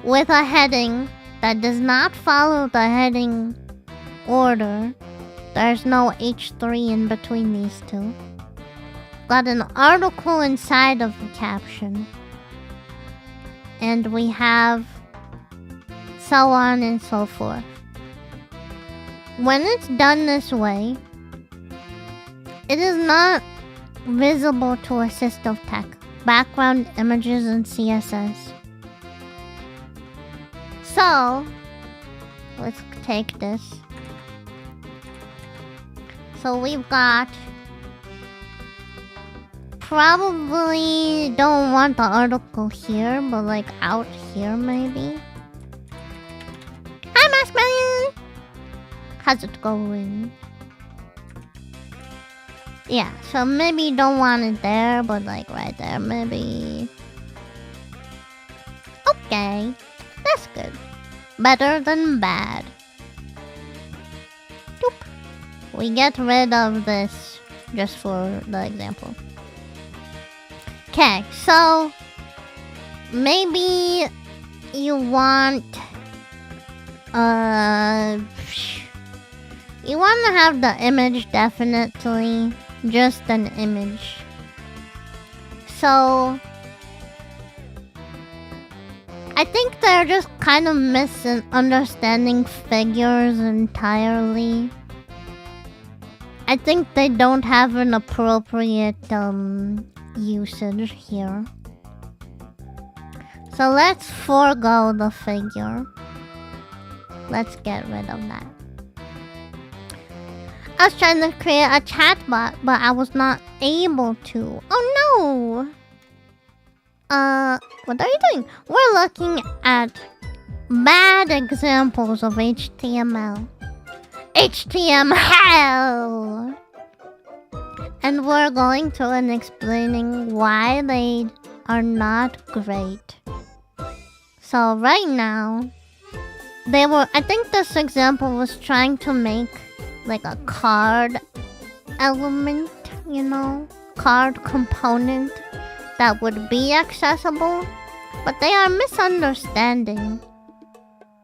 with a heading that does not follow the heading order. There's no H3 in between these two. Got an article inside of the caption. And we have so on and so forth. When it's done this way, it is not visible to assistive tech, background images, and CSS. So, let's take this. So we've got... Probably don't want the article here, but like out here maybe. Hi, Maskman! How's it going? Yeah, so maybe don't want it there, but like right there maybe. Okay, that's good. Better than bad. Doop. We get rid of this just for the example. Okay, so maybe you want you want to have the image definitely just an image. So I think they're just kind of misunderstanding figures entirely. I think they don't have an appropriate usage here. So let's forego the figure. Let's get rid of that. I was trying to create a chatbot, but I was not able to. Oh no! What are you doing? We're looking at bad examples of HTML. HTML! And we're going through and explaining why they are not great. So right now, I think this example was trying to make like a card element, you know, card component. that would be accessible, but they are misunderstanding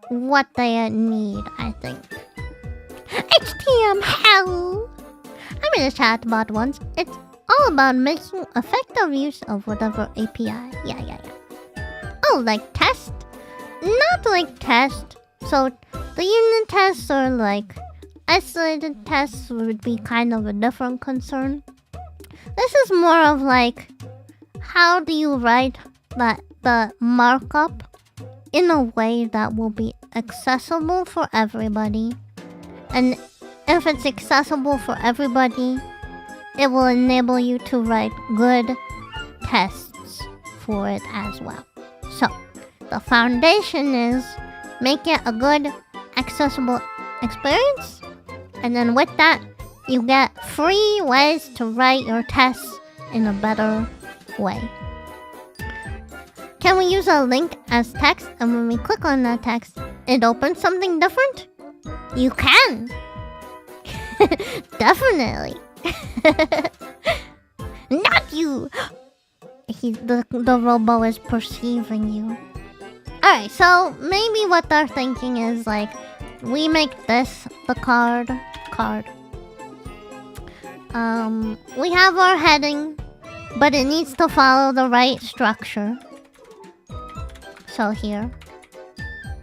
what they need, I think. HTML! I'm in a chatbot once. It's all about making effective use of whatever API. Yeah. Oh, like test? Not like test. So the unit tests or like isolated tests would be kind of a different concern. This is more of like, how do you write the markup in a way that will be accessible for everybody? And if it's accessible for everybody, it will enable you to write good tests for it as well. So, the foundation is make it a good, accessible experience. And then with that, you get free ways to write your tests in a better way. Can we use a link as text? And when we click on that text, it opens something different? You can! Definitely! Not you! The robo is perceiving you. Alright, so maybe what they're thinking is like, we make this the card. We have our heading, but it needs to follow the right structure. So here,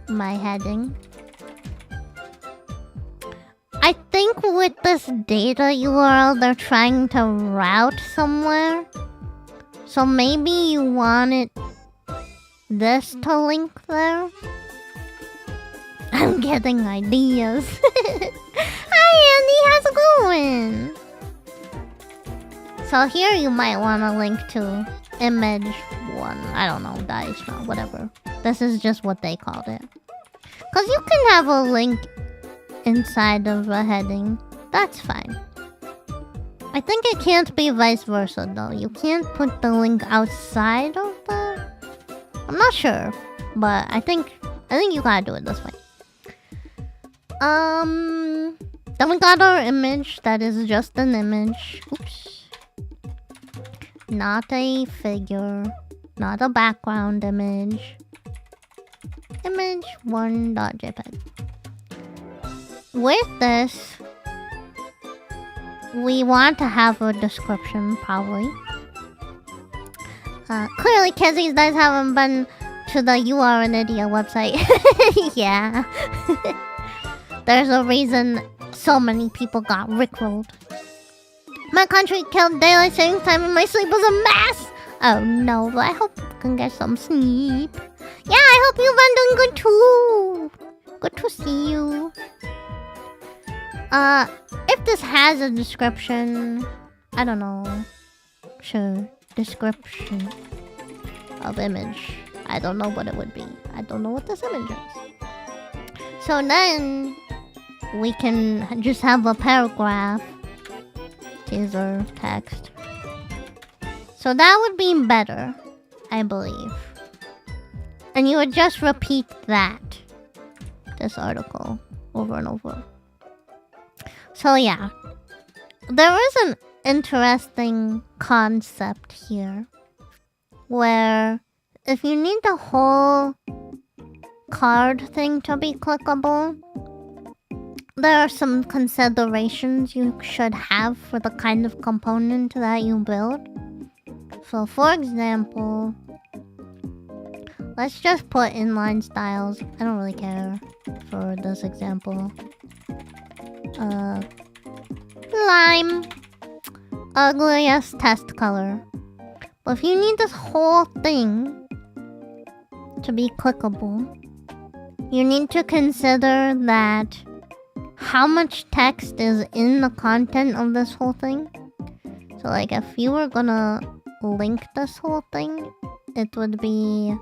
my heading. I think with this data URL, they're trying to route somewhere. So maybe you wanted this to link there. I'm getting ideas. Hi Andy, how's it going? So here you might want to link to image 1. I don't know, HTML, whatever. This is just what they called it. Because you can have a link inside of a heading. That's fine. I think it can't be vice versa though. You can't put the link outside of the... I'm not sure. But I think you gotta do it this way. Then we got our image. That is just an image. Oops. Not a figure. Not a background image. Image 1.jpg. With this, we want to have a description, probably. Clearly, Kezzy's guys haven't been to the You Are an Idiot website. Yeah. There's a reason so many people got rickrolled. My country killed daylight saving time and my sleep was a mess! Oh no, but I hope you can get some sleep. Yeah, I hope you've been doing good too. Good to see you. If this has a description, I don't know. Sure, description of image. I don't know what it would be. I don't know what this image is. So then, we can just have a paragraph. Teaser text. So that would be better, I believe. And you would just repeat that. This article over and over. So yeah. There is an interesting concept here. Where if you need the whole card thing to be clickable, there are some considerations you should have for the kind of component that you build. So for example, let's just put inline styles. I don't really care for this example. Lime. Ugliest test color. But if you need this whole thing to be clickable, you need to consider that how much text is in the content of this whole thing. So like if you were gonna link this whole thing, it would be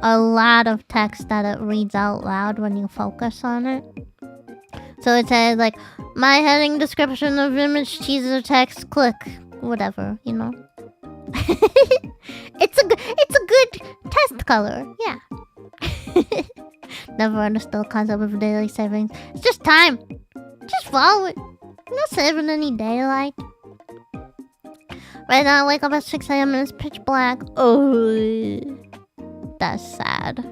a lot of text that it reads out loud when you focus on it. So it says like, my heading description of image teaser text, click, whatever, you know. It's a good test color, yeah. Never understood the concept of daily savings. It's just time. Just follow it. You're not saving any daylight. Right now, I wake up at 6 a.m. and it's pitch black. Oh, that's sad.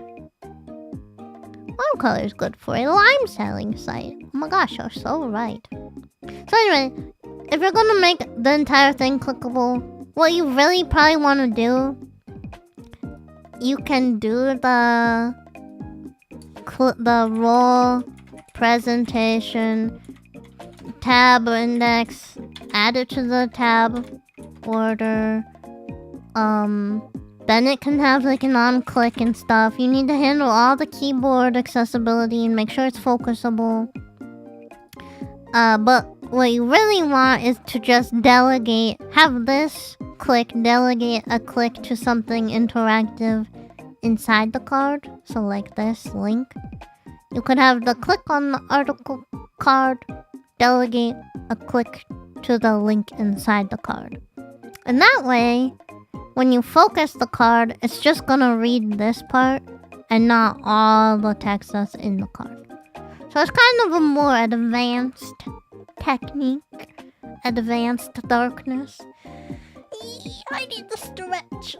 Watercolor is good for a lime selling site. Oh my gosh, you're so right. So anyway, if you're gonna make the entire thing clickable, what you really probably want to do, you can do the role presentation tab index, add it to the tab order. Then it can have like an on-click and stuff. You need to handle all the keyboard accessibility and make sure it's focusable. But what you really want is to just delegate, have this click delegate a click to something interactive inside the card. So like this link. You could have the click on the article card delegate a click to the link inside the card. And that way, when you focus the card, it's just gonna read this part and not all the text that's in the card. So it's kind of a more advanced technique. Advanced darkness. I need to stretch.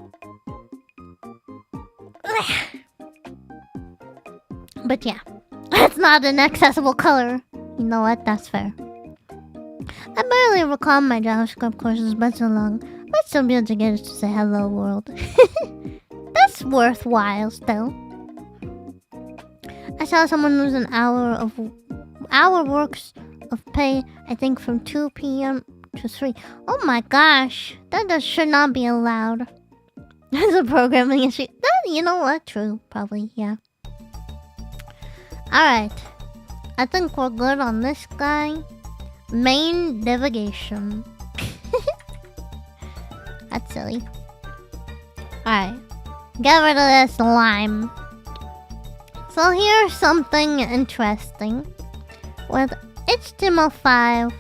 But yeah, it's not an accessible color. You know what? That's fair. I barely recall my JavaScript courses, but so long. I'd still be able to get it to say hello world. That's worthwhile still. I saw someone lose an hour works of pay, I think from 2 p.m. to 3. Oh my gosh, that should not be allowed. That's a programming issue. You know what? True, probably, yeah. Alright. I think we're good on this guy. Main navigation. That's silly. Alright. Get rid of this lime. So here's something interesting. With HTML5,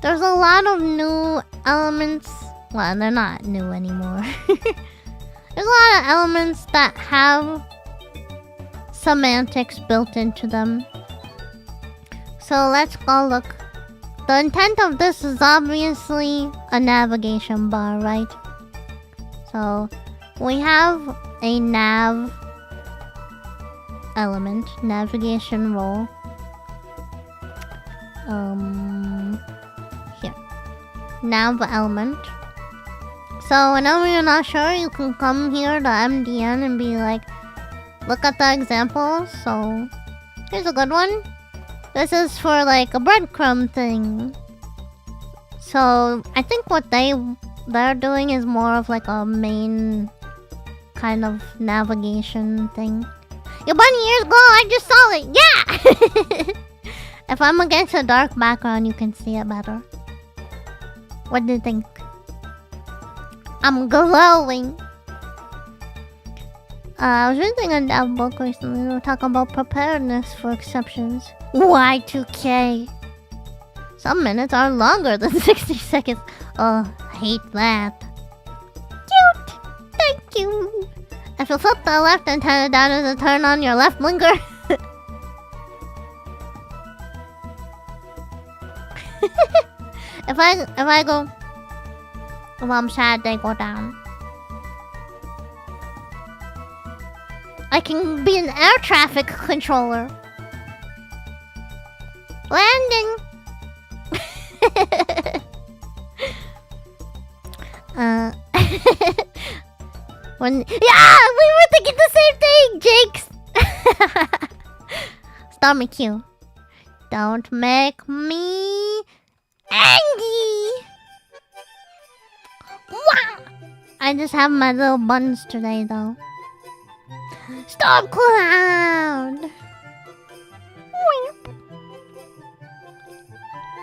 there's a lot of new elements. Well, they're not new anymore. There's a lot of elements that have semantics built into them. So let's go look. The intent of this is obviously a navigation bar, right? So we have a nav element, navigation role. Here. Nav element. So whenever you're not sure, you can come here to MDN and be like, look at the examples. So here's a good one. This is for like a breadcrumb thing. So I think what they're doing is more of like a main kind of navigation thing. Your bunny ears glow, I just saw it, yeah! If I'm against a dark background, you can see it better. What do you think? I'm glowing. I was reading a dev book recently. They were talking about preparedness for exceptions. Y2K. Some minutes are longer than 60 seconds. Oh, I hate that. Cute. Thank you. If you flip to the left and turn it down as a turn on your left blinker. If I go, if I'm sad, they go down. I can be an air traffic controller. Landing. Yeah, we were thinking the same thing, Jakes. Stop me, Q. Don't make me angry. Wow. I just have my little buns today, though. Storm cloud.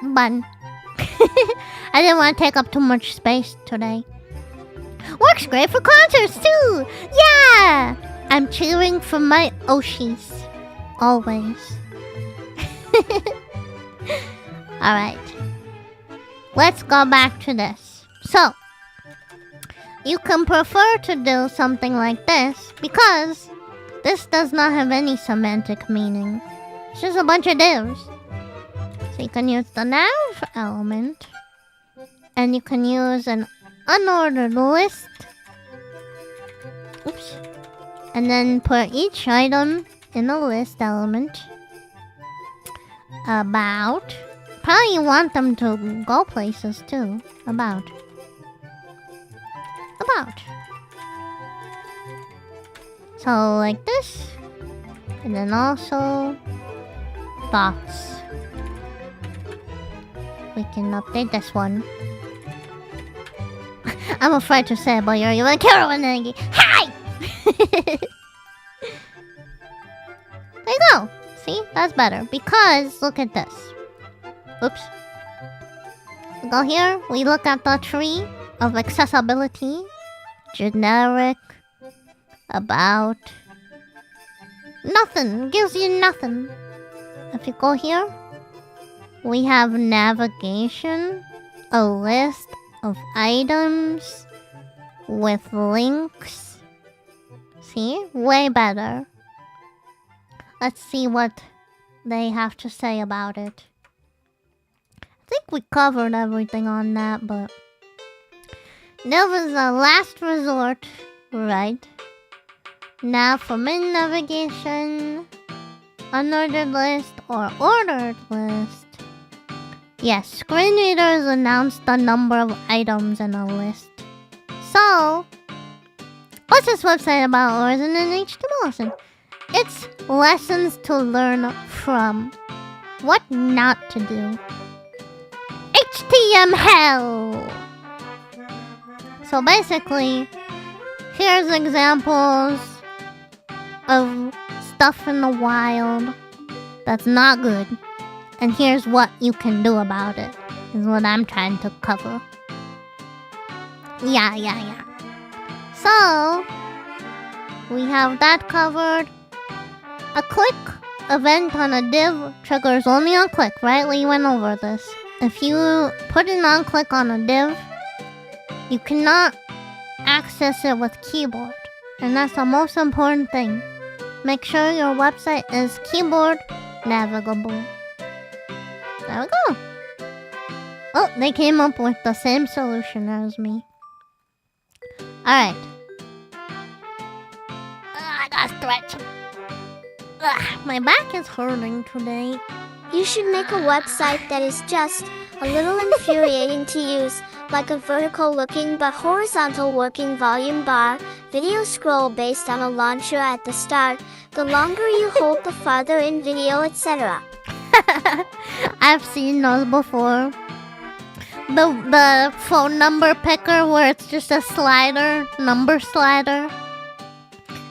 Bun. I didn't want to take up too much space today. Works great for concerts too. Yeah. I'm cheering for my Oshis. Always. Alright. Let's go back to this. So, you can prefer to do something like this because this does not have any semantic meaning. It's just a bunch of divs. So you can use the nav element and you can use an unordered list. Oops. And then put each item in a list element. About. Probably you want them to go places too. About. So like this. And then also thoughts. We can update this one. I'm afraid to say it, but you're even Carolyn. Hi! There you go. See? That's better. Because, look at this. Oops. We go here. We look at the tree of accessibility. Generic. About. Nothing. Gives you nothing. If you go here, we have navigation. A list of items with links. See? Way better. Let's see what they have to say about it. I think we covered everything on that, but that was a last resort, right? Now for main navigation, unordered list or ordered list. Yes, screen readers announce the number of items in a list. So, what's this website about, or is it an HTML lesson? It's lessons to learn from. What not to do. HTML! So basically, here's examples of stuff in the wild that's not good. And here's what you can do about it, is what I'm trying to cover. Yeah. So, we have that covered. A click event on a div triggers only on click, right? We went over this. If you put an on click on a div, you cannot access it with keyboard. And that's the most important thing. Make sure your website is keyboard navigable. There we go. Oh, they came up with the same solution as me. Alright. I gotta stretch. My back is hurting today. You should make a website that is just a little infuriating to use, like a vertical looking but horizontal working volume bar, video scroll based on a launcher at the start, the longer you hold the farther in video, etc. I've seen those before. The phone number picker where it's just a slider, number slider.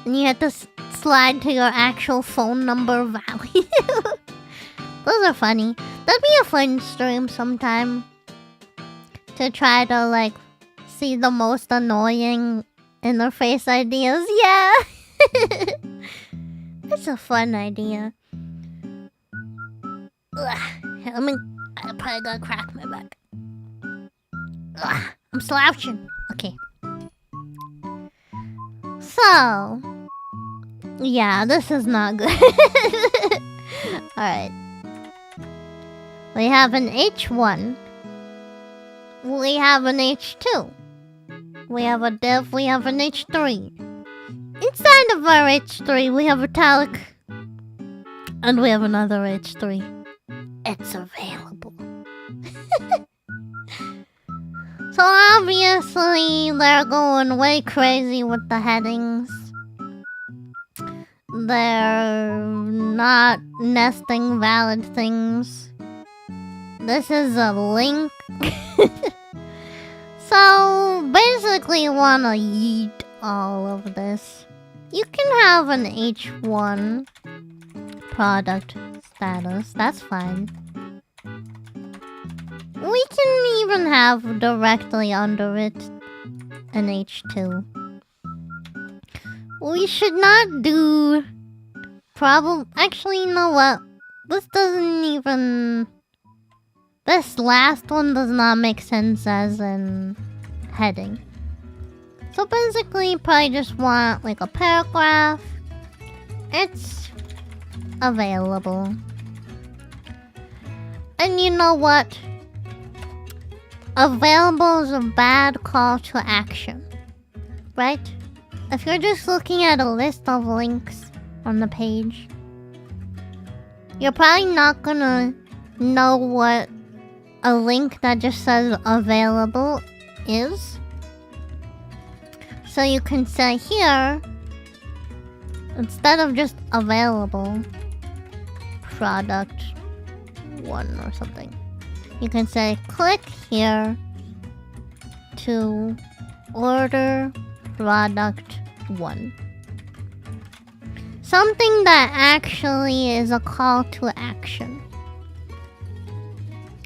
And you have to slide to your actual phone number value. Those are funny. That'd be a fun stream sometime. To try to like see the most annoying interface ideas. Yeah. That's a fun idea. I probably gotta crack my back. I'm slouching. Okay. So, yeah, this is not good. Alright. We have an H1. We have an H2. We have a div. We have an H3. Inside of our H3, we have italic. And we have another H3. It's available. So obviously, they're going way crazy with the headings. They're not nesting valid things. This is a link. So basically, you want to yeet all of this. You can have an H1 product status. That's fine. We can even have directly under it an H2. We should not do actually, you know what? This doesn't even... This last one does not make sense as an heading. So basically, you probably just want like a paragraph. It's available. And you know what? available is a bad call to action, right? If you're just looking at a list of links on the page, you're probably not gonna know what a link that just says available is. So you can say here, instead of just available, product 1 or something, you can say click here to order product 1. Something that actually is a call to action.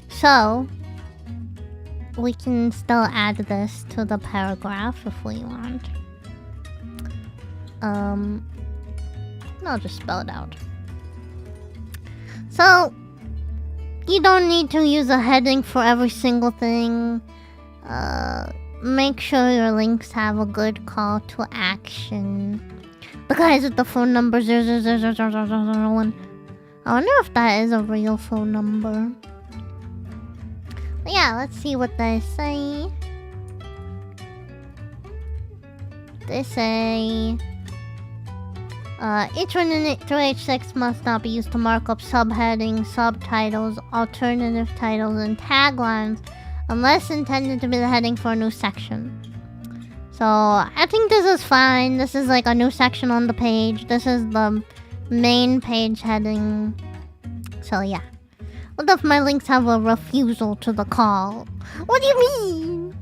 So we can still add this to the paragraph if we want. I'll just spell it out. So you don't need to use a heading for every single thing. Make sure your links have a good call to action. The guys with the phone number 00001. I wonder if that is a real phone number. But yeah, let's see what they say. They say each one in it through H6 must not be used to mark up subheadings, subtitles, alternative titles, and taglines unless intended to be the heading for a new section. So I think this is fine. This is like a new section on the page. This is the main page heading. So yeah. What if my links have a refusal to the call? What do you mean?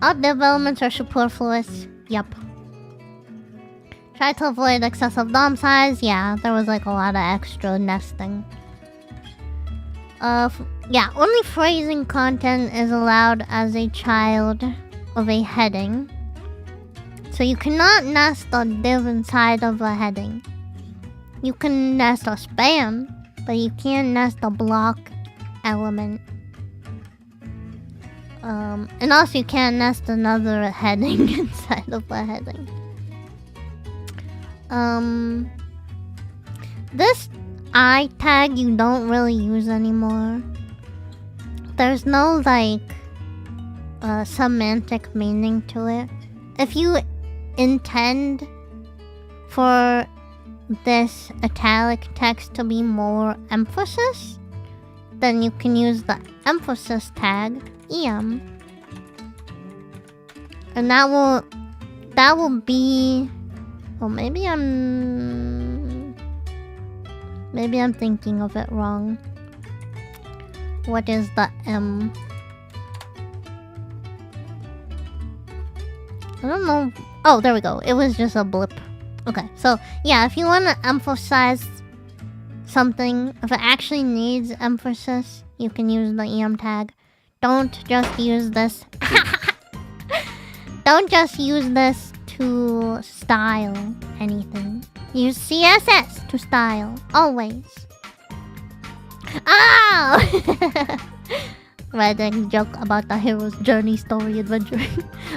All developments are superfluous. Yep. Try to avoid excessive DOM size. Yeah, there was like a lot of extra nesting. Yeah, only phrasing content is allowed as a child of a heading. So you cannot nest a div inside of a heading. You can nest a span, but you can't nest a block element. And also you can't nest another heading inside of a heading. This I tag you don't really use anymore. There's no like semantic meaning to it. If you intend for this italic text to be more emphasis, then you can use the emphasis tag em, and that will be. Oh, maybe I'm thinking of it wrong. What is the M? I don't know. Oh, there we go. It was just a blip. Okay, so yeah, if you want to emphasize something, if it actually needs emphasis, you can use the em tag. Don't just use this. Don't just use this to style anything. Use CSS to style, always. Oh! Writing joke about the hero's journey, story, adventure.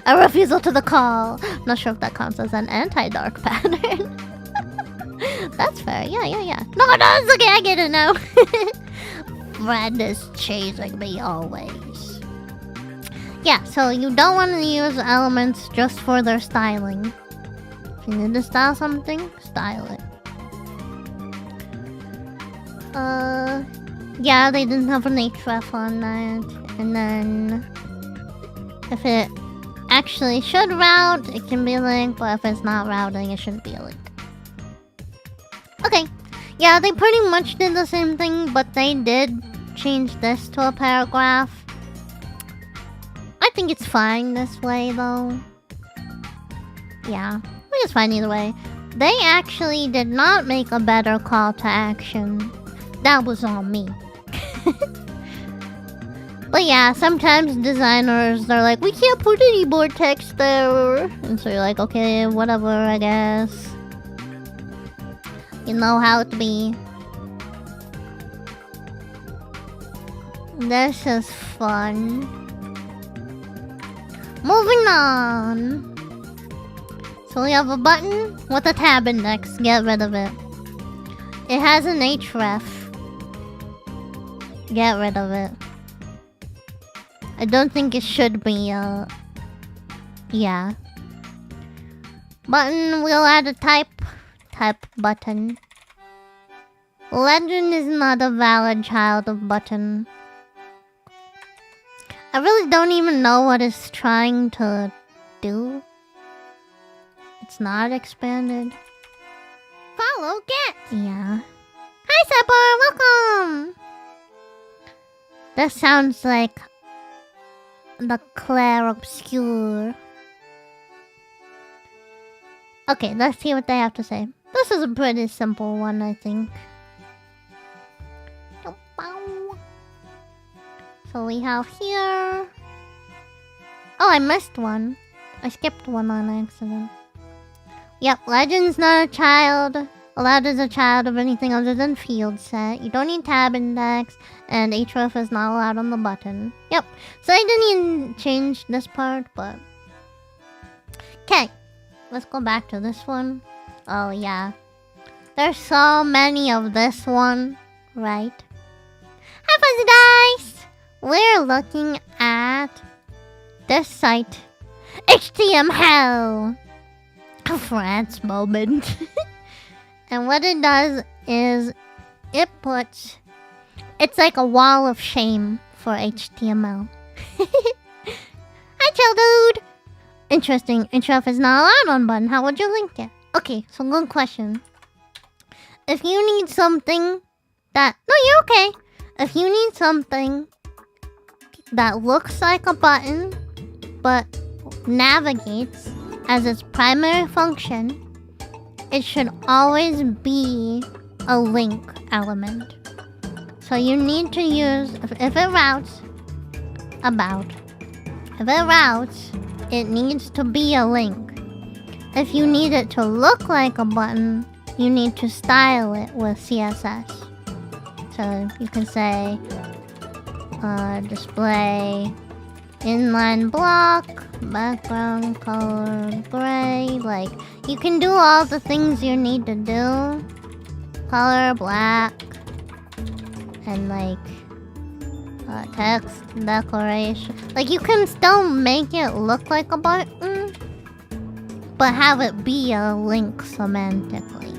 A refusal to the call. Not sure if that counts as an anti-dark pattern. That's fair. Yeah. No, it's okay. I get it now. Brad is chasing me always. Yeah, so you don't want to use elements just for their styling. If you need to style something, style it. Yeah, they didn't have an href on that. And then if it actually should route, it can be a link, but if it's not routing, it shouldn't be a link. Okay. Yeah, they pretty much did the same thing, but they did change this to a paragraph. I think it's fine this way, though. Yeah, I think it's fine either way. They actually did not make a better call to action. That was on me. But yeah, sometimes designers, they're like, we can't put any more text there. And so you're like, okay, whatever, I guess. You know how it be. This is fun. Moving on. So we have a button with a tab index. Get rid of it. It has an href. Get rid of it. I don't think it should be, yeah. Button, we'll add a type. Type button. Legend is not a valid child of button. I really don't even know what it's trying to do. It's not expanded. Follow get. Yeah. Hi, Sepper, welcome. That sounds like the Claire Obscure. Okay, let's see what they have to say. This is a pretty simple one, I think. So we have here... Oh, I missed one. I skipped one on accident. Yep, Legend's not a child. Allowed as a child of anything other than field set. You don't need tab index. And href is not allowed on the button. Yep, so I didn't even change this part, but... Okay, let's go back to this one. Oh, yeah. There's so many of this one, right? Hi, Fuzzy Dice! We're looking at this site. HTML! A France moment. And what it does is it puts... It's like a wall of shame for HTML. Hi, chill dude! Interesting. Href is not allowed on button. How would you link it? Okay, so good question. If you need something that... No, you're okay. If you need something that looks like a button, but navigates as its primary function, it should always be a link element. So you need to use... If it routes about... If it routes, it needs to be a link. If you need it to look like a button, you need to style it with CSS. So you can say display inline block, background color gray. Like, you can do all the things you need to do. Color black. And like text declaration. Like, you can still make it look like a button, but have it be a link semantically.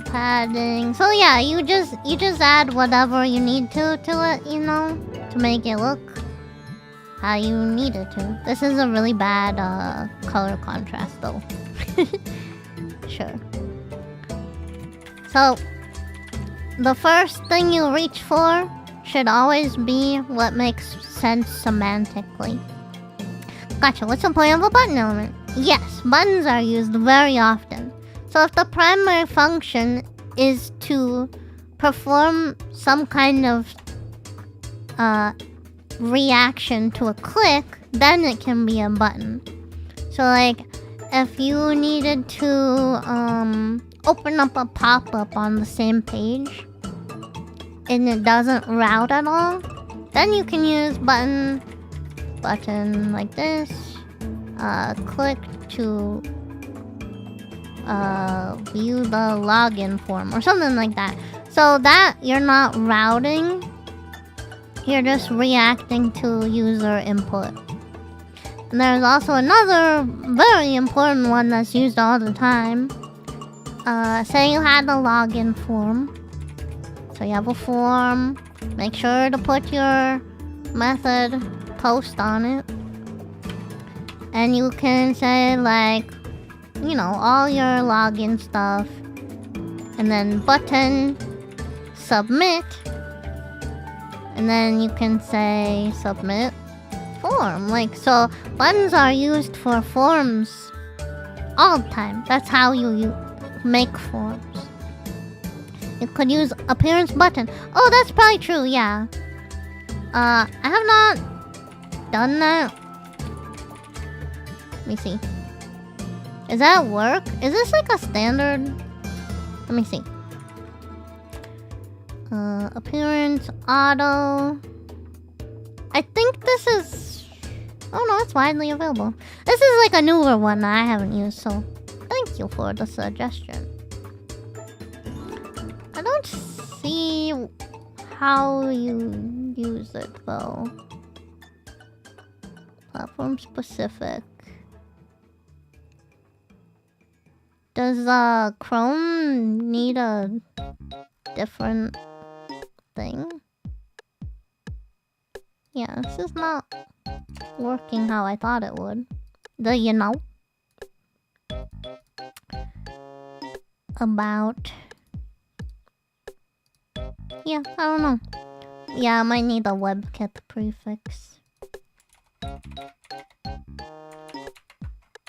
Padding. So yeah, you just add whatever you need to it, you know, to make it look how you need it to. This is a really bad color contrast though. Sure. So the first thing you reach for should always be what makes sense semantically. Gotcha, what's the point of a button element? Yes, buttons are used very often. So if the primary function is to perform some kind of reaction to a click, then it can be a button. So like, if you needed to open up a pop-up on the same page and it doesn't route at all, then you can use button like this, click to view the login form or something like that. So that you're not routing, you're just reacting to user input. And there's also another very important one that's used all the time. Say you had a login form. So you have a form, make sure to put your method post on it. And you can say like, you know, all your login stuff, and then button submit, and then you can say submit form. Like, so buttons are used for forms all the time. That's how you make forms. You could use appearance button. Oh, that's probably true, yeah. I have not done that. Let me see. Does that work? Is this like a standard? Let me see. Appearance, auto. I think this is... Oh no, it's widely available. This is like a newer one that I haven't used, so thank you for the suggestion. I don't see how you use it though. Platform specific. Does Chrome need a different thing? Yeah, this is not working how I thought it would. Do you know? About... Yeah, I don't know. Yeah, I might need a WebKit prefix.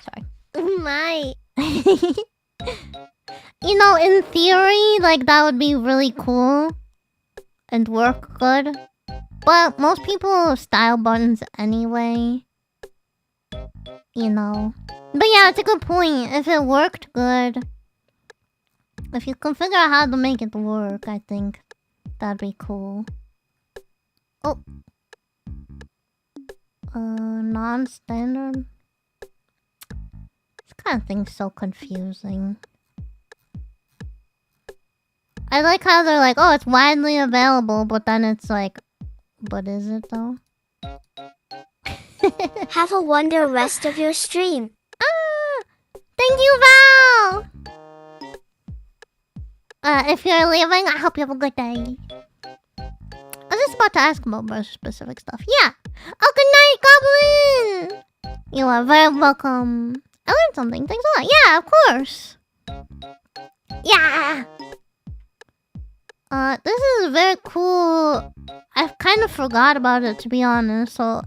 Sorry. My. You know, in theory, like, that would be really cool and work good. But most people have style buttons anyway. You know. But yeah, it's a good point. If it worked good, if you can figure out how to make it work, I think that'd be cool. Oh. Non-standard? This kind of thing's so confusing. I like how they're like, oh, it's widely available, but then it's like, but is it though? Have a wonder rest of your stream. Ah! Thank you, Val! If you're leaving, I hope you have a good day. I was just about to ask about more specific stuff. Yeah! Oh, good night, Goblin! You are very welcome. I learned something. Thanks a lot. Yeah, of course. Yeah! This is very cool. I've kind of forgot about it, to be honest, so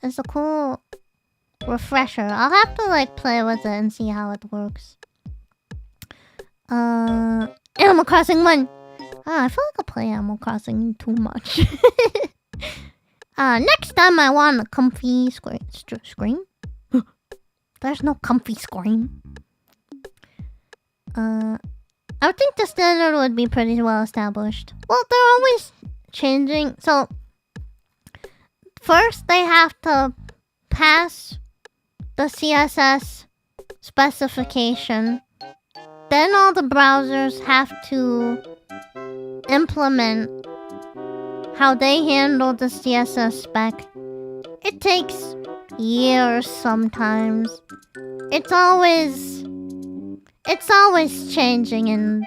it's a cool refresher. I'll have to, like, play with it and see how it works. Animal Crossing 1! I feel like I play Animal Crossing too much. Next time I want a comfy screen? There's no comfy screen. I would think the standard would be pretty well established. Well, they're always changing. So, first they have to pass the CSS specification. Then all the browsers have to implement how they handle the CSS spec. It takes years sometimes. It's always changing in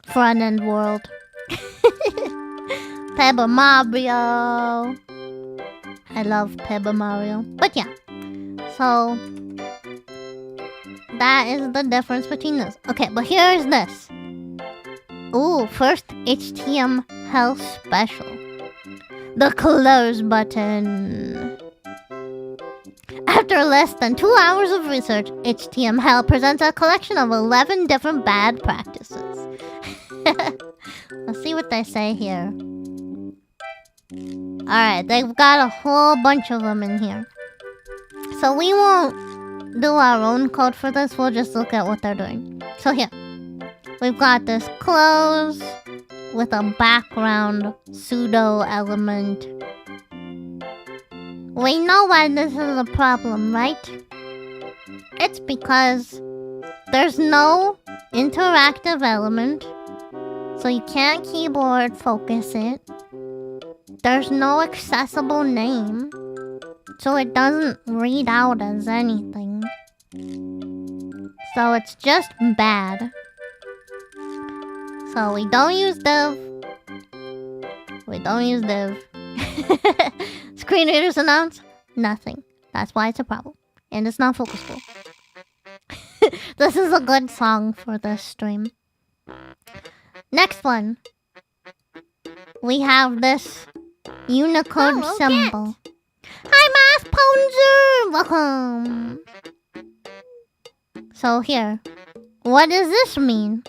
front-end world. Paper Mario. I love Paper Mario. But yeah. So that is the difference between this. Okay, but here's this. Ooh, first HTML special. The close button. After less than 2 hours of research, HTML presents a collection of 11 different bad practices. Let's see what they say here. Alright, they've got a whole bunch of them in here. So we won't do our own code for this, we'll just look at what they're doing. So here, we've got this close with a background pseudo element. We know why this is a problem, right? It's because there's no interactive element, so you can't keyboard focus it. There's no accessible name, so it doesn't read out as anything. So it's just bad. So we don't use div. We don't use div. Screen readers announce nothing. That's why it's a problem. And it's not focusable. This is a good song for this stream. Next one. We have this Unicode symbol. Hi, Math Ponzer! Welcome! So here. What does this mean?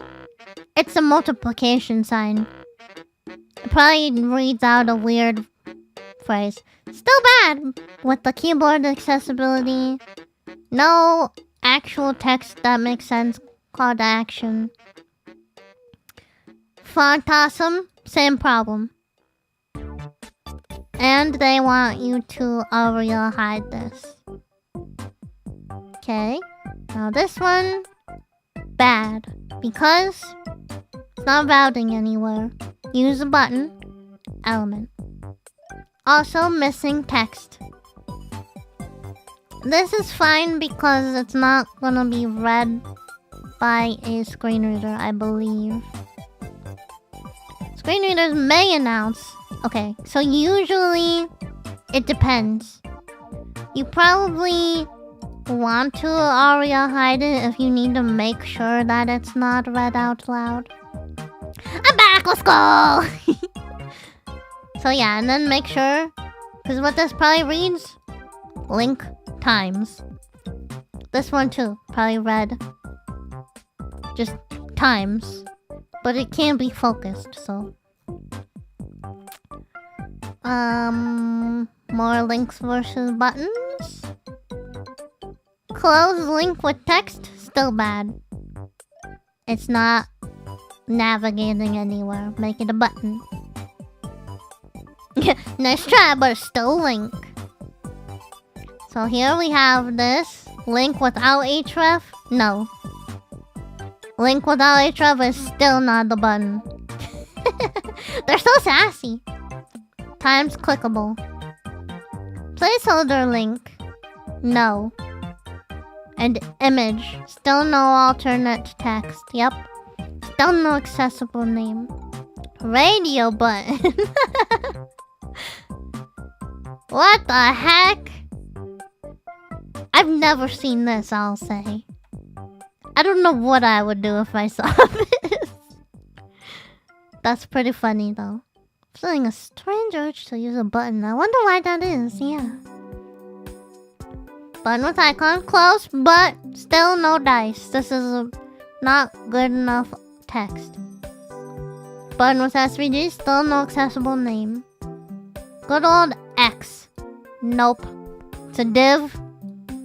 It's a multiplication sign. It probably reads out a weird phrase. Still bad with the keyboard accessibility. No actual text that makes sense. Call to action. Font awesome. Same problem. And they want you to ARIA hide this. Okay. Now this one. Bad. Because it's not routing anywhere. Use a button. Element. Also missing text. This is fine because it's not gonna be read by a screen reader, I believe. Screen readers may announce. Okay, so usually it depends. You probably want to ARIA hide it if you need to make sure that it's not read out loud. I'm back, let's go! So yeah, and then make sure, because what this probably reads, link times. This one too, probably read just times, but it can't be focused, so. More links versus buttons. Close link with text, still bad. It's not navigating anywhere. Make it a button. Nice try, but it's still a link. So here we have this. Link without href? No. Link without href is still not the button. They're so sassy. Times clickable. Placeholder link? No. And image. Still no alternate text. Yep. Still no accessible name. Radio button. What the heck? I've never seen this, I'll say. I don't know what I would do if I saw this. That's pretty funny though. Feeling a strange urge to use a button. I wonder why that is, yeah. Button with icon, close, but still no dice. This is not good enough text. Button with SVGs, still no accessible name. Good old X. Nope. It's a div.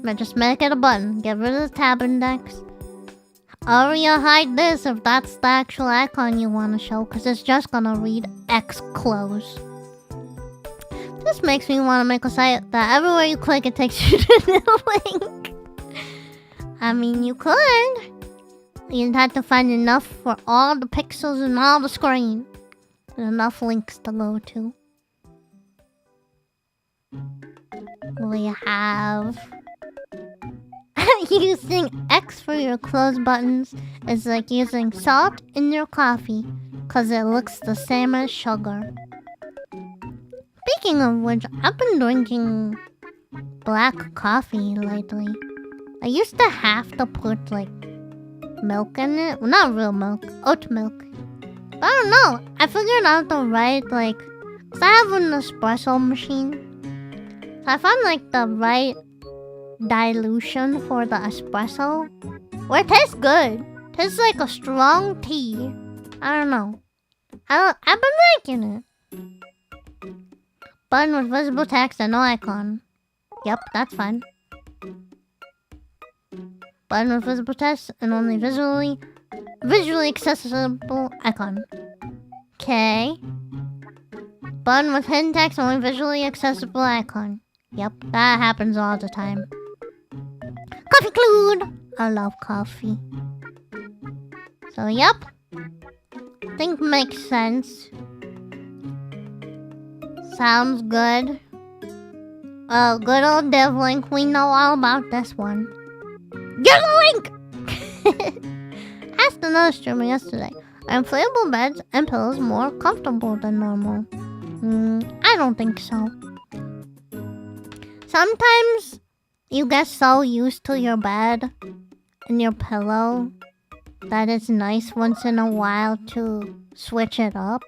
But just make it a button. Get rid of the tab index. ARIA hide this if that's the actual icon you want to show, because it's just gonna read X close. This makes me want to make a site that everywhere you click it takes you to the link. I mean, you could. You'd have to find enough for all the pixels and all the screen. And enough links to go to. We have... Using X for your close buttons is like using salt in your coffee, cause it looks the same as sugar. Speaking of which, I've been drinking black coffee lately. I used to have to put like milk in it. Well, not real milk, oat milk. But I don't know. I figured out the right like, cause I have an espresso machine. So I found like the right dilution for the espresso, where it tastes good. Tastes like a strong tea. I don't know. I've been liking it. Button with visible text and no icon. Yep, that's fine. Button with visible text and only visually accessible icon. Okay. Button with hidden text, only visually accessible icon. Yep, that happens all the time. Coffee clued! I love coffee. So, yep. Think makes sense. Sounds good. Oh, good old div link. We know all about this one. Get a link! Asked another streamer yesterday. Are inflatable beds and pillows more comfortable than normal? I don't think so. Sometimes you get so used to your bed and your pillow that it's nice once in a while to switch it up.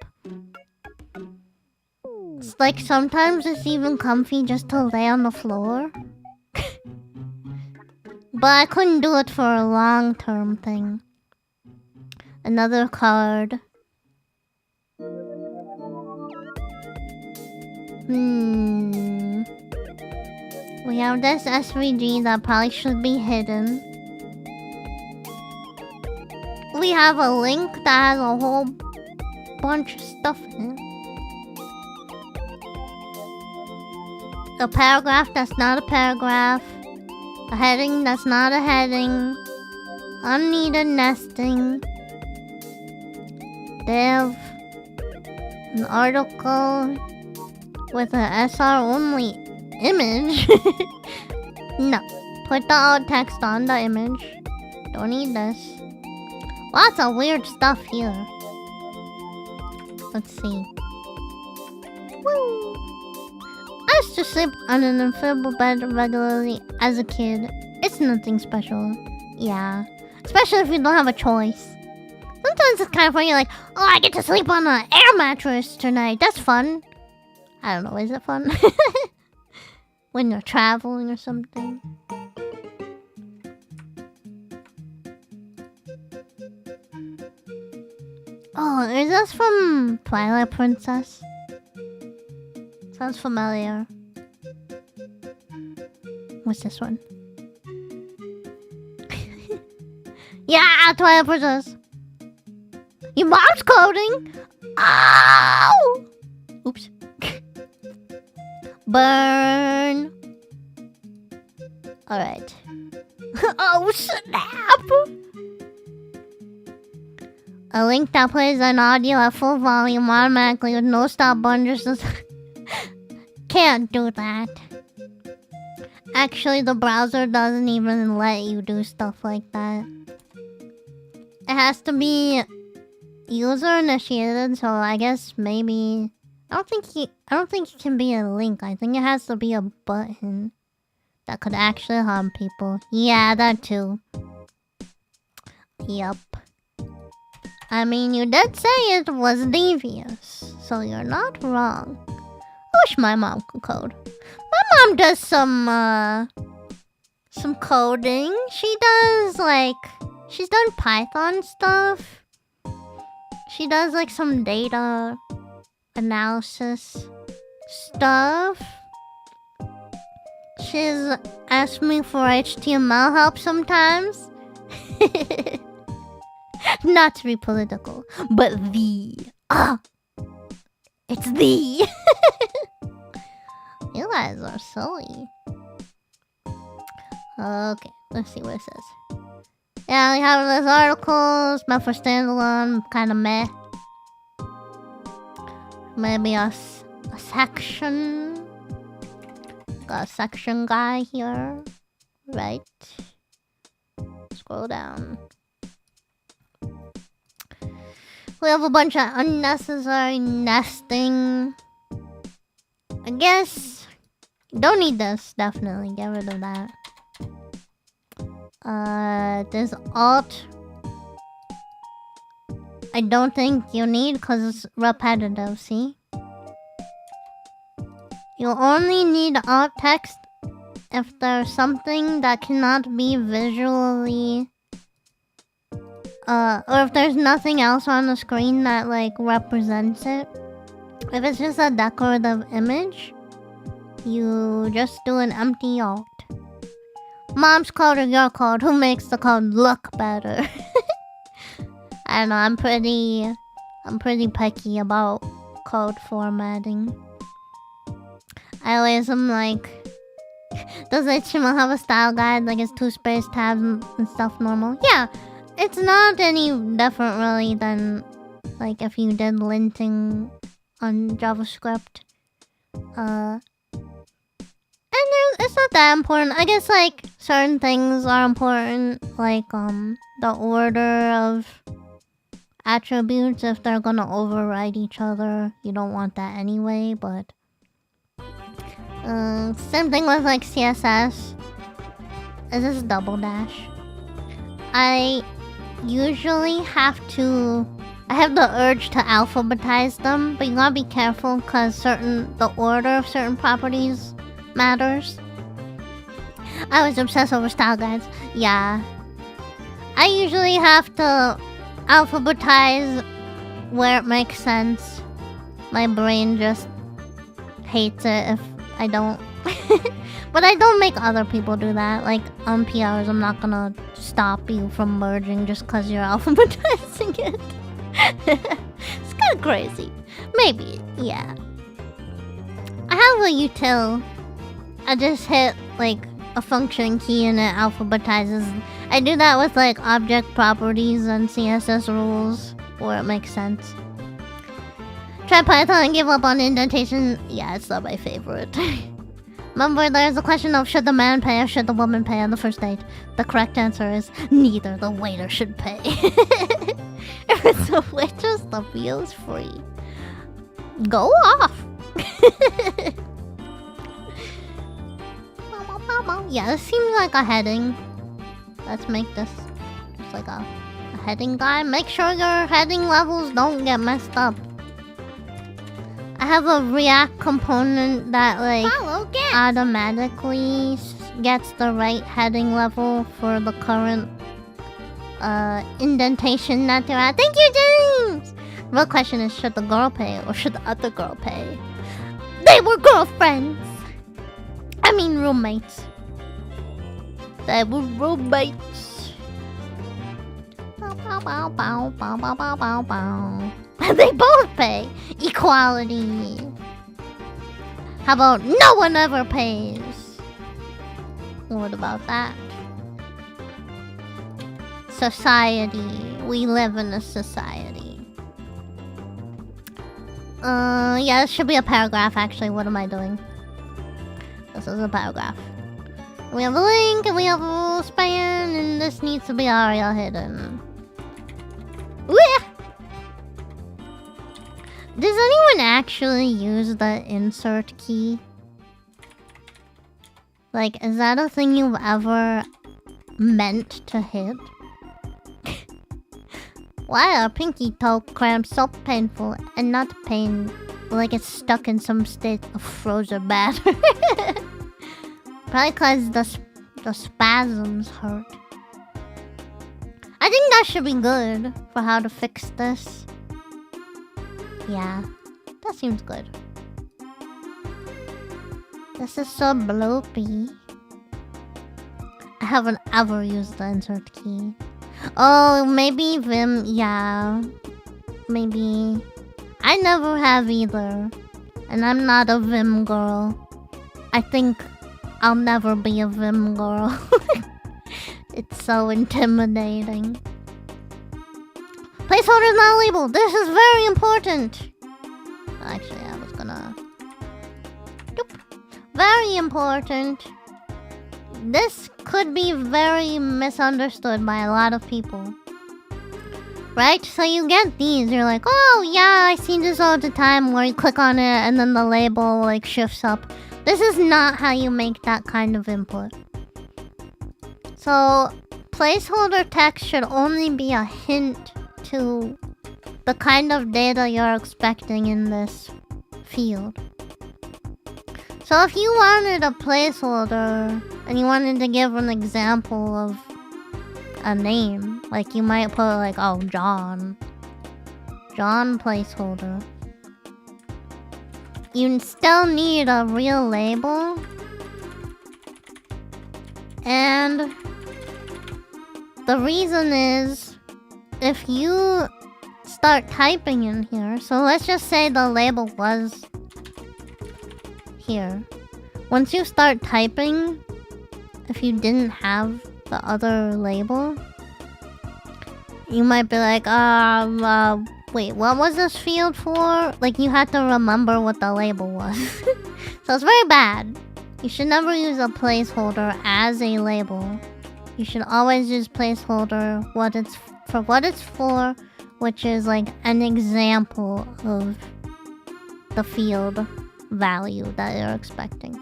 It's like sometimes it's even comfy just to lay on the floor. But I couldn't do it for a long-term thing. Another card. We have this SVG that probably should be hidden. We have a link that has a whole bunch of stuff in it. A paragraph that's not a paragraph. A heading that's not a heading. Unneeded nesting. Div. An article. with a SR only image. No. Put the alt text on the image. Don't need this. Lots of weird stuff here. Let's see. Woo! I used to sleep on an inflatable bed regularly as a kid. It's nothing special. Yeah. Especially if you don't have a choice. Sometimes it's kind of funny, like, oh, I get to sleep on an air mattress tonight. That's fun. I don't know, is it fun? When you're traveling or something. Oh, is this from Twilight Princess? Sounds familiar. What's this one? Yeah, Twilight Princess. Your mom's coding. Ow! Oops. Burn. Alright. Oh, snap! A link that plays an audio at full volume automatically with no stop button just can't do that. Actually, the browser doesn't even let you do stuff like that. It has to be user initiated, so I guess maybe I don't think it can be a link. I think it has to be a button that could actually harm people. Yeah, that too. Yup. I mean, you did say it was devious, so you're not wrong. I wish my mom could code. My mom does some coding. She does, like, she's done Python stuff. She does, like, some data analysis stuff. She's asked me for HTML help sometimes. Not to be political, but it's the. You guys are silly. Okay, let's see what it says. Yeah, we have this article. It's meant for standalone, kind of meh. Maybe a section. Got a section guy here, right? Scroll down. We have a bunch of unnecessary nesting. I guess don't need this. Definitely get rid of that. This alt I don't think you need because it's repetitive. See, you only need alt text if there's something that cannot be visually or if there's nothing else on the screen that like represents it. If it's just a decorative image, you just do an empty alt. Mom's code or your code, who makes the code look better? I don't know, I'm pretty picky about code formatting. I always am like, does HTML have a style guide? Like, it's 2 space tabs and stuff normal? Yeah, it's not any different really than like if you did linting on JavaScript. And it's not that important. I guess like certain things are important, like the order of attributes. If they're gonna override each other, you don't want that anyway. But same thing with like CSS. Is this double dash? I usually have the urge to alphabetize them, but you gotta be careful because the order of certain properties matters. I was obsessed over style guides. Yeah. I usually have to alphabetize where it makes sense. My brain just hates it if I don't. But I don't make other people do that. Like, on PRs, I'm not gonna stop you from merging just because you're alphabetizing it. It's kind of crazy. Maybe, yeah. I have a util. I just hit, like, a function key and it alphabetizes. I do that with, like, object properties and CSS rules where it makes sense. Try Python and give up on indentation. Yeah, it's not my favorite. Remember, there's a question of should the man pay or should the woman pay on the first date? The correct answer is neither. The waiter should pay. If it's a waitress, the meal's free. Go off. Yeah, this seems like a heading. Let's make this just like a heading guide. Make sure your heading levels don't get messed up. I have a React component that like automatically gets the right heading level for the current indentation that they're at. Thank you, James! Real question is, should the girl pay or should the other girl pay? They were girlfriends! I mean roommates. They were roommates. They both pay. Equality. How about no one ever pays? What about that? Society. We live in a society. Yeah, this should be a paragraph actually. What am I doing? This is a paragraph. We have a link and we have a span, and this needs to be ARIA hidden. Wah! Does anyone actually use the insert key? Like, is that a thing you've ever meant to hit? Why are pinky toe cramps so painful and not pain like it's stuck in some state of frozen batter? Probably because the spasms hurt. I think that should be good for how to fix this. Yeah, that seems good. This is so bloopy. I haven't ever used the insert key. Oh, maybe Vim, yeah. Maybe. I never have either. And I'm not a Vim girl. I think I'll never be a Vim girl. It's so intimidating. Placeholder is not labeled. This is very important. Actually, I was gonna... Nope. Very important. This could be very misunderstood by a lot of people. Right? So you get these, you're like, oh yeah, I see this all the time where you click on it and then the label like shifts up. This is not how you make that kind of input. So, placeholder text should only be a hint to the kind of data you're expecting in this field. So if you wanted a placeholder and you wanted to give an example of a name, like you might put like, oh, John placeholder. You still need a real label. And the reason is, if you start typing in here, so let's just say the label was here. Once you start typing, if you didn't have the other label, you might be like, wait, what was this field for? Like, you had to remember what the label was. So it's very bad. You should never use a placeholder as a label. You should always use placeholder what it's for, which is like an example of the field value that you're expecting.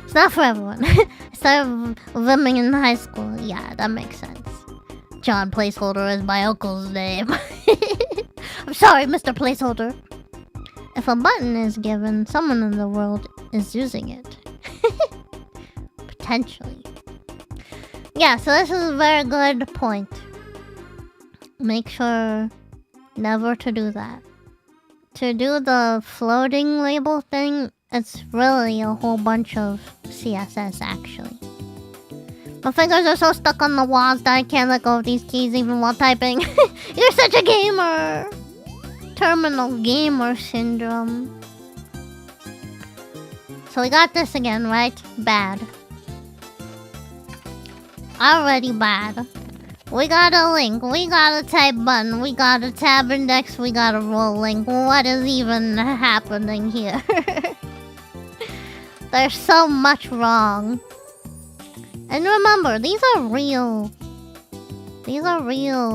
It's not for everyone. Instead of living in high school, yeah, that makes sense. John placeholder is my uncle's name. I'm sorry, Mr. Placeholder. If a button is given, someone in the world is using it. Potentially. Yeah, so this is a very good point. Make sure never to do that. To do the floating label thing, it's really a whole bunch of CSS actually. My fingers are so stuck on the walls that I can't let go of these keys even while typing. You're such a gamer! Terminal gamer syndrome. So we got this again, right? Bad. Already bad. We got a link, we got a type button, we got a tab index, we got a roll link. What is even happening here? There's so much wrong. And remember, these are real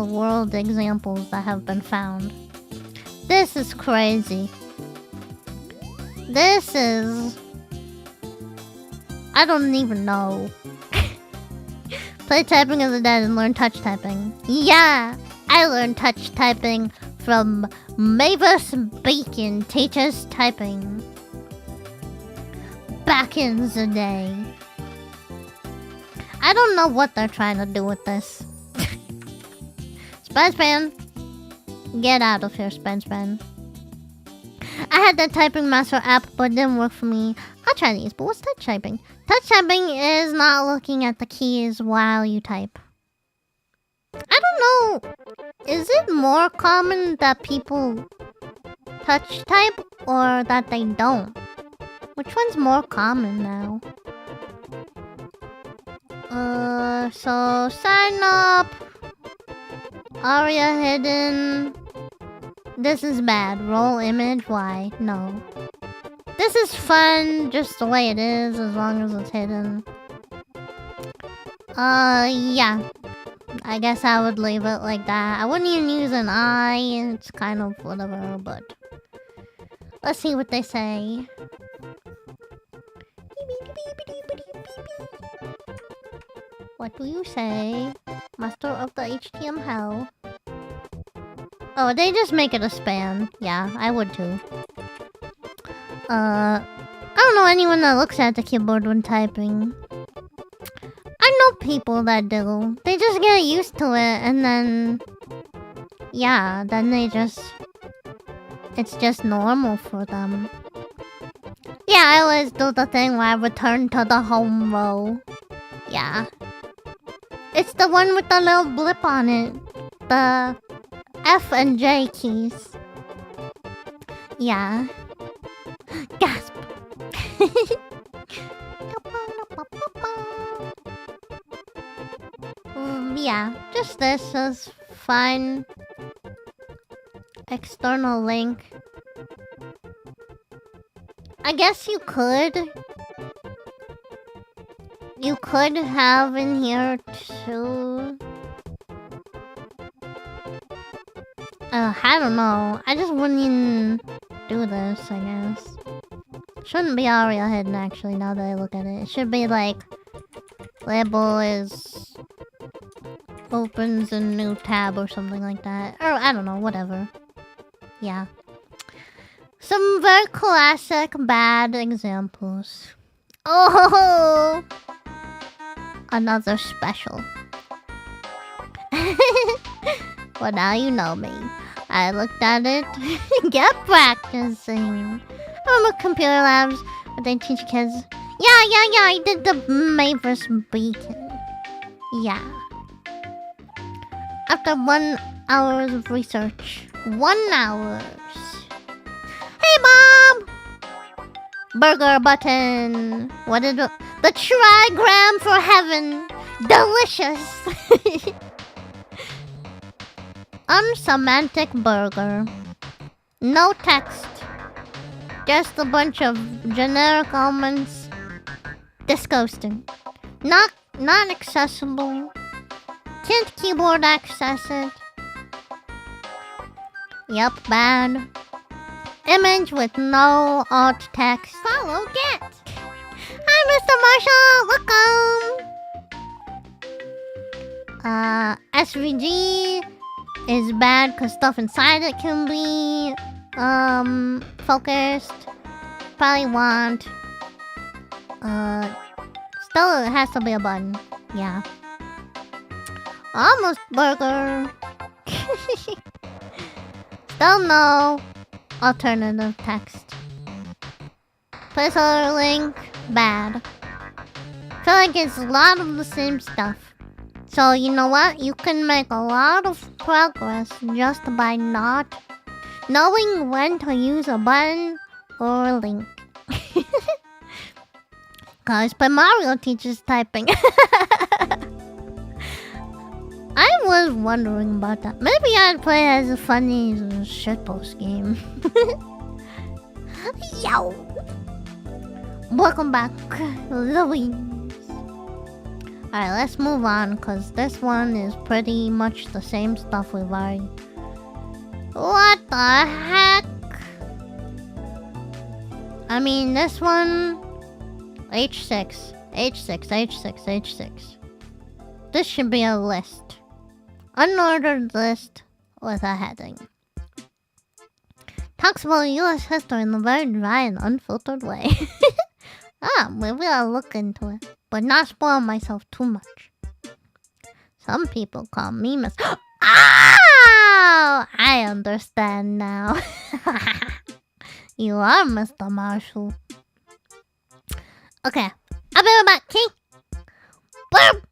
world examples that have been found. This is crazy. This is... I don't even know. Play typing as a dad and learn touch typing. Yeah, I learned touch typing from Mavis Bacon teaches typing. Back in the day. I don't know what they're trying to do with this. Span. Get out of here, Span. I had the Typing Master app, but it didn't work for me. I'll try these, but what's touch typing? Touch typing is not looking at the keys while you type. I don't know. Is it more common that people touch type or that they don't? Which one's more common now? So sign up. Aria hidden. This is bad. Roll image. Why? No. This is fun just the way it is, as long as it's hidden. Yeah. I guess I would leave it like that. I wouldn't even use an I. It's kind of whatever, but... Let's see what they say. What do you say? Master of the HTML. Oh, they just make it a span. Yeah, I would too. I don't know anyone that looks at the keyboard when typing. I know people that do. They just get used to it and then... Yeah, then they just... It's just normal for them. Yeah, I always do the thing where I return to the home row. Yeah. It's the one with the little blip on it. The F and J keys. Yeah. Gasp. Yeah, just this is fine. External link. I guess you could. You could have in here too. I don't know. I just wouldn't even do this, I guess. Shouldn't be Aria hidden actually, now that I look at it. It should be like... Label is... Opens a new tab or something like that. Or I don't know, whatever. Yeah. Some very classic bad examples. Oh! Another special. Well, now you know me. I looked at it. Get practicing. I remember computer labs where they teach kids. Yeah, I did the Mavis Beacon. Yeah. After 1 hour of research. 1 hour. Hey, Mom! Burger button. What is it? The trigram for heaven. Delicious. Semantic burger. No text. Just a bunch of generic elements. Disgusting. Not accessible. Can't keyboard access it. Yep, bad. Image with no alt text. Follow get. Hi, Mr. Marshall. Welcome. SVG is bad because stuff inside it can be focused. Probably want still it has to be a button. Yeah. Almost burger. Still no alternative text. Placeholder link, bad. Feel like it's a lot of the same stuff. So you know what? You can make a lot of progress just by not knowing when to use a button or a link. Cause but Mario teaches typing. I was wondering about that. Maybe I'd play it as a funny shitpost game. Yo! Welcome back, Louise. Alright, let's move on, because this one is pretty much the same stuff we've already... What the heck? I mean, this one... H6. H6, H6, H6. This should be a list. Unordered list with a heading. Talks about US history in a very dry and unfiltered way. Maybe I'll look into it. But not spoil myself too much. Some people call me Miss... Oh! I understand now. You are Mr. Marshall. Okay. I'll be right back, King. Boom!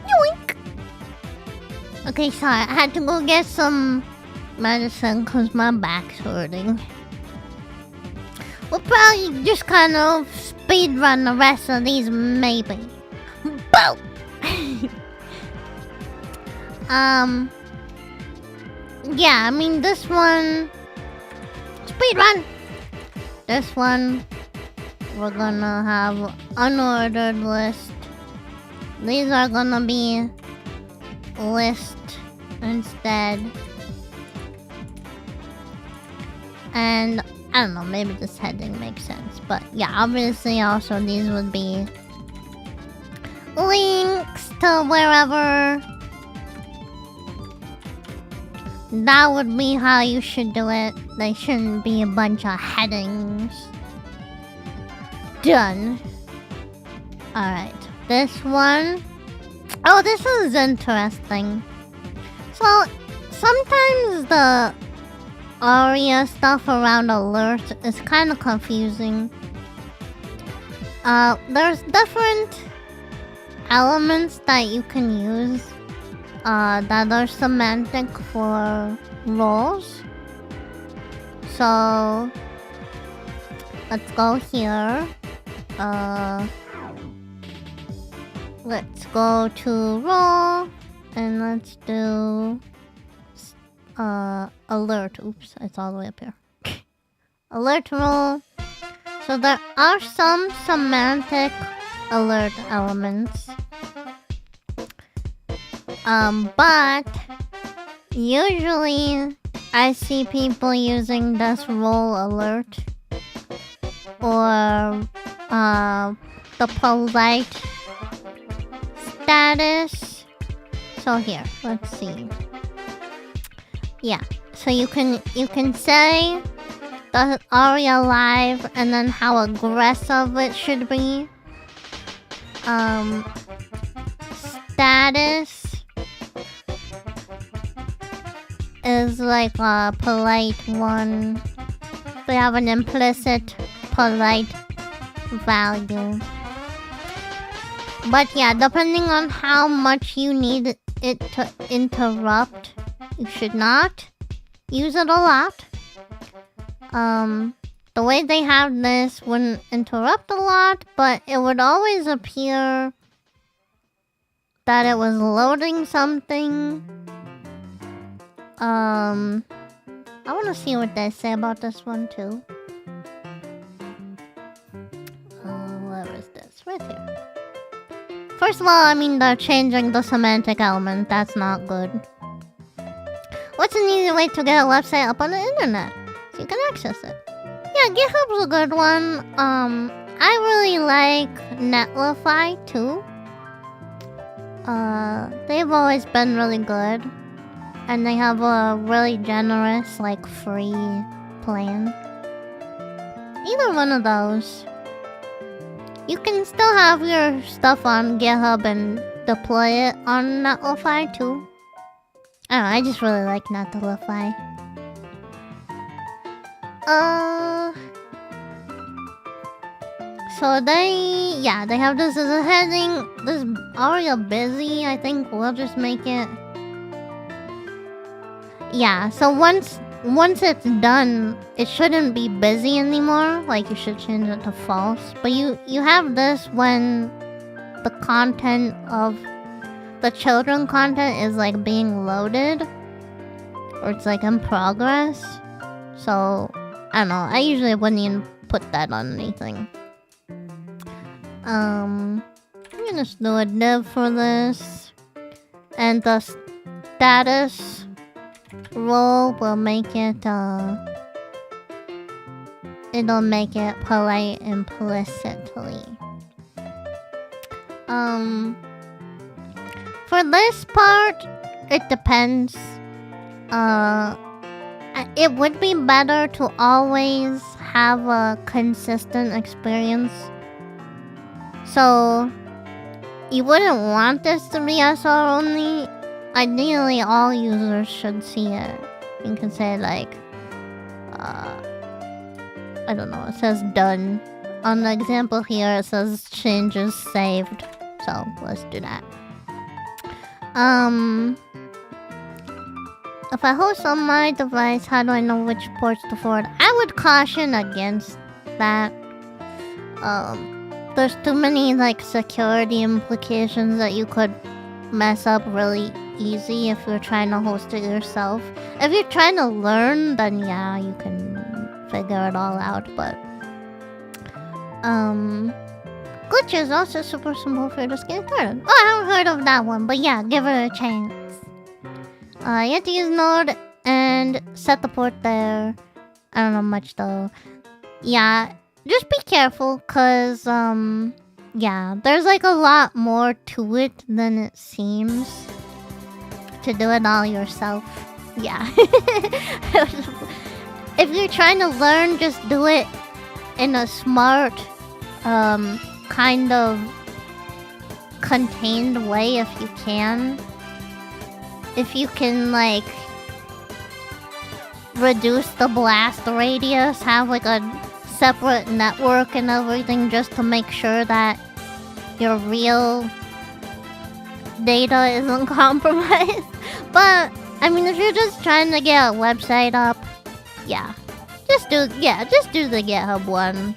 Yoink. Okay, sorry, I had to go get some medicine because my back's hurting. We'll probably just kind of speed run the rest of these, maybe. Boom! Yeah, I mean, this one... Speed run! This one, we're gonna have unordered list. These are gonna be list instead. And I don't know, maybe this heading makes sense. But yeah, obviously also these would be links to wherever. That would be how you should do it. They shouldn't be a bunch of headings. Done. Alright, this one. Oh, this is interesting. So, sometimes the ARIA stuff around alerts is kind of confusing. There's different elements that you can use that are semantic for roles. So let's go here. Let's go to role and let's do alert. Oops, it's all the way up here. Alert role. So there are some semantic alert elements. But usually I see people using this role alert or the polite status. So here, let's see. Yeah, so you can say the aria live and then how aggressive it should be. Status is like a polite one. They have an implicit polite value. But yeah, depending on how much you need it to interrupt, you should not use it a lot. The way they have this wouldn't interrupt a lot, but it would always appear that it was loading something. I want to see what they say about this one too. Where is this? Right here. First of all, I mean, they're changing the semantic element. That's not good. What's an easy way to get a website up on the internet so you can access it? Yeah, GitHub's a good one. I really like Netlify too. They've always been really good. And they have a really generous, like, free plan. Either one of those. You can still have your stuff on GitHub and deploy it on Netlify too. I don't know, I just really like Netlify. So they have this as a heading. This aria busy, I think we'll just make it. Yeah, so once it's done, it shouldn't be busy anymore. Like, you should change it to false. But you have this when the content of the children content is like being loaded, or it's like in progress. So I don't know, I usually wouldn't even put that on anything. I'm gonna just do a div for this, and the status role will make it it'll make it polite implicitly. For this part, it depends. It would be better to always have a consistent experience. So you wouldn't want this to be SR only. Ideally, all users should see it. You can say like, I don't know, it says done. On the example here, it says changes saved. So let's do that. If I host on my device, how do I know which ports to forward? I would caution against that. There's too many like security implications that you could mess up really easy if you're trying to host it yourself. If you're trying to learn, then yeah, you can figure it all out, but glitch is also super simple for just getting started. Oh, I haven't heard of that one, but yeah, give it a chance. You have to use Node and set the port there. I don't know much though. Yeah, just be careful, cause yeah, there's like a lot more to it than it seems to do it all yourself. Yeah. If you're trying to learn, just do it in a smart, kind of contained way if you can. If you can, like, reduce the blast radius, have like a separate network and everything just to make sure that your real data isn't compromised. But I mean, if you're just trying to get a website up, yeah, just do the GitHub one.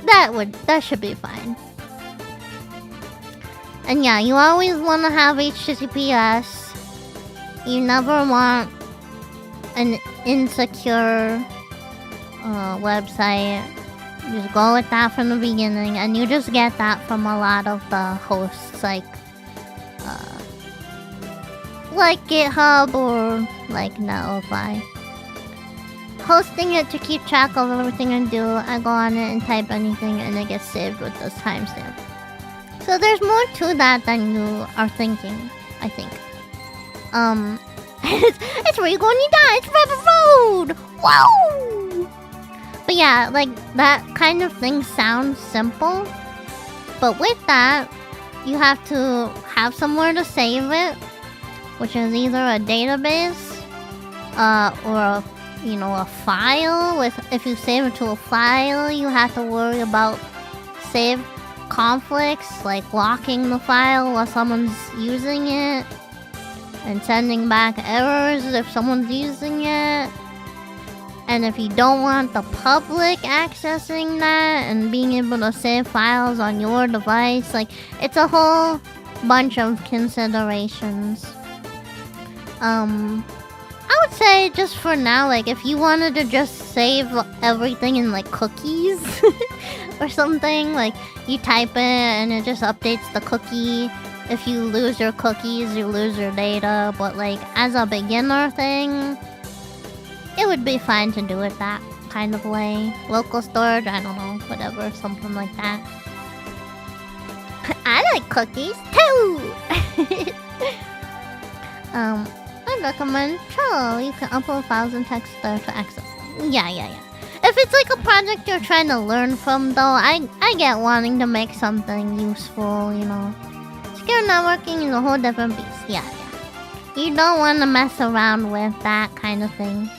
That should be fine. And yeah, you always want to have HTTPS. You never want an insecure website. Just go with that from the beginning, and you just get that from a lot of the hosts, like GitHub or like Netlify. Hosting it to keep track of everything I do, I go on it and type anything, and it gets saved with this timestamp. So there's more to that than you are thinking, I think. It's where you go and you die. It's Rabbit Road. Whoa! But yeah, like that kind of thing sounds simple, but with that, you have to have somewhere to save it, which is either a database, or a file. If you save it to a file, you have to worry about save conflicts, like locking the file while someone's using it, and sending back errors if someone's using it. And if you don't want the public accessing that and being able to save files on your device, like, it's a whole bunch of considerations. I would say just for now, like, if you wanted to just save everything in like cookies or something, like you type it and it just updates the cookie. If you lose your cookies, you lose your data. But like as a beginner thing, it would be fine to do it that kind of way. Local storage, I don't know, whatever, something like that. I like cookies too! I recommend Trello. You can upload files and text there to access them. Yeah. If it's like a project you're trying to learn from, though, I get wanting to make something useful, Secure networking is a whole different beast. Yeah. You don't want to mess around with that kind of thing.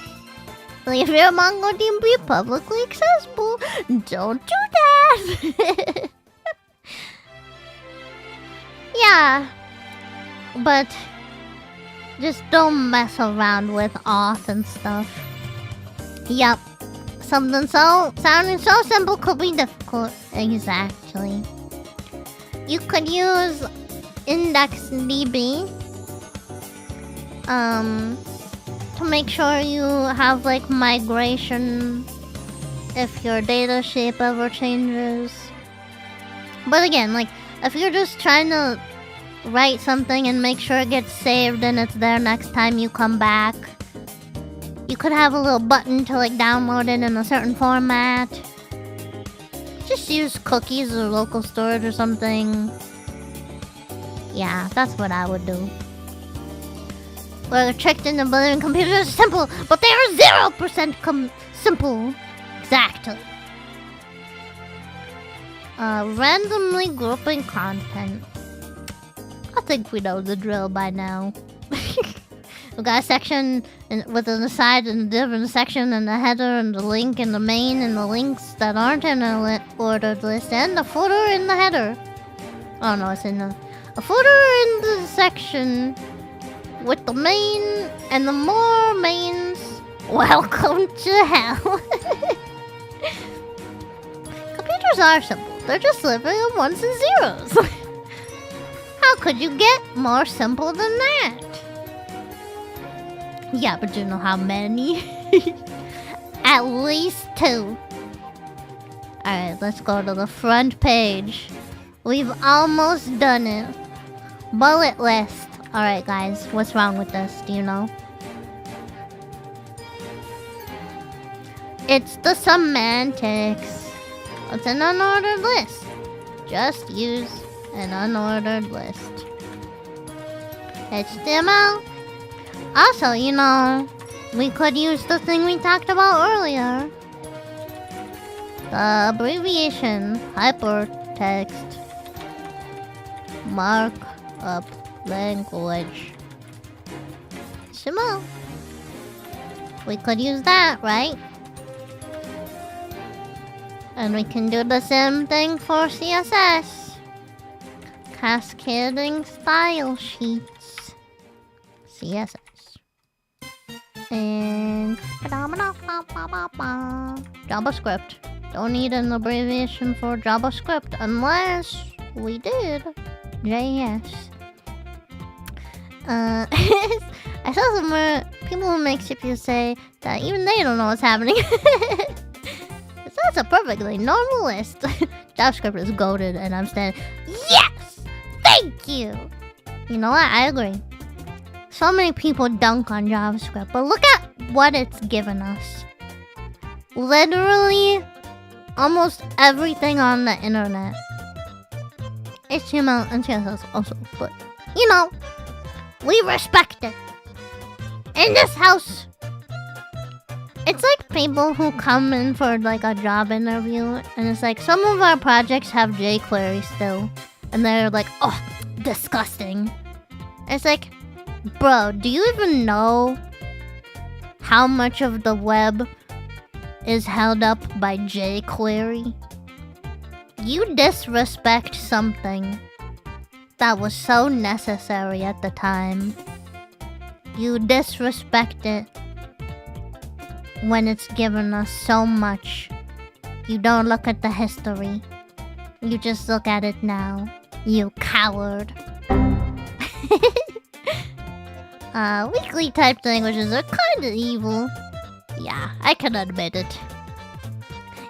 Like, if your MongoDB publicly accessible, don't do that! Yeah. But just don't mess around with auth and stuff. Yup. Something sounding so simple could be difficult. Exactly. You could use IndexedDB to make sure you have like migration if your data shape ever changes. But again, like if you're just trying to write something and make sure it gets saved and it's there next time you come back, you could have a little button to like download it in a certain format. Just use cookies or local storage or something. Yeah, that's what I would do. We're tricked into believing computers are simple, but they are 0% simple. Exactly. Randomly grouping content. I think we know the drill by now. We got a section with an aside and a different section and a header and the link and the main and the links that aren't in a ordered list and the footer in the header. Oh no, it's in a footer in the section with the main and the more mains. Welcome to hell. Computers are simple. They're just living in ones and zeros. How could you get more simple than that? Yeah, but you know how many? At least 2. Alright, let's go to the front page. We've almost done it. Bullet list. Alright guys, what's wrong with this? Do you know? It's the semantics. It's an unordered list. Just use an unordered list. HTML. Also, we could use the thing we talked about earlier. The abbreviation hypertext markup language. HTML. We could use that, right? And we can do the same thing for CSS. cascading style sheets. CSS. And JavaScript. Don't need an abbreviation for JavaScript unless we did JS. I saw somewhere people who make CPU say that even they don't know what's happening. So that's a perfectly normal list. JavaScript is goated, and I'm saying, yes! Thank you! You know what? I agree. So many people dunk on JavaScript, but look at what it's given us. Literally, almost everything on the internet. HTML and CSS also, but, you know, we respect it. In this house. It's like people who come in for like a job interview, and it's like some of our projects have jQuery still, and they're like, oh, disgusting. It's like, bro, do you even know how much of the web is held up by jQuery? You disrespect something that was so necessary at the time. You disrespect it when it's given us so much. You don't look at the history. You just look at it now. You coward. Weakly typed languages are kinda evil. Yeah, I can admit it.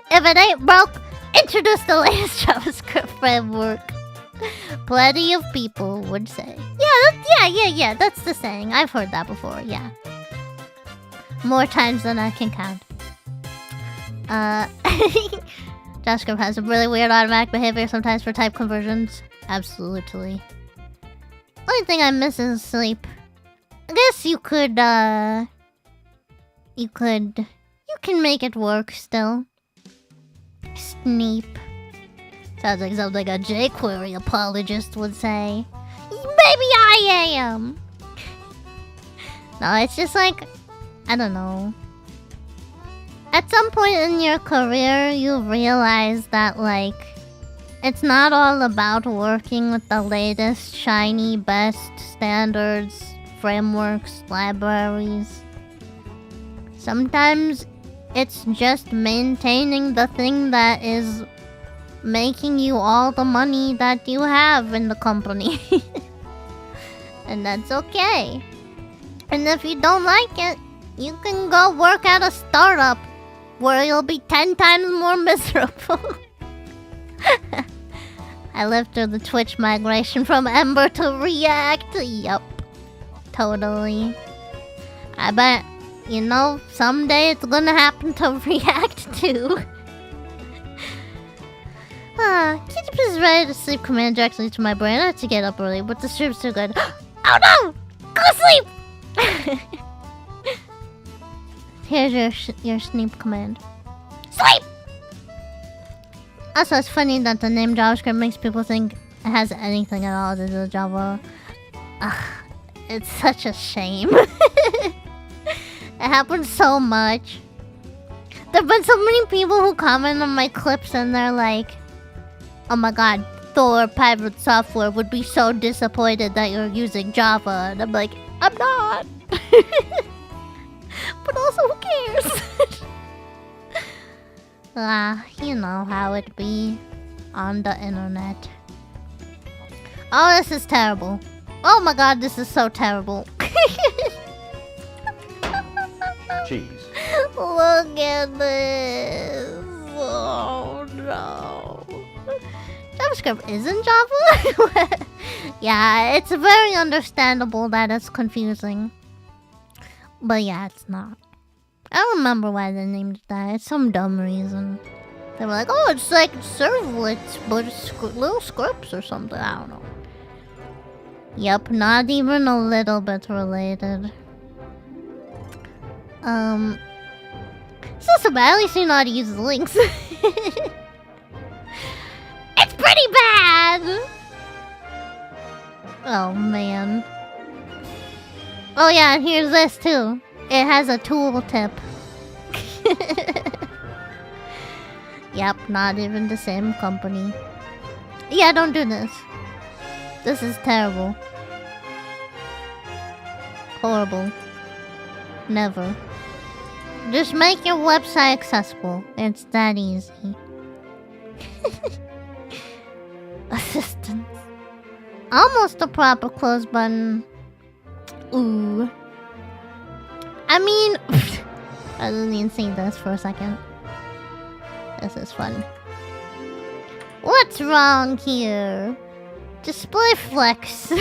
If it ain't broke, introduce the latest JavaScript framework. Plenty of people would say. Yeah, that's the saying. I've heard that before, yeah. More times than I can count. JavaScript has some really weird automatic behavior sometimes for type conversions. Absolutely. Only thing I miss is sleep. I guess you can make it work still. Sneep. Sounds like something a jQuery apologist would say. Maybe I am. No, it's just like, I don't know. At some point in your career, you realize that, like, it's not all about working with the latest, shiny, best standards, frameworks, libraries. Sometimes it's just maintaining the thing that is making you all the money that you have in the company. And that's okay. And if you don't like it, you can go work at a startup where you'll be 10 times more miserable. I lived through the Twitch migration from Ember to React. Yup. Totally. I bet, you know, someday it's gonna happen to React too. Can you please write a sleep command directly to my brain? I have to get up early, but the stream's too good. Oh no! Go sleep! Here's your sleep command. Sleep! Also, it's funny that the name JavaScript makes people think it has anything at all to do with Java. It's such a shame. It happens so much. There have been so many people who comment on my clips and they're like, oh my god, Thor Private Software would be so disappointed that you're using Java. And I'm like, I'm not. But also, who cares? You know how it be on the internet. Oh, this is terrible. Oh my god, this is so terrible. Cheese. Look at this. Oh no. JavaScript isn't Java? Yeah, it's very understandable that it's confusing. But yeah, it's not. I don't remember why they named it that. It's some dumb reason. They were like, oh, it's like servlets, but it's little scripts or something. I don't know. Yep, not even a little bit related. It's not so bad. At least you know how to use the links. It's pretty bad! Oh, man. Oh, yeah, and here's this, too. It has a tooltip. Yep, not even the same company. Yeah, don't do this. This is terrible. Horrible. Never. Just make your website accessible. It's that easy. Assistance. Almost a proper close button. Ooh. I mean... I didn't even see this for a second. This is fun. What's wrong here? Display flex.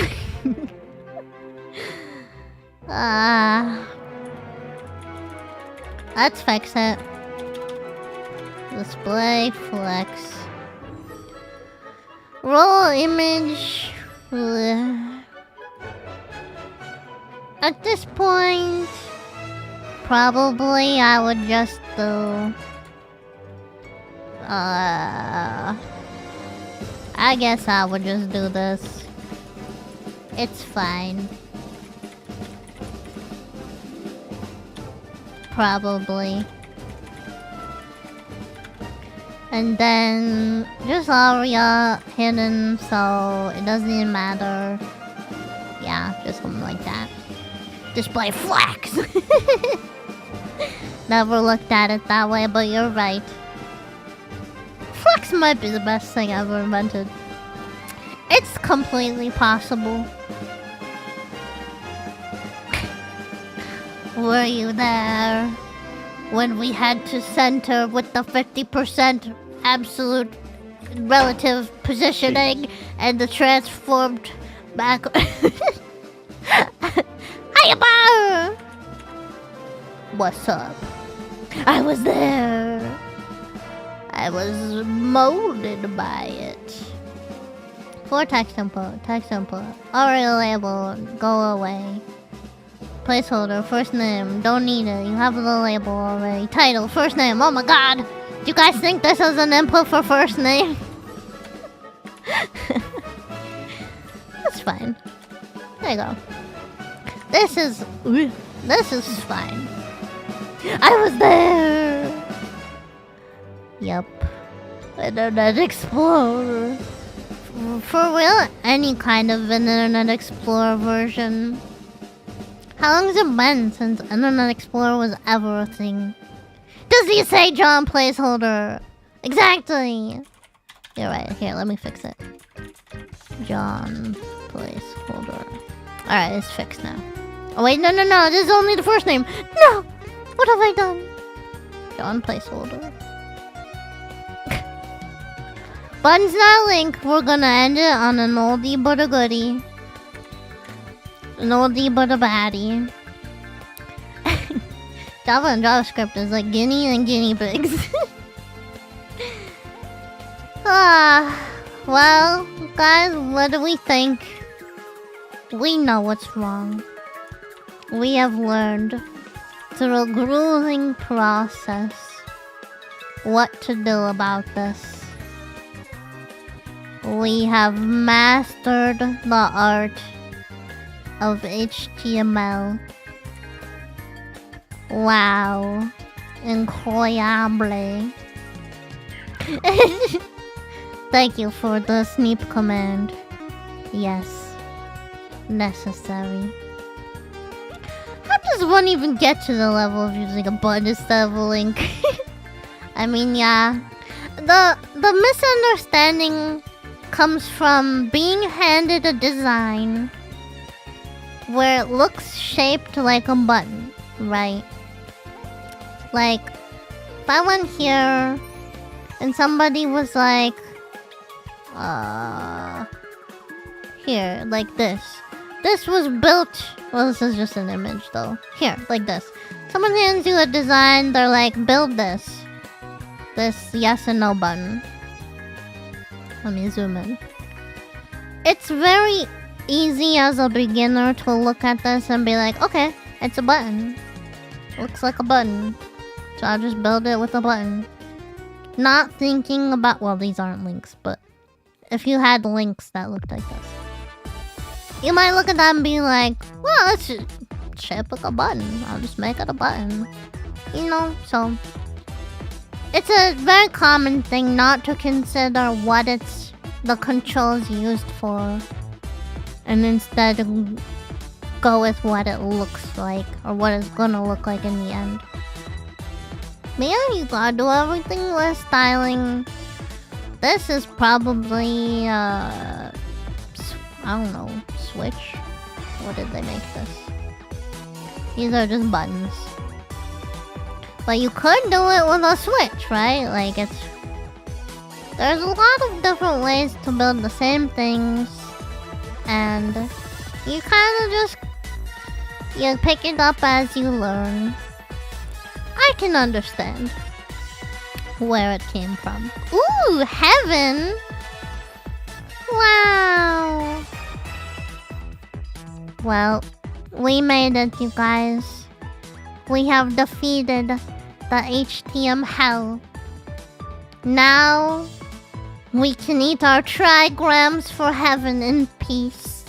Let's fix it. Display flex. Roll image. At this point, probably I would just do... I guess I would just do this. It's fine. Probably. And then just aria hidden, so it doesn't even matter. Yeah, just something like that. Display flex. Never looked at it that way, but you're right. Flex might be the best thing ever invented. It's completely possible. Were you there when we had to center with the 50% absolute relative positioning and the transformed back? Hiya, bar! What's up? I was there. I was molded by it. For text input, aria label, go away. Placeholder, first name, don't need it, you have the label already. Title, first name, oh my god! Do you guys think this is an input for first name? That's fine. There you go. This is fine. I was there! Yup. Internet Explorer. For real, any kind of Internet Explorer version. How long has it been since Internet Explorer was ever a thing? Does he say John placeholder? Exactly! You're right. Here, let me fix it. John placeholder. Alright, it's fixed now. Oh wait, no, this is only the first name. No! What have I done? John placeholder. Button's not a link. We're gonna end it on an oldie but a goodie. An oldie but a baddie. Java and JavaScript is like guinea and guinea pigs. Well, guys, what do we think? We know what's wrong. We have learned through a grueling process what to do about this. We have mastered the art of HTML. Wow. Incroyable. Thank you for the sneap command. Yes. Necessary. How does one even get to the level of using a button instead of a link? I mean, yeah. The misunderstanding comes from being handed a design where it looks shaped like a button, right? Like, if I went here and somebody was like, here, like this. This was built, well, this is just an image though. Here, like this. Someone hands you a design, they're like, build this. This yes and no button. Let me zoom in. It's very easy as a beginner to look at this and be like, okay, it's a button. Looks like a button. So I'll just build it with a button. Not thinking about, well, these aren't links, but if you had links that looked like this, you might look at that and be like, well, it's shaped like a button. I'll just make it a button. You know, so it's a very common thing not to consider what it's the controls used for. and instead go with what it looks like or what it's gonna look like in the end. But yeah, you gotta do everything with styling. This is probably I don't know, Switch. What did they make this? These are just buttons. But you could do it with a Switch, right? Like there's a lot of different ways to build the same things, and you kind of just pick it up as you learn. I can understand where it came from. Ooh, heaven! Wow! Well, we made it, you guys. We have defeated the HTML hell. Now, we can eat our trigrams for heaven in peace.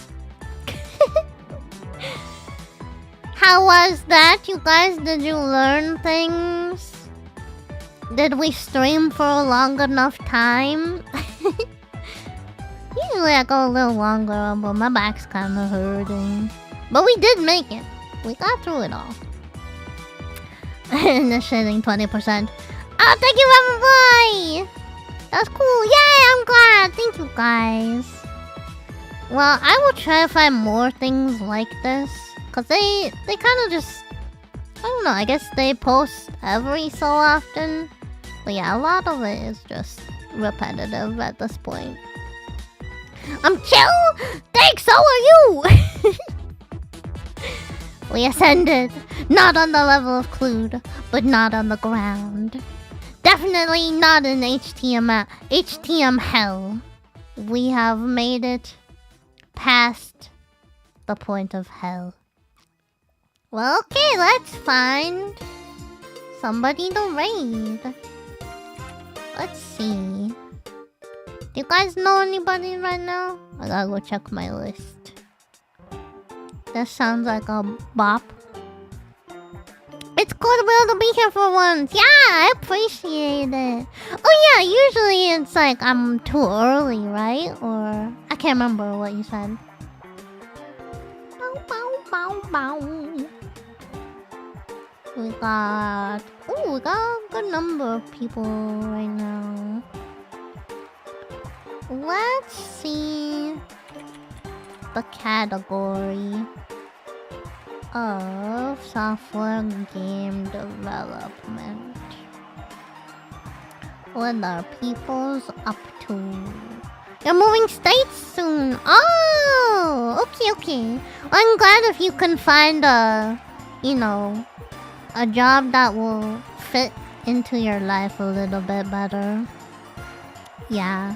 How was that, you guys? Did you learn things? Did we stream for a long enough time? Usually I go a little longer, but my back's kind of hurting. But we did make it. We got through it all. Initiating 20%. Oh, thank you, everybody! That's cool. Yay, I'm glad. Thank you, guys. Well, I will try to find more things like this. Because they kind of just... I don't know, I guess they post every so often. But yeah, a lot of it is just repetitive at this point. I'm chill! Thanks, so are you! We ascended. Not on the level of Clued, but not on the ground. Definitely not in HTML hell. We have made it past the point of hell. Well, okay, let's find somebody to raid. Let's see. Do you guys know anybody right now? I gotta go check my list. This sounds like a bop. It's cool to be able to be here for once. Yeah, I appreciate it. Oh yeah, usually it's like I'm too early, right? Or I can't remember what you said. Bow, bow, bow, bow. We got a good number of people right now. Let's see the category of software game development. What are people's up to? You're moving states soon. Oh, okay. I'm glad if you can find a job that will fit into your life a little bit better. Yeah,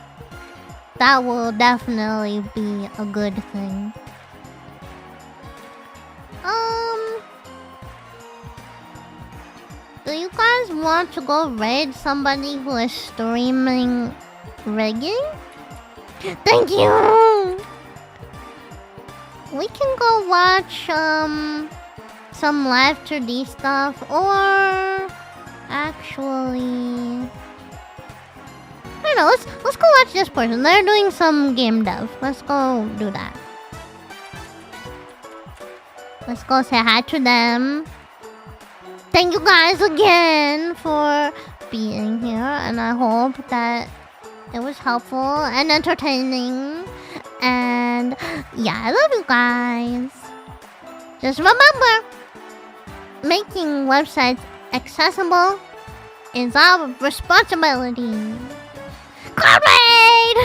that will definitely be a good thing. Do you guys want to go raid somebody who is streaming rigging? Thank you! We can go watch some live 2D stuff, or actually I don't know, let's go watch this person. They're doing some game dev. Let's go do that. Let's go say hi to them. Thank you guys again for being here, and I hope that it was helpful and entertaining. And yeah, I love you guys. Just remember, making websites accessible is our responsibility. Great!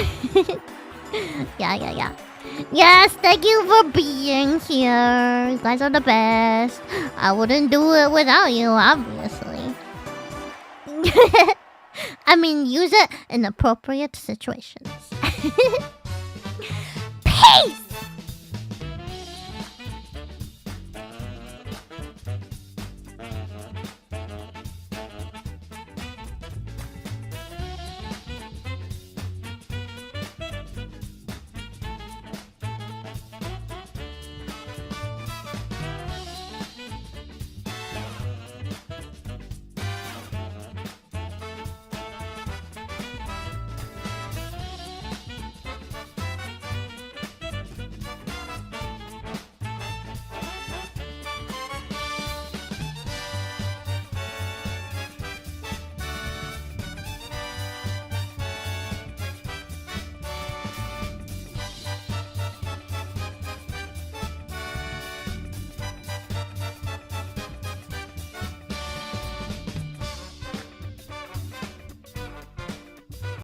Yeah. Yes, thank you for being here. You guys are the best. I wouldn't do it without you, obviously. I mean, use it in appropriate situations. Peace!